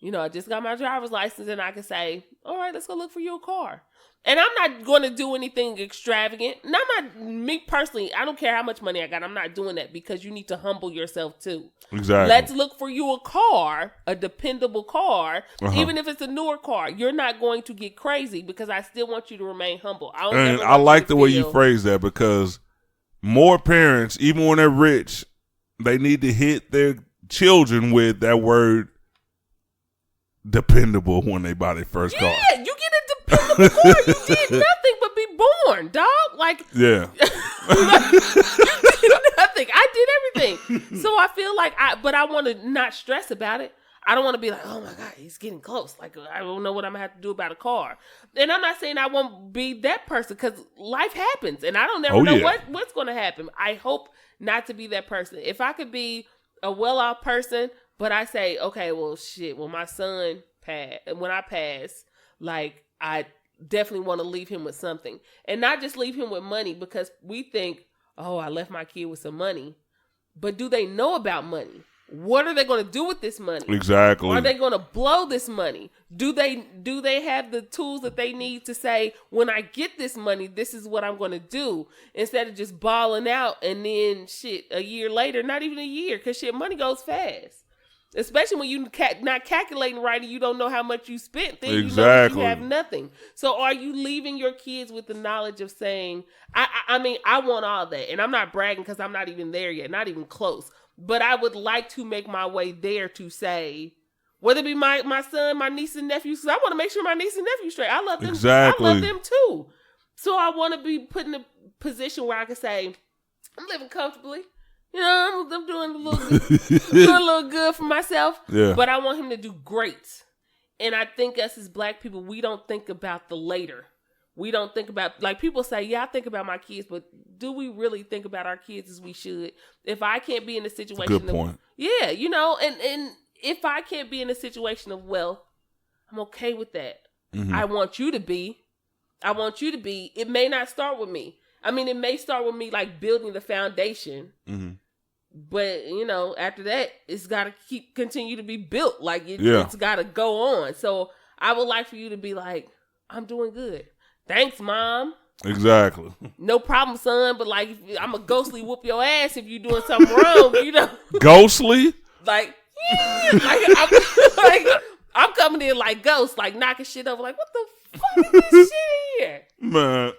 I just got my driver's license and I can say, all right, let's go look for you a car. And I'm not going to do anything extravagant. And me personally, I don't care how much money I got. I'm not doing that because you need to humble yourself too. Exactly. Let's look for you a car, a dependable car, even if it's a newer car. You're not going to get crazy because I still want you to remain humble. I like the way you phrase that because more parents, even when they're rich, they need to hit their children with that word dependable when they buy their first car. Yeah, you get a dependable car. You did nothing but be born, dog. Like, yeah. You did nothing. I did everything. So I feel like but I want to not stress about it. I don't want to be like, oh my God, he's getting close. Like, I don't know what I'm going to have to do about a car. And I'm not saying I won't be that person because life happens and I don't never know what's going to happen. I hope not to be that person. If I could be a well-off person, but I say, okay, well, shit, when my son when I pass, like, I definitely want to leave him with something. And not just leave him with money because we think, oh, I left my kid with some money. But do they know about money? What are they going to do with this money? Exactly. Are they going to blow this money? Do they have the tools that they need to say, when I get this money, this is what I'm going to do, instead of just balling out and then shit a year later, not even a year, because shit, money goes fast. Especially when you're not calculating right and you don't know how much you spent. Then exactly. You have nothing. So are you leaving your kids with the knowledge of saying, I mean, I want all that. And I'm not bragging because I'm not even there yet, not even close. But I would like to make my way there to say, whether it be my son, my niece and nephews, because I want to make sure my niece and nephews straight. I love them. Exactly. I love them too. So I want to be put in a position where I can say, I'm living comfortably. I'm doing a little good for myself. Yeah. But I want him to do great. And I think us as Black people, we don't think about the later. We don't think about, like, people say, yeah, I think about my kids, but do we really think about our kids as we should? If I can't be in a situation, good point. Yeah, and if I can't be in a situation of wealth, I'm okay with that. Mm-hmm. I want you to be. It may not start with me. I mean, it may start with me, like, building the foundation. Mm-hmm. But, after that, it's got to continue to be built. Like, it's got to go on. So I would like for you to be like, I'm doing good. Thanks, Mom. Exactly. No problem, son. But, like, I'm going to ghostly whoop your ass if you're doing something wrong, Ghostly? Like, yeah. I'm coming in like ghost, like knocking shit over. Like, what the fuck is this shit here? Man.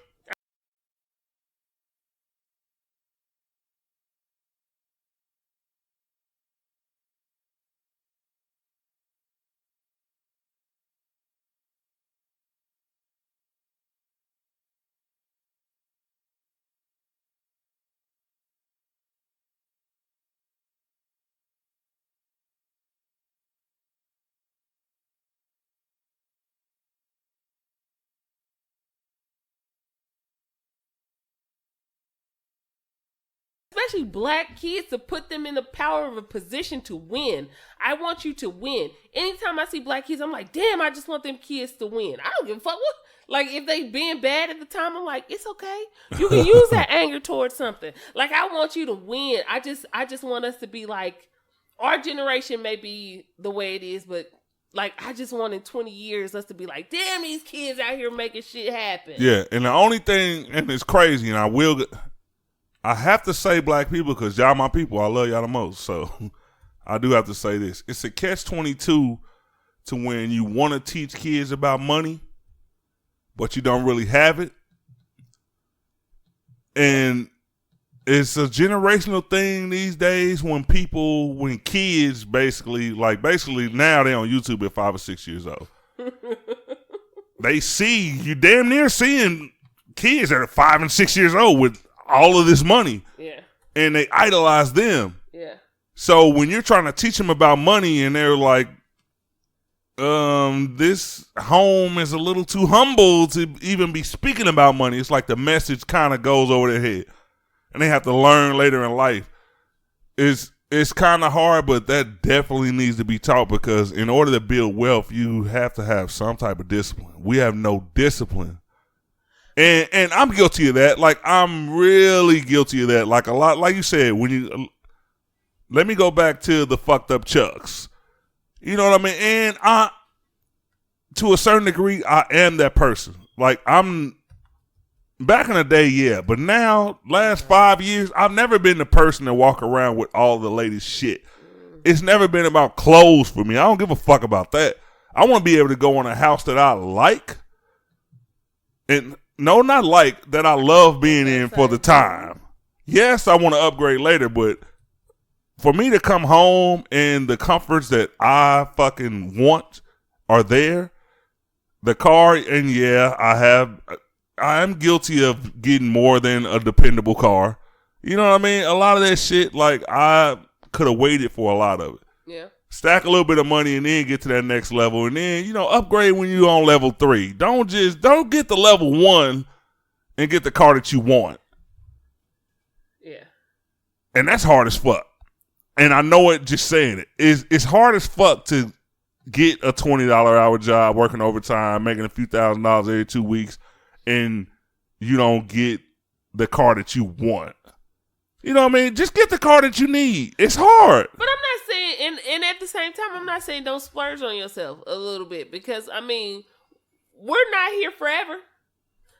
Especially Black kids, to put them in the power of a position to win. I want you to win. Anytime I see Black kids, I'm like, damn, I just want them kids to win. I don't give a fuck what. Like, if they being bad at the time, I'm like, it's okay. You can use that anger towards something. Like, I want you to win. I just want us to be like, our generation may be the way it is, but like, I just want in 20 years us to be like, damn, these kids out here making shit happen. Yeah, and the only thing, and it's crazy, and I have to say Black people because y'all my people. I love y'all the most. So I do have to say this. It's a catch-22 to when you want to teach kids about money, but you don't really have it. And it's a generational thing these days when kids basically now they're on YouTube at 5 or 6 years old. They see, you damn near seeing kids that are 5 and 6 years old with all of this money. Yeah. And they idolize them. Yeah. So when you're trying to teach them about money and they're like, this home is a little too humble to even be speaking about money, it's like the message kind of goes over their head. And they have to learn later in life. It's kind of hard, but that definitely needs to be taught because in order to build wealth, you have to have some type of discipline. We have no discipline. And I'm guilty of that. Like, I'm really guilty of that. Like, a lot, like you said, let me go back to the fucked up Chucks. You know what I mean? And to a certain degree, I am that person. Like, I'm back in the day, yeah. But now, last 5 years, I've never been the person to walk around with all the latest shit. It's never been about clothes for me. I don't give a fuck about that. I want to be able to go in a house that I like. And no, not like, that I love being in for the time. Yes, I want to upgrade later, but for me to come home and the comforts that I fucking want are there, the car, and yeah, I am guilty of getting more than a dependable car. You know what I mean? A lot of that shit, like, I could have waited for a lot of it. Yeah. Stack a little bit of money and then get to that next level, and then, upgrade when you're on level 3. Don't get to level 1 and get the car that you want. Yeah. And that's hard as fuck. And I know it just saying it. It's hard as fuck to get a $20 hour job working overtime, making a few $1,000s every 2 weeks, and you don't get the car that you want. You know what I mean? Just get the car that you need. It's hard. But I'm not saying, and at the same time, I'm not saying don't splurge on yourself a little bit, because, I mean, we're not here forever.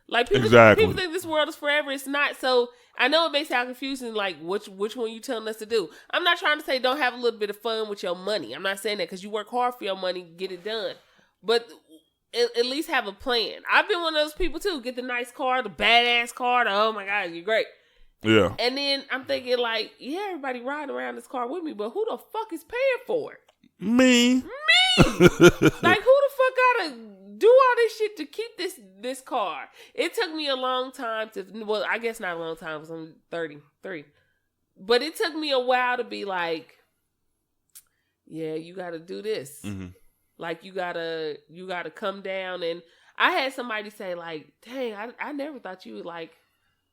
Like, people think this world is forever. It's not. So I know it may sound confusing, like, which one you telling us to do. I'm not trying to say don't have a little bit of fun with your money. I'm not saying that, because you work hard for your money, get it done. But at least have a plan. I've been one of those people, too. Get the nice car, the badass car, oh, my God, you're great. Yeah. And then I'm thinking, like, yeah, everybody riding around this car with me, but who the fuck is paying for it? Me. Like, who the fuck gotta do all this shit to keep this car? It took me a long time well, I guess not a long time, because I'm 33. But it took me a while to be like, yeah, you gotta do this. Mm-hmm. Like, you gotta come down. And I had somebody say, like, dang, I never thought you would, like,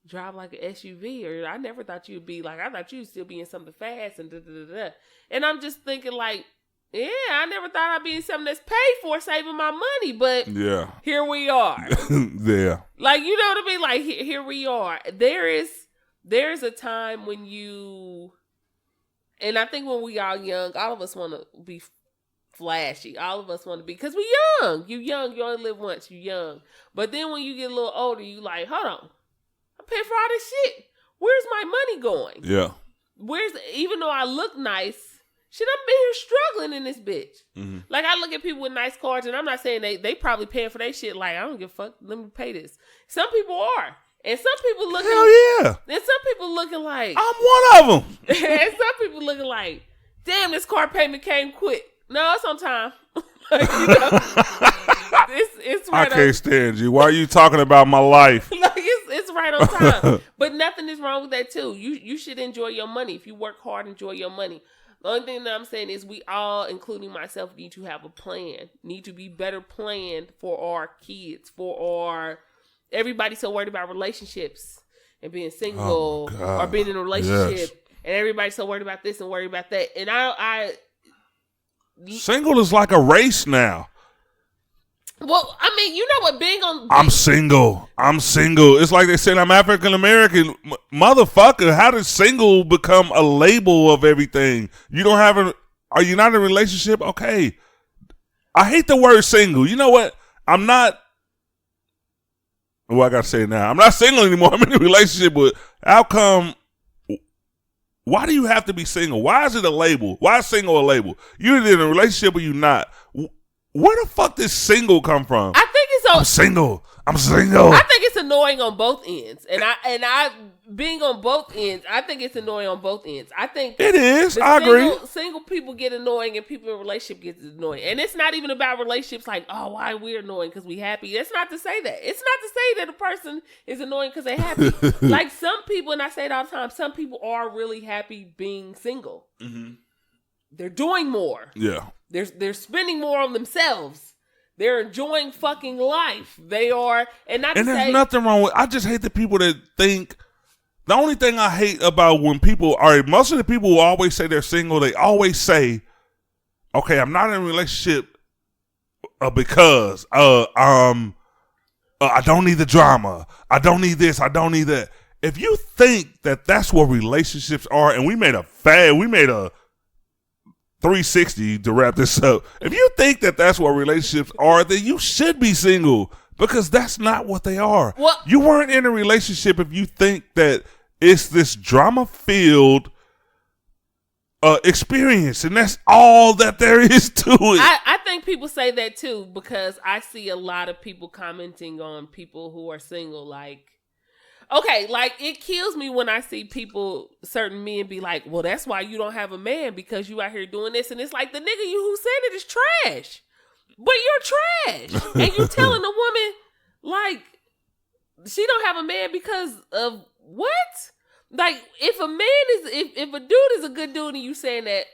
drive like an SUV, or I never thought you'd be like, I thought you'd still be in something fast and da-da-da-da. And I'm just thinking, like, yeah, I never thought I'd be in something that's paid for, saving my money, but yeah, here we are. Yeah. Like, you know what I mean? Like, here we are. There's a time when and I think when we are young, all of us want to be flashy. All of us want to be, because we young. You young, you only live once, you young. But then when you get a little older, you like, hold on. I'm paying for all this shit. Where's my money going? Yeah. Even though I look nice, shit, I'm been here struggling in this bitch. Mm-hmm. Like, I look at people with nice cars, and I'm not saying they probably paying for their shit. Like, I don't give a fuck. Let me pay this. Some people are. And some people looking. Hell yeah. And some people looking like. I'm one of them. And some people looking like, damn, this car payment came quick. No, it's on time. Like, it's right. I can't stand you. Why are you talking about my life? Like, it's right on time. But nothing is wrong with that too. You should enjoy your money. If you work hard, enjoy your money. The only thing that I'm saying is we all, including myself, need to have a plan. Need to be better planned for our kids, for everybody's so worried about relationships and being single or being in a relationship, yes. And everybody's so worried about this and worried about that. And I single is like a race now. Well, I mean, you know what? I'm single. It's like they said I'm African American. Motherfucker, how did single become a label of everything? Are you not in a relationship? Okay. I hate the word single. You know what? I gotta say it now. I'm not single anymore. I'm in a relationship, but how come? Why do you have to be single? Why is it a label? Why is single a label? You're either in a relationship or you're not. Where the fuck did single come from? I think it's I'm single. I think it's annoying on both ends. And I being on both ends, I think it's annoying on both ends. I think it is. I agree. Single people get annoying and people in a relationship get annoying. And it's not even about relationships like, oh, why we're annoying because we happy. It's not to say that. It's not to say that a person is annoying because they're happy. Like some people, and I say it all the time, some people are really happy being single. Mm-hmm. They're doing more. Yeah. They're spending more on themselves. They're enjoying fucking life. They are, and there's nothing wrong with. I just hate the people that think. The only thing I hate about when people are, most of the people who always say they're single, they always say, "Okay, I'm not in a relationship because I don't need the drama. I don't need this. I don't need that. If you think that that's what relationships are, and we made a 360 to wrap this up. If you think that that's what relationships are, then you should be single, because that's not what they are. Well, you weren't in a relationship if you think that it's this drama-filled experience, and that's all that there is to it. I think people say that too, because I see a lot of people commenting on people who are single, like, okay, like, it kills me when I see certain men be like, well, that's why you don't have a man, because you out here doing this. And it's like, the nigga who said it is trash. But you're trash. And you telling a woman, like, she don't have a man because of what? Like, if a dude is a good dude and you saying that,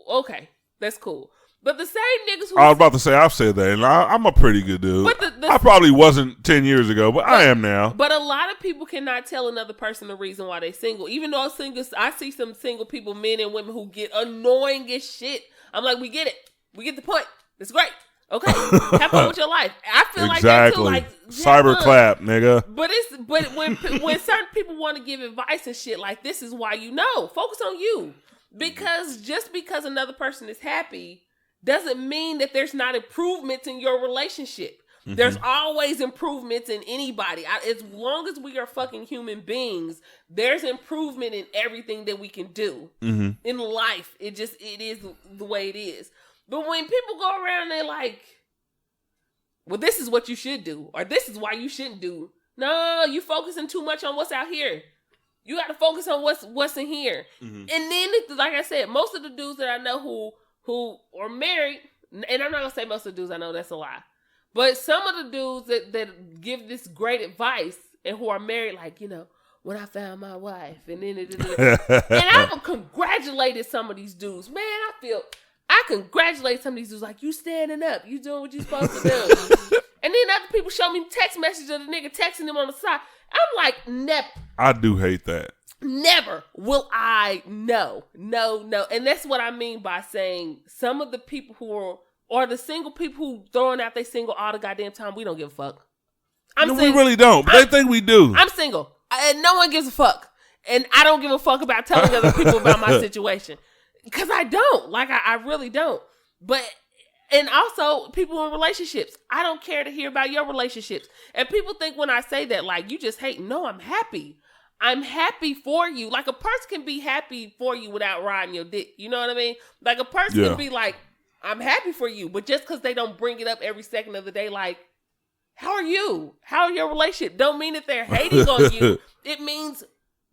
okay, that's cool. But the same niggas who... I was about to say, I've said that, and I'm a pretty good dude. But I probably wasn't 10 years ago, but I am now. But a lot of people cannot tell another person the reason why they single. Even though I see some single people, men and women, who get annoying as shit. I'm like, we get it. We get the point. It's great. Okay. Have fun with your life. I feel like that too. Like, cyber clap, nigga. But when certain people want to give advice and shit, like, this is why focus on you. Because just because another person is happy doesn't mean that there's not improvements in your relationship. Mm-hmm. There's always improvements in anybody. As long as we are fucking human beings, there's improvement in everything that we can do in life. It is the way it is. But when people go around and they're like, well, this is what you should do, or this is why you shouldn't do. No, you focusing too much on what's out here. You got to focus on what's in here. Mm-hmm. And then, like I said, most of the dudes that I know who are married, and I'm not gonna say most of the dudes I know, that's a lie, but some of the dudes that give this great advice and who are married, like, when I found my wife, and then and I've congratulated some of these dudes. Man, I congratulate some of these dudes, like, you standing up, you doing what you supposed to do. And then other people show me text messages of the nigga texting them on the side. I'm like, never. I do hate that. Never will I. No. And that's what I mean by saying some of the people who are the single people who throwing out they single all the goddamn time, we don't give a fuck. We really don't. But they think we do. I'm single. And no one gives a fuck. And I don't give a fuck about telling other people about my situation. Because I don't. Like, I really don't. And also, people in relationships, I don't care to hear about your relationships. And people think when I say that, like, you just hate. No, I'm happy. I'm happy for you. Like, a person can be happy for you without riding your dick. You know what I mean? Like, a person can be like, I'm happy for you. But just because they don't bring it up every second of the day, like, how are you? How are your relationship? Don't mean that they're hating on you. It means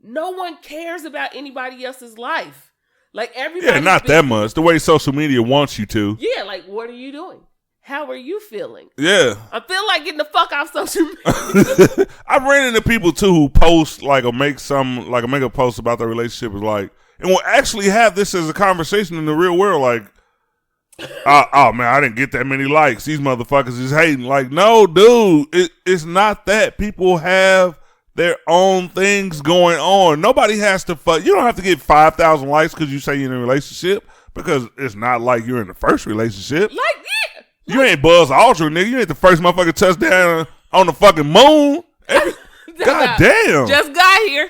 no one cares about anybody else's life. Like, everybody. Yeah, not that much. The way social media wants you to. Yeah, like, what are you doing? How are you feeling? Yeah. I feel like getting the fuck off social media. I've ran into people too who post make a post about their relationship is like, and will actually have this as a conversation in the real world, like, oh man, I didn't get that many likes. These motherfuckers is hating. Like, no, dude, it's not that. People have their own things going on. Nobody has to fuck. You don't have to get 5,000 likes because you say you're in a relationship, because it's not like you're in the first relationship. Like, yeah. You ain't Buzz Aldrin, nigga. You ain't the first motherfucker touchdown on the fucking moon. God damn. Just got here.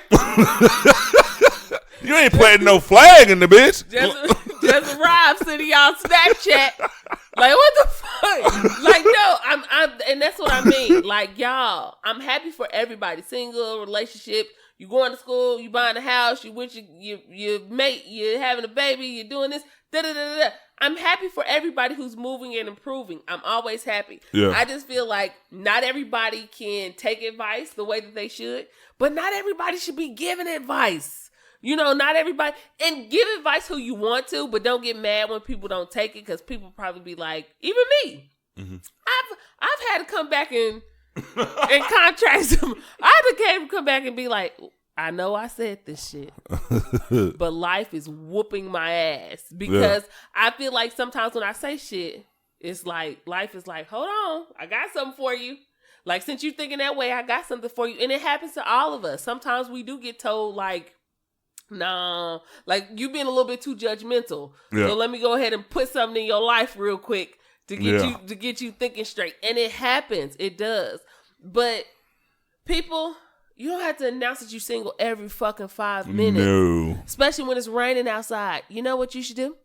You ain't planting no flag in the bitch. Just arrived, sending y'all Snapchat. Like, what the fuck? Like, no, I'm, and that's what I mean. Like, y'all, I'm happy for everybody. Single, relationship, you going to school, you buying a house, you with your mate, you're having a baby, you're doing this, da-da-da-da-da. I'm happy for everybody who's moving and improving. I'm always happy. Yeah. I just feel like not everybody can take advice the way that they should, but not everybody should be giving advice. You know, not everybody. And give advice who you want to, but don't get mad when people don't take it, because people probably be like, even me. Mm-hmm. I've had to come back and contrast them. I had to come back and be like, I know I said this shit, but life is whooping my ass, because I feel like sometimes when I say shit, it's like, life is like, hold on, I got something for you. Like, since you thinking that way, I got something for you. And it happens to all of us. Sometimes we do get told, like, nah, like, you being a little bit too judgmental. Yeah. So let me go ahead and put something in your life real quick to get you thinking straight. And it happens. It does. But people, you don't have to announce that you're single every fucking 5 minutes. No. Especially when it's raining outside. You know what you should do?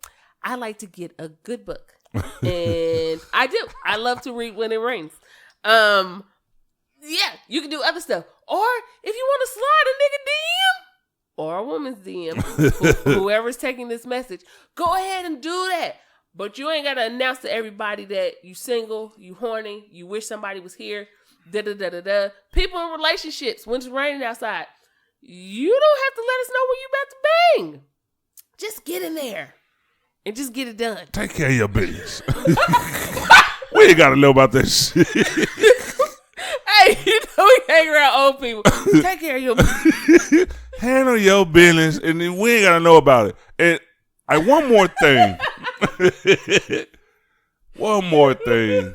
I like to get a good book. And I do. I love to read when it rains. Yeah, you can do other stuff. Or if you want to slide a nigga DM or a woman's DM, whoever's taking this message, go ahead and do that. But you ain't got to announce to everybody that you single, you horny, you wish somebody was here. Da-da-da-da-da. People in relationships, when it's raining outside, you don't have to let us know when you about to bang. Just get in there and just get it done. Take care of your business. We ain't got to know about that shit. Hey, you know we hang around old people. Take care of your business. Handle your business, and then we ain't got to know about it. And one more thing. One more thing.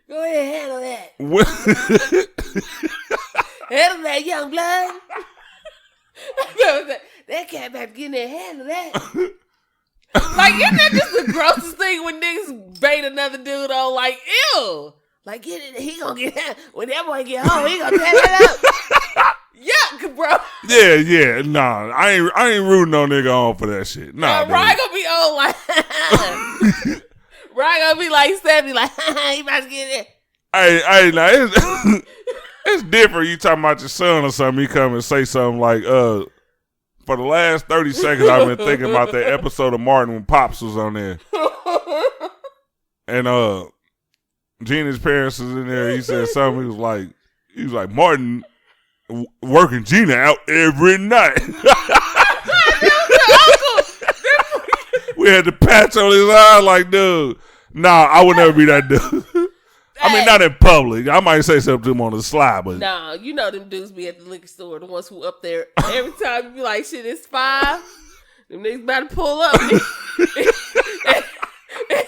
Go ahead, handle that. Handle that, young blood. That cat about to get in there, handle that. Like, isn't that just the grossest thing when niggas bait another dude on? Like, ew. Like, get it, he gonna get that. When that boy get home, he gonna tear that up. Yuck, bro. Yeah. Nah, I ain't rooting no nigga on for that shit. Nah, Ryan gonna be old like. Ryan gonna be like 70, like, he about to get it. Hey, now it's different. You talking about your son or something, he come and say something like, for the last 30 seconds, I've been thinking about that episode of Martin when Pops was on there. And Gina's parents was in there. He said something. He was like Martin working Gina out every night. We had the patch on his eye like, dude, nah, I would never be that dude. I mean, not in public. I might say something to him on the slide, but nah, you know them dudes be at the liquor store, the ones who up there every time you be like, shit, it's 5. Them niggas about to pull up. And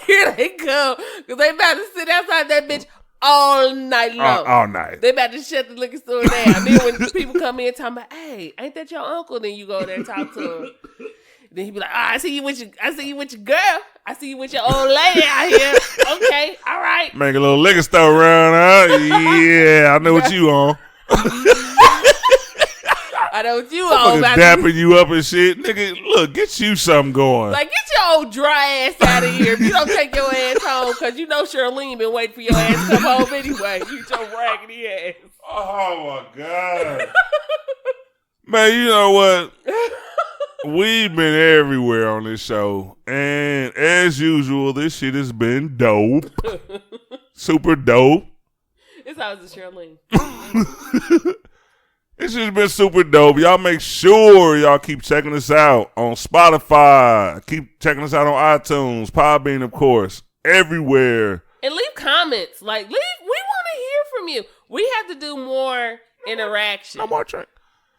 here they come. Because they about to sit outside that bitch all night long. All night. They about to shut the liquor store down. Then when people come in talking about, hey, ain't that your uncle? Then you go there and talk to him. Then he be like, I see you with your girl. I see you with your old lady out here. Okay, all right. Make a little liquor store around, huh? Yeah, I know what you on. I know what you on. Dapping you up and shit. Nigga, look, get you something going. Like, get your old dry ass out of here. If you don't take your ass home, because you know Charlene been waiting for your ass to come home anyway. You your raggedy ass. Oh, my God. Man, you know what? We've been everywhere on this show, and as usual, this shit has been dope. Super dope. It's always a Charlene. It's just been super dope. Y'all make sure y'all keep checking us out on Spotify. Keep checking us out on iTunes, Podbean, of course, everywhere. And leave comments. Like, we want to hear from you. We have to do more interaction. No more drink.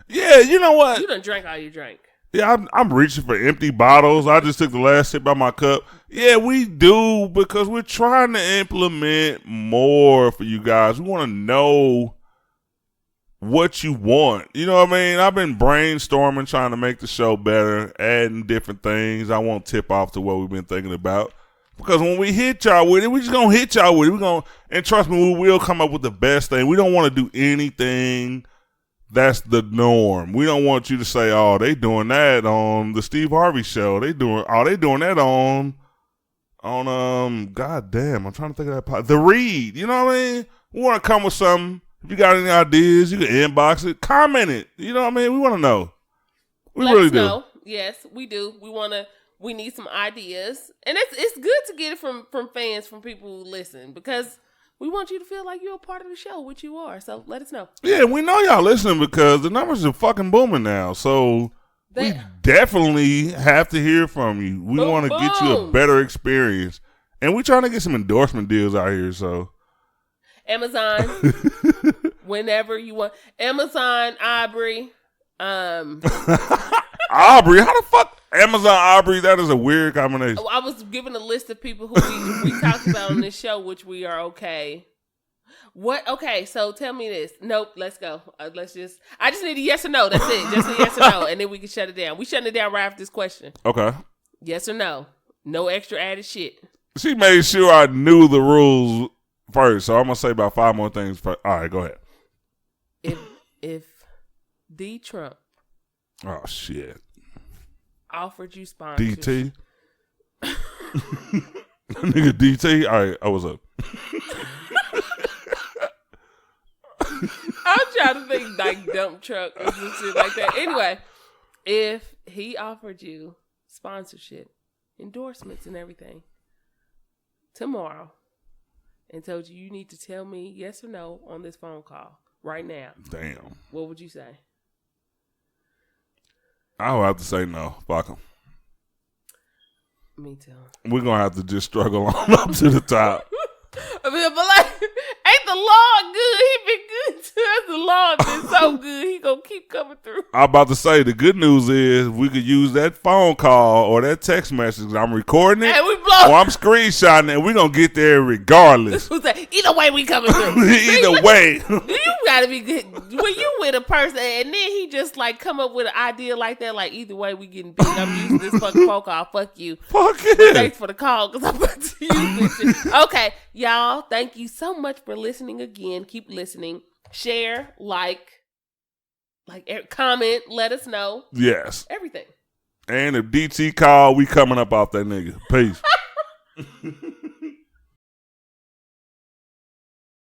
Yeah, you know what? You done drank all you drank. Yeah, I'm reaching for empty bottles. I just took the last sip out my cup. Yeah, we do, because we're trying to implement more for you guys. We want to know what you want. You know what I mean? I've been brainstorming, trying to make the show better, adding different things. I won't tip off to what we've been thinking about. Because when we hit y'all with it, we just going to hit y'all with it. And trust me, we will come up with the best thing. We don't want to do anything that's the norm. We don't want you to say, oh, they doing that on the Steve Harvey show. They doing that on God damn, I'm trying to think of that The Read. You know what I mean? We want to come with something. If you got any ideas, you can inbox it, comment it. You know what I mean? We want to know. We really do. Yes, we do. We need some ideas. And it's good to get it from fans, from people who listen, because we want you to feel like you're a part of the show, which you are. So let us know. Yeah, we know y'all listening because the numbers are fucking booming now. So we definitely have to hear from you. We want to get you a better experience. And we're trying to get some endorsement deals out here. So Amazon, whenever you want. Amazon, Aubrey. Aubrey? How the fuck? Amazon, Aubrey? That is a weird combination. I was given a list of people who we talked about on this show, which we are okay. What? Okay, so tell me this. Nope, let's go. I just need a yes or no. That's it. Just a yes or no, and then we can shut it down. We shutting it down right after this question. Okay. Yes or no? No extra added shit. She made sure I knew the rules first. So I'm gonna say about 5 more things first. All right, go ahead. If D Trump shit offered you sponsorship, DT nigga DT. All right, what's up? I'm trying to think like dump truck or some shit like that. Anyway, if he offered you sponsorship, endorsements, and everything tomorrow, and told you need to tell me yes or no on this phone call right now, damn, what would you say? I would have to say no. Fuck him. Me too. We're gonna have to just struggle on up to the top. I mean, but like, ain't the Lord good? He been good to us. The Lord been so good. He gonna keep coming through. I'm about to say the good news is we could use that phone call or that text message. I'm recording it, and we blow. or I'm screenshotting it. And we gonna get there regardless. Either way, we coming through. Either way, you gotta be good when you with a person, and then he just like come up with an idea like that. Like either way, we getting beat. I'm using this fucking phone call. Fuck you. Fuck it. Thanks for the call because I'm about to use this shit. Okay, y'all. Thank you so much for listening again. Keep listening. Share, like, comment, let us know. Yes. Everything. And if DT call, we coming up off that nigga. Peace.